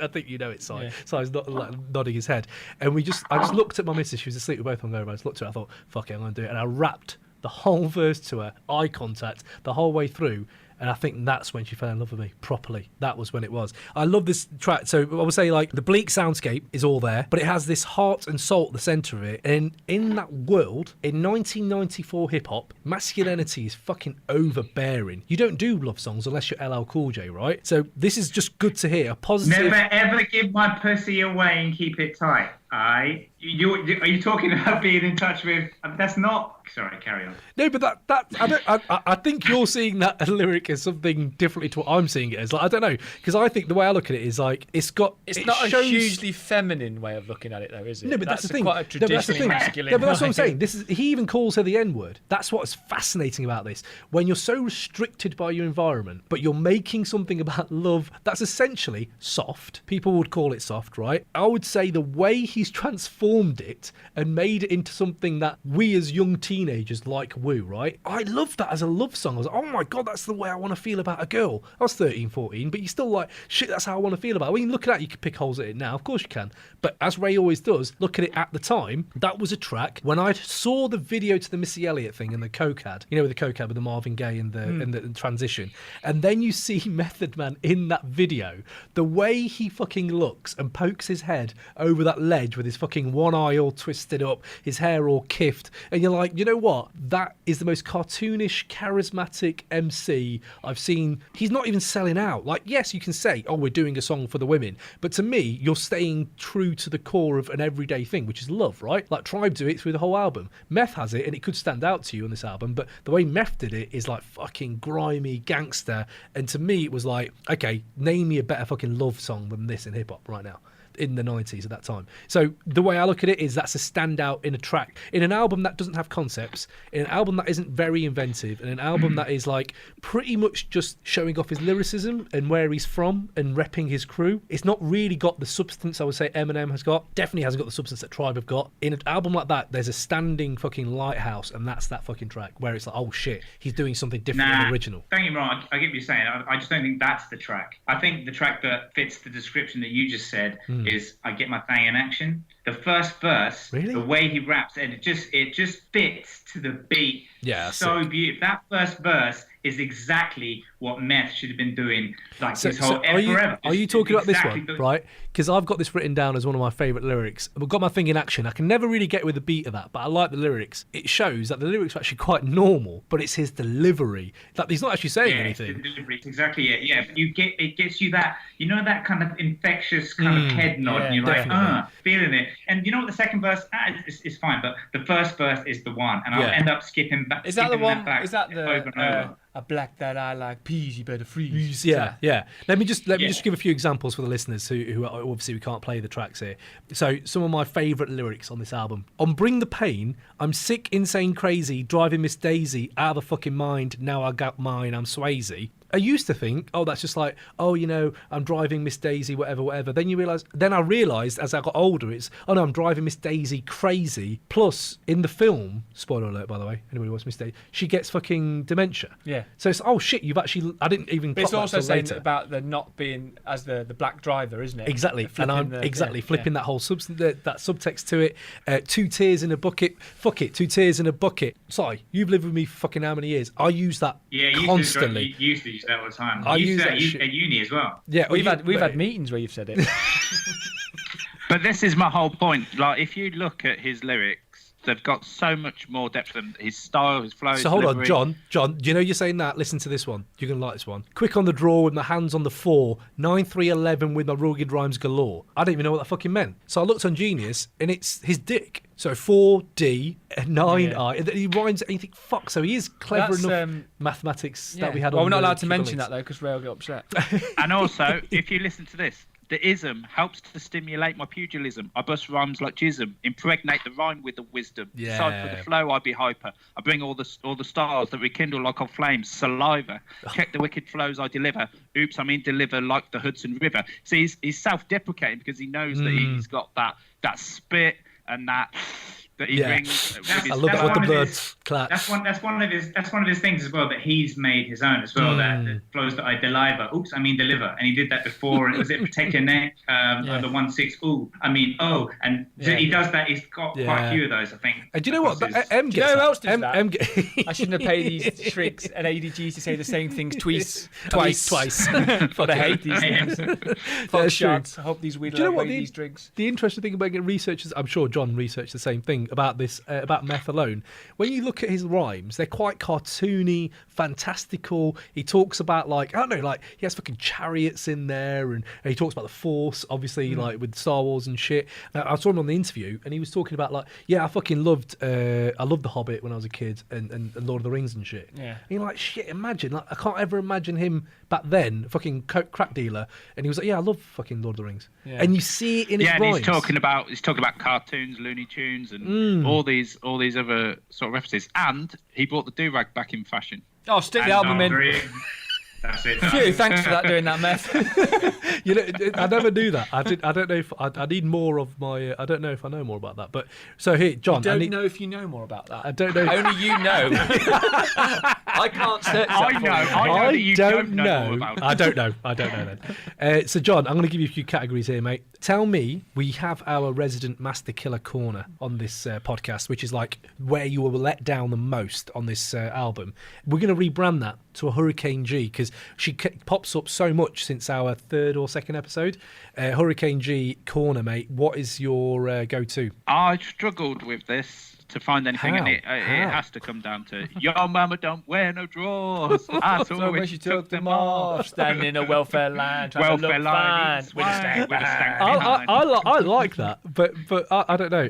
I think you know it, Si. Yeah. Si's nodding his head. And I just looked at my missus. She was asleep. We were both hungover. I just looked at her. I thought, fuck it, I'm going to do it. And I rapped the whole verse to her, eye contact, the whole way through. And I think that's when she fell in love with me properly. That was when it was. I love this track. So I would say, like, the bleak soundscape is all there, but it has this heart and soul at the centre of it. And in that world, in 1994 hip-hop, masculinity is fucking overbearing. You don't do love songs unless you're LL Cool J, right? So this is just good to hear. A positive... Never ever give my pussy away and keep it tight. Are you talking about being in touch with? That's not. Sorry, carry on. No, but I think you're seeing that lyric as something differently to what I'm seeing it as. Like, I don't know, because I think the way I look at it is like it's not a hugely feminine way of looking at it, though, is it? No, but that's the thing. Quite a traditionally masculine. No, but that's what I'm saying. He even calls her the N-word. That's what's fascinating about this. When you're so restricted by your environment, but you're making something about love that's essentially soft. People would call it soft, right? I would say the way he's transformed it and made it into something that we as young teenagers like Woo, right? I love that as a love song. I was like, oh my God, that's the way I want to feel about a girl. I was 13, 14, but you're still like, shit, that's how I want to feel about it. When you look at that, you can pick holes at it now. Of course you can. But as Ray always does, look at it at the time. That was a track. When I saw the video to the Missy Elliott thing and the Coke ad, with the Coke ad with the Marvin Gaye and the transition, and then you see Method Man in that video, the way he fucking looks and pokes his head over that ledge with his fucking one eye all twisted up, his hair all kiffed, and you're like, you know what? That is the most cartoonish, charismatic MC I've seen. He's not even selling out. Like, yes, you can say, oh, we're doing a song for the women, but to me, you're staying true to the core of an everyday thing, which is love, right? Like Tribe do it through the whole album. Meth has it, and it could stand out to you on this album, but the way Meth did it is like fucking grimy gangster, and to me, it was like, okay, name me a better fucking love song than this in hip-hop right now. In the 90s at that time. So the way I look at it is that's a standout in a track, in an album that doesn't have concepts, in an album that isn't very inventive, in an album that is like pretty much just showing off his lyricism and where he's from and repping his crew. It's not really got the substance I would say Eminem has got. Definitely hasn't got the substance that Tribe have got. In an album like that, there's a standing fucking lighthouse, and that's that fucking track where it's like, oh shit, he's doing something different than the original. Don't get me wrong, I get what you're saying. I just don't think that's the track. I think the track that fits the description that you just said is I Get My Thang in Action. The first verse, really? The way he raps, and it just fits to the beat. Yeah, so beautiful. That first verse is exactly what Meth should have been doing his whole forever. Are you talking about this one, right? Because I've got this written down as one of my favourite lyrics. I've got my thing in action. I can never really get with the beat of that, but I like the lyrics. It shows that the lyrics are actually quite normal, but it's his delivery. Like he's not actually saying anything. It's the delivery. It's exactly it. Yeah, but it gets you that, that kind of infectious kind of head nod. And you're like, feeling it. And you know what? The second verse is fine, but the first verse is the one, and I'll end up skipping back. Is that the one? Is that the over and over? A black that I like peas, you better freeze. Yeah. Let me just give a few examples for the listeners who obviously we can't play the tracks here. So some of my favourite lyrics on this album. On Bring the Pain, I'm sick, insane, crazy, driving Miss Daisy out of the fucking mind. Now I got mine, I'm Swayze. I used to think, oh, that's just like, oh, I'm driving Miss Daisy, whatever. Then I realised as I got older, it's, oh no, I'm driving Miss Daisy crazy. Plus, in the film, spoiler alert, by the way, anybody wants Miss Daisy, she gets fucking dementia. Yeah. So it's, oh shit, I didn't even. But it's also saying later. About the not being as the black driver, isn't it? Exactly, and I'm flipping that whole that subtext to it. 2 tears in a bucket. Fuck it, 2 tears in a bucket. Sorry, you've lived with me for fucking how many years? I use that constantly. You used to use that all the time. I use that at uni as well. Yeah, we've had meetings where you've said it. But this is my whole point. Like, if you look at his lyrics, they've got so much more depth than his style, his flow. So hold on, John, you're saying that? Listen to this one. You're going to like this one. Quick on the draw with my hands on the 4, 9-3-11 with my rugged rhymes galore. I don't even know what that fucking meant. So I looked on Genius, and it's his dick. So 4D, 9I. He rhymes, and you think, fuck, so he is clever enough mathematics that we had on. Well, we're not allowed to mention that, though, because Ray will get upset. And also, if you listen to this, the ism helps to stimulate my pugilism. I bust rhymes like jism, impregnate the rhyme with the wisdom. Yeah. Aside for the flow, I be hyper. I bring all the stars that rekindle like on flames. Saliva. Check the wicked flows I deliver. Oops, I mean deliver like the Hudson River. So he's self-deprecating because he knows that he's got that spit and that he brings. I love that with the blood clat. That's one of his things as well that he's made his own as well. That the flows that I deliver. Oops, I mean deliver, and he did that before. And was it Protect Your Neck? The 1-6. Ooh, I mean and he does that. He's got quite a few of those, I think. And do you know what? M gets. Do you know who else does that? I shouldn't have paid these shrieks and ADGs to say the same things twice. But I hate these things. Fuck shots. I hope these weed away these drinks. The interesting thing about researchers, I'm sure John researched the same thing about this, about Meth alone. When you look at his rhymes, they're quite cartoony, fantastical. He talks about he has fucking chariots in there, and he talks about the Force, obviously, like with Star Wars and shit. I saw him on the interview, and he was talking about I fucking loved The Hobbit when I was a kid, and Lord of the Rings and shit. Yeah. And you're like, shit, imagine, I can't ever imagine him back then, fucking crack dealer, and he was like, yeah, I love fucking Lord of the Rings. Yeah. And you see it in his rhymes. Yeah, and he's talking about cartoons, Looney Tunes, and all these other sort of references. And he brought the do-rag back in fashion. Oh, stick the album in. That's it. Phew, thanks for that, doing that, Meth. You know, I never knew that. I don't know if I need more of my. I don't know if I know more about that. But so here, John. I don't know if you know more about that. I don't know. Only you know. I can't search that I for know. you. I know that you don't know more about it. I don't know. I don't know then. So, John, I'm going to give you a few categories here, mate. Tell me, we have our resident Master Killer corner on this podcast, which is like where you were let down the most on this album. We're going to rebrand that to a Hurricane G because she pops up so much since our third or second episode. Hurricane G corner, mate. What is your go-to? I struggled with this to find anything, and it has to come down to your mama don't wear no drawers. I saw So when she took them off, standing in a welfare line, trying to Welfare look line, fine with a stank behind. I like that, but I don't know.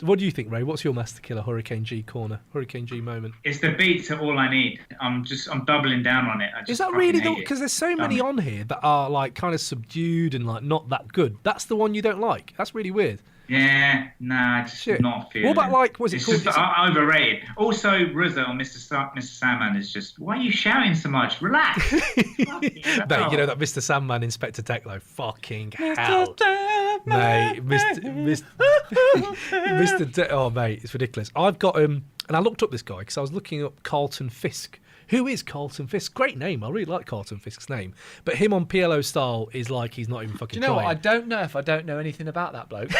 What do you think, Ray? What's your Master Killer Hurricane G corner, Hurricane G moment? It's the beats are all I need. I'm doubling down on it. Is that really the? Because there's so many on here that are like kind of subdued and like not that good. That's the one you don't like. That's really weird. Yeah, nah, just Shit. not feeling. What about like? Was it It's called? just overrated. Also, RZA on Mr. Sandman is just. Why are you shouting so much? Relax. Mate, you know that Mr. Sandman, Inspector Techno, fucking hell, mate, oh mate, it's ridiculous. I've got and I looked up this guy because I was looking up Carlton Fisk. Who is Carlton Fisk? Great name. I really like Carlton Fisk's name. But him on PLO Style is like he's not even fucking Do you know trying. what? I don't know if I don't know anything about that bloke.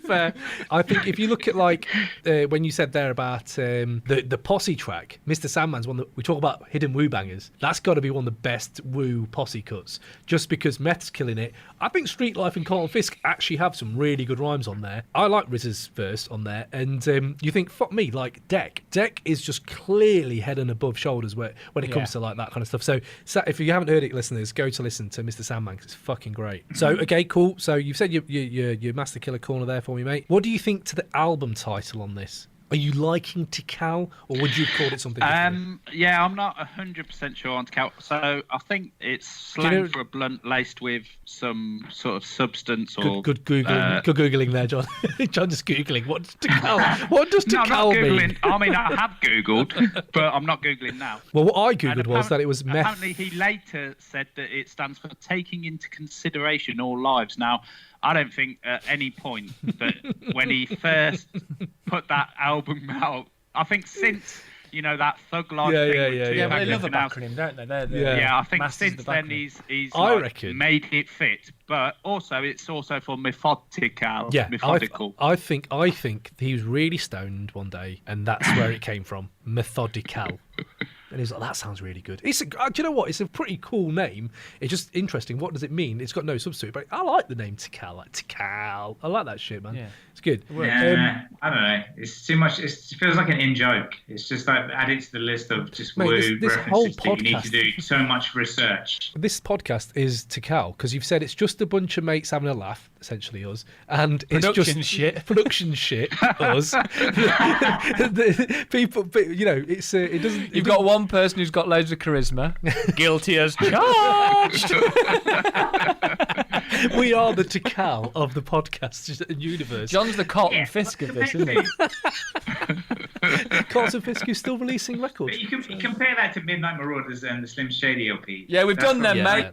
Fair. I think if you look at like when you said there about the Posse track, Mr. Sandman's one that we talk about hidden woo bangers. That's got to be one of the best woo Posse cuts. Just because Meth's killing it. I think Street Life and Carlton Fisk actually have some really good rhymes on there. I like RZA's verse on there, and you think fuck me, like Deck is just clearly head and above shoulders when it comes to like that kind of stuff. So if you haven't heard it, listeners, go to listen to Mr. Sandman because it's fucking great. So okay, cool. So you've said your Master Killer corner there for me, mate. What do you think to the album title on this? Are you liking Tical, or would you have called it something different? Yeah, I'm not 100% sure on Tical. So I think it's slang for a blunt laced with some sort of substance or... Good Googling. Good Googling there, John. John just Googling. What does Tical, what does Tical mean? I mean, I have Googled, but I'm not Googling now. Well, what I Googled was that it was meth. Apparently, he later said that it stands for taking into consideration all lives. Now, I don't think at any point that when he first put that album out, I think since, that Thug Life thing. Yeah, but they love a acronym, don't they? I think since then he's made it fit. But also, it's also for methodical. Yeah, methodical. I think he was really stoned one day, and that's where it came from. Methodical. And he's like, that sounds really good. Do you know what? It's a pretty cool name. It's just interesting. What does it mean? It's got no substitute, but I like the name Tical. Like Tical. I like that shit, man. Yeah. It's good. Yeah, I don't know. It's too much. It feels like an in-joke. It's just like add it to the list of just woo this whole references that you need to do so much research. This podcast is Tical because you've said it's just a bunch of mates having a laugh, essentially us, and it's just production shit, us. The people, it's it doesn't. You've got one person who's got loads of charisma, guilty as charged. We are the Tical of the podcast universe. John's the Carlton Fisk of this, isn't he? Carlton Fisk is still releasing records. But you can compare that to Midnight Marauders and the Slim Shady LP. Yeah, we've done them, mate.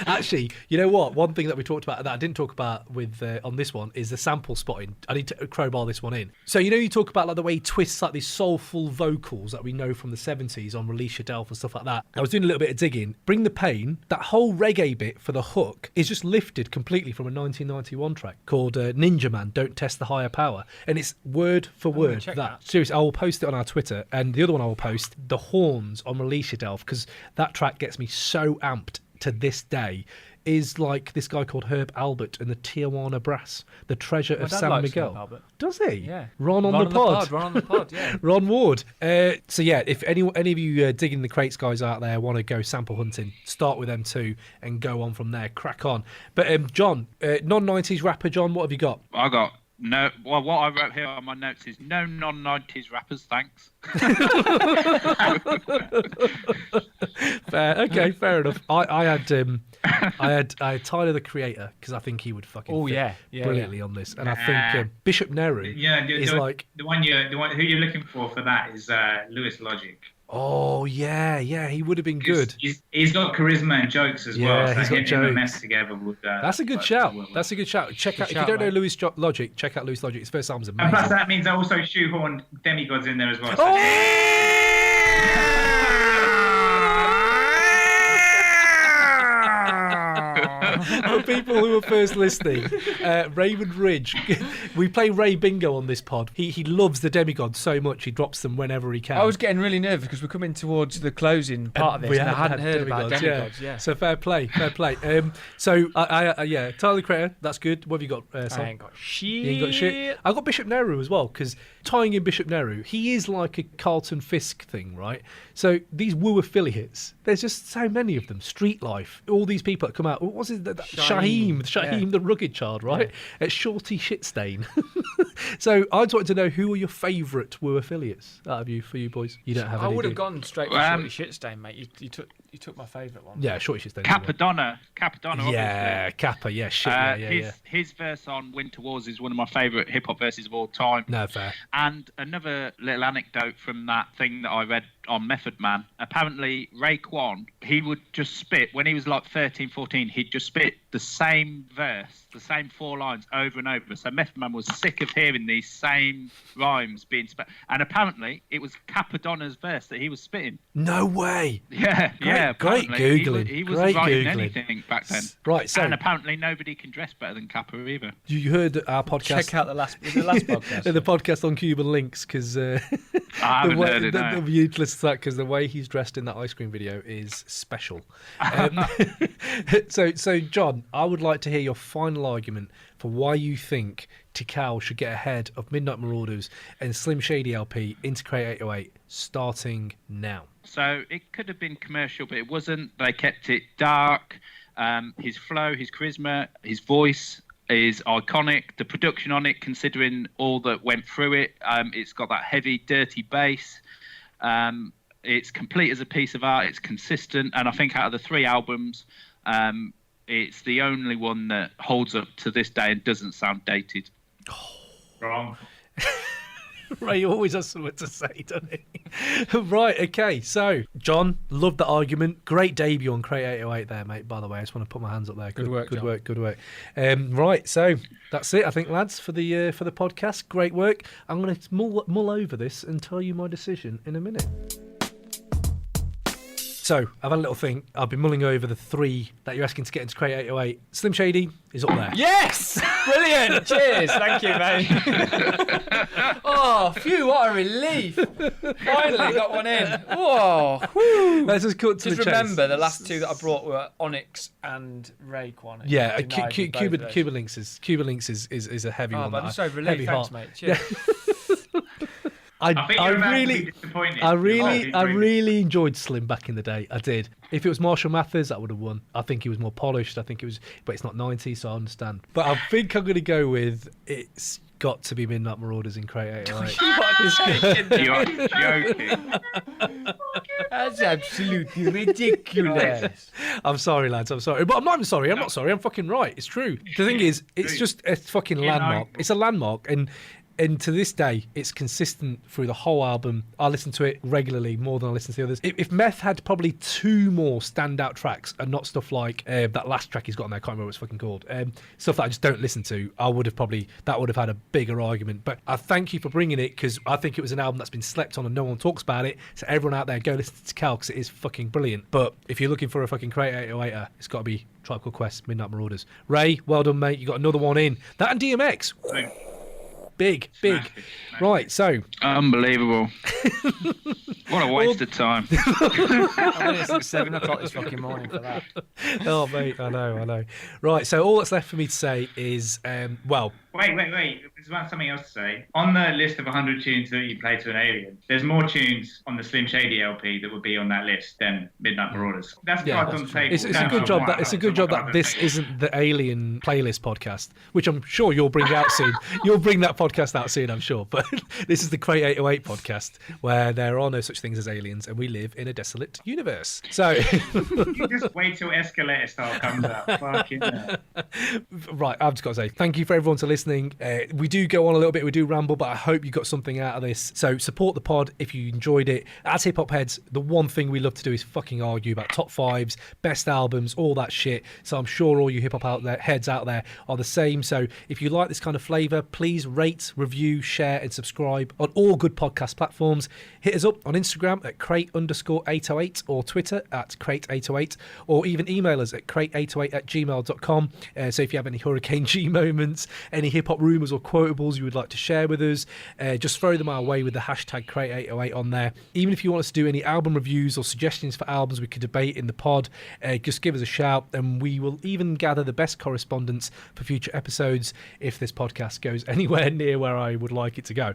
Actually, you know what? One thing that we talked about that I didn't talk about with on this one is the sample spotting. I need to crowbar this one in. So you talk about like the way he twists like these soulful vocals that we know from the 70s on Release Your Delph and stuff like that. I was doing a little bit of digging. Bring the Pain, that whole reggae bit for the hook is just lifted completely from a 1991 track called Ninja Man, Don't Test the Higher Power. And it's word for word that. Seriously, I will post it on our Twitter. And the other one I will post, The Horns on Release Your Delph, because that track gets me so amped to this day. Is like this guy called Herb Albert and the Tijuana Brass, the treasure of San Miguel. Does he? Yeah. Ron on the pod, yeah. Ron Ward. So yeah, if any of you digging the crates guys out there want to go sample hunting, start with them too and go on from there. Crack on. But John, non-90s rapper John, what have you got? I got no. Well, what I wrote here on my notes is no non-90s rappers, thanks. Fair. Okay, fair enough. I had I had Tyler the Creator because I think he would fucking fit brilliantly on this, and I think Bishop Nehru is like the one who you're looking for that is Lewis Logic. Oh yeah, he would have been good. He's got charisma and jokes as well. So he's got jokes. And mess together would, that's a good shout. That's a good shout. Check out if you don't know Lewis Logic. Check out Lewis Logic. His first album's amazing. And plus that means I also shoehorned demigods in there as well. So. For people who are first listening, Raymond Ridge, we play Ray Bingo on this pod. He loves the demigods so much he drops them whenever he can. I was getting really nervous because we're coming towards the closing part of this, and I hadn't heard about demigods. Yeah. So fair play. So Tyler the Creator, that's good. What have you got? I ain't got shit. You ain't got shit. I got Bishop Nehru as well because tying in Bishop Nehru, he is like a Carlton Fisk thing, right? So these woo affiliates, there's just so many of them. Street Life, all these people that come out. What was it? Shaheem, the rugged child, right? At Shorty Shitstain. So I just wanted to know who are your favourite woo affiliates out of you for you boys. You don't have any. I would have gone straight to Shorty Shitstain, mate. You took my favourite one. Yeah, Shorty Shitstain. Capadonna. Yeah, obviously. Kappa. Yeah, shit. His verse on Winter Wars is one of my favourite hip hop verses of all time. No, fair. And another little anecdote from that thing that I read on Method Man. Apparently, Raekwon, he would just spit, when he was like 13, 14, he'd just spit the same verse, the same 4 lines over and over. So Method Man was sick of hearing these same rhymes being spit. And apparently, it was Capadonna's verse that he was spitting. No way. Yeah. Great Googling. He was writing anything back then. Right, so. And apparently, nobody can dress better than Kappa either. You heard our podcast. Check out the last podcast. The podcast on Cuban Links because I haven't heard it. The view listens to that because the way he's dressed in that ice cream video is special. So John, I would like to hear your final argument for why you think Tical should get ahead of Midnight Marauders and Slim Shady LP into Crate 808 starting now. So it could have been commercial, but it wasn't. They kept it dark. His flow, his charisma, his voice is iconic. The production on it, considering all that went through it, it's got that heavy, dirty bass. It's complete as a piece of art. It's consistent. And I think out of the 3 albums, it's the only one that holds up to this day and doesn't sound dated. Wrong. Ray always has something to say, doesn't he? Right, okay. So, John, loved the argument. Great debut on Crate 808 there, mate, by the way. I just want to put my hands up there. Good work. Right, so that's it, I think, lads, for the podcast. Great work. I'm going to mull over this and tell you my decision in a minute. So, I've had a little think. I've been mulling over the 3 that you're asking to get into Crate 808. Slim Shady is up there. Yes! Brilliant! Cheers! Thank you, mate. Oh, phew, what a relief. Finally got one in. Whoa. Whew. Let's just cut to the chase. Just remember, the last 2 that I brought were Onyx and Raekwon. Yeah, Cuban Links is a heavy one. But I'm so relieved. Thanks, mate. Cheers. I really enjoyed Slim back in the day. I did. If it was Marshall Mathers, I would have won. I think he was more polished. But it's not 90, so I understand. But I think I'm going to go with it's got to be Midnight Marauders in Crate 808. You're joking. That's absolutely ridiculous. I'm sorry, lads. I'm sorry. But I'm not sorry. I'm not sorry. I'm fucking right. It's true. The thing is, it's just a fucking landmark. It's a landmark. And to this day, it's consistent through the whole album. I listen to it regularly, more than I listen to the others. If Meth had probably 2 more standout tracks and not stuff like that last track he's got on there, I can't remember what it's fucking called, stuff that I just don't listen to, that would have had a bigger argument. But I thank you for bringing it because I think it was an album that's been slept on and no one talks about it. So everyone out there, go listen to Cal because it is fucking brilliant. But if you're looking for a fucking Crate 808, it's got to be Tribe Called Quest, Midnight Marauders. Ray, well done, mate. You got another one in. That and DMX. Big. Right, so. Unbelievable. What a waste of time. I'm in since 7 o'clock this fucking morning for that. Oh, mate, I know. Right, so all that's left for me to say is, Wait. This is about something else to say. On the list of 100 tunes that you play to an alien, there's more tunes on the Slim Shady LP that would be on that list than Midnight Marauders. That's Yeah, on the table. it's a good job that this isn't the Alien playlist podcast, which I'm sure you'll bring out soon. You'll bring that podcast out soon, I'm sure. But this is the Crate 808 podcast, where there are no such things as aliens, and we live in a desolate universe. So You just wait till Escalator Style comes out. Fucking hell. right, I've just got to say thank you for everyone for listening. We do go on a little bit, we do ramble, but I hope you got something out of this. So support the pod if you enjoyed it. As hip hop heads, the one thing we love to do is fucking argue about top fives, best albums, all that shit. So I'm sure all you hip hop heads out there are the same. So if you like this kind of flavour, please rate, review, share, and subscribe on all good podcast platforms. Hit us up on Instagram at crate_808 or Twitter at crate808, or even email us at crate808@gmail.com. So if you have any Hurricane G moments, any hip hop rumours or quotables you would like to share with us, just throw them our way with the hashtag crate808 on there. Even if you want us to do any album reviews or suggestions for albums we could debate in the pod, just give us a shout, and we will even gather the best correspondence for future episodes if this podcast goes anywhere near where I would like it to go.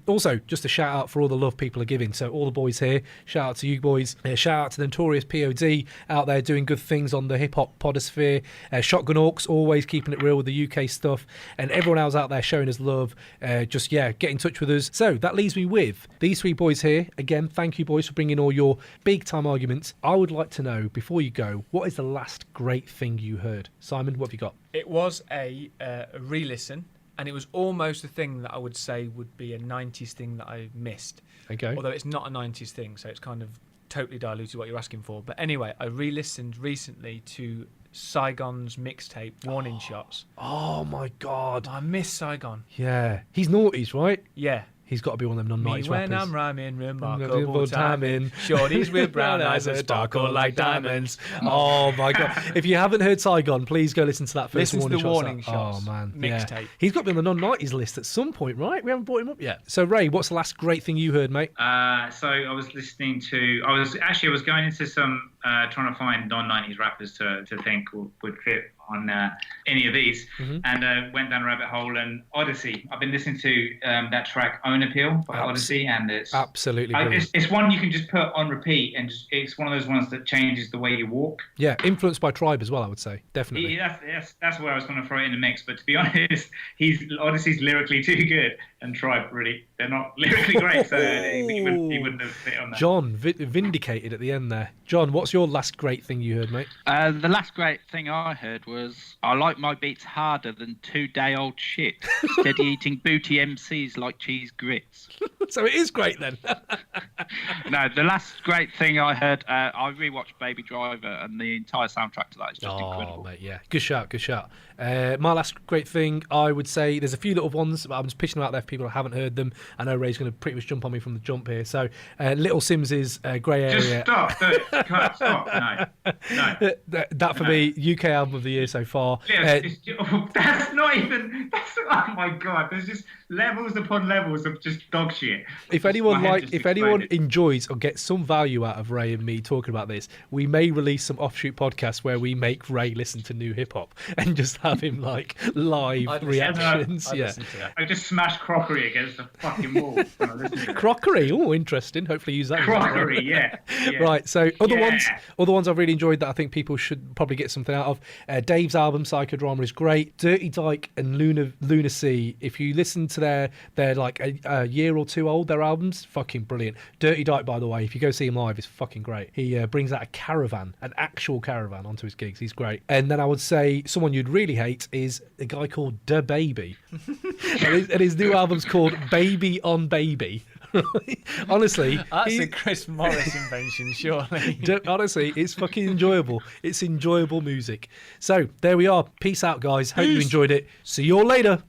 Also, just a shout out for all the love people are giving. So all the boys here, shout out to you boys. Shout out to the Notorious POD out there doing good things on the hip hop podosphere. Shotgun Orcs always keeping it real with the UK stuff, and everyone else out there showing us love. Get in touch with us. So that leaves me with these three boys here. Again, thank you boys for bringing all your big time arguments. I would like to know, before you go, what is the last great thing you heard? Simon, what have you got? It was a re-listen, and it was almost a thing that I would say would be a 90s thing that I missed. Okay. Although it's not a 90s thing, so it's kind of totally diluted what you're asking for. But anyway, I re-listened recently to Saigon's mixtape, Warning Shots. Oh my God. I miss Saigon. Yeah. He's naughties, right? Yeah. He's got to be one of them non-90s Me when rappers. I'm rhyming, remarkable timing. Shorties with brown eyes that sparkle like diamonds. Oh my God. If you haven't heard Saigon, please go listen to that first Listen to the Warning Warning Shots. Shots Oh man. mixtape. Yeah. He's got to be on the non-90s list at some point, right? We haven't brought him up yet. So Ray, what's the last great thing you heard, mate? So I was listening to. I was going into some trying to find non-90s rappers to think would fit on any of these, and went down a rabbit hole. And Odyssey, I've been listening to that track Own Appeal by Odyssey, and it's absolutely brilliant. It's one you can just put on repeat, and it's one of those ones that changes the way you walk. Yeah, influenced by Tribe as well, I would say, definitely. That's where I was going to throw it in the mix. But to be honest, Odyssey's lyrically too good, and Tribe they're not lyrically great, so he wouldn't have fit on that. John, vindicated at the end there. John, what's your last great thing you heard, mate? The last great thing I heard was, I like my beats harder than 2-day-old shit. Steady eating booty MCs like cheese grits. So it is great then. No, the last great thing I heard, I rewatched Baby Driver, and the entire soundtrack to that is just incredible. Mate, yeah. Good shout. My last great thing, I would say, there's a few little ones, but I'm just pitching them out there for people who haven't heard them. I know Ray's going to pretty much jump on me from the jump here. So, Little Sims's Grey Area. Just stop. Stop. No. That for me, UK album of the year so far. That's not even. Oh my God! There's just levels upon levels of just dog shit. If anyone enjoys or gets some value out of Ray and me talking about this, we may release some offshoot podcasts where we make Ray listen to new hip hop and just have him like live reactions. I just smashed crockery against the fucking wall. Crockery, interesting. Hopefully use that. Crockery, yeah. Right. So other ones I've really enjoyed that I think people should probably get something out of. Dave's album Psychodrama is great. Dirty Dyke and Lunacy. If you listen to they're like a year or two old, their albums, fucking brilliant. Dirty Dyke, by the way, if you go see him live, is fucking great. He brings out an actual caravan onto his gigs. He's great. And then I would say someone you'd really hate is a guy called Da Baby. and his new album's called Baby on Baby. Honestly, that's a Chris Morris invention, surely. Honestly, it's fucking enjoyable. It's enjoyable music. So there we are. Peace out, guys. Hope you enjoyed it. See you all later.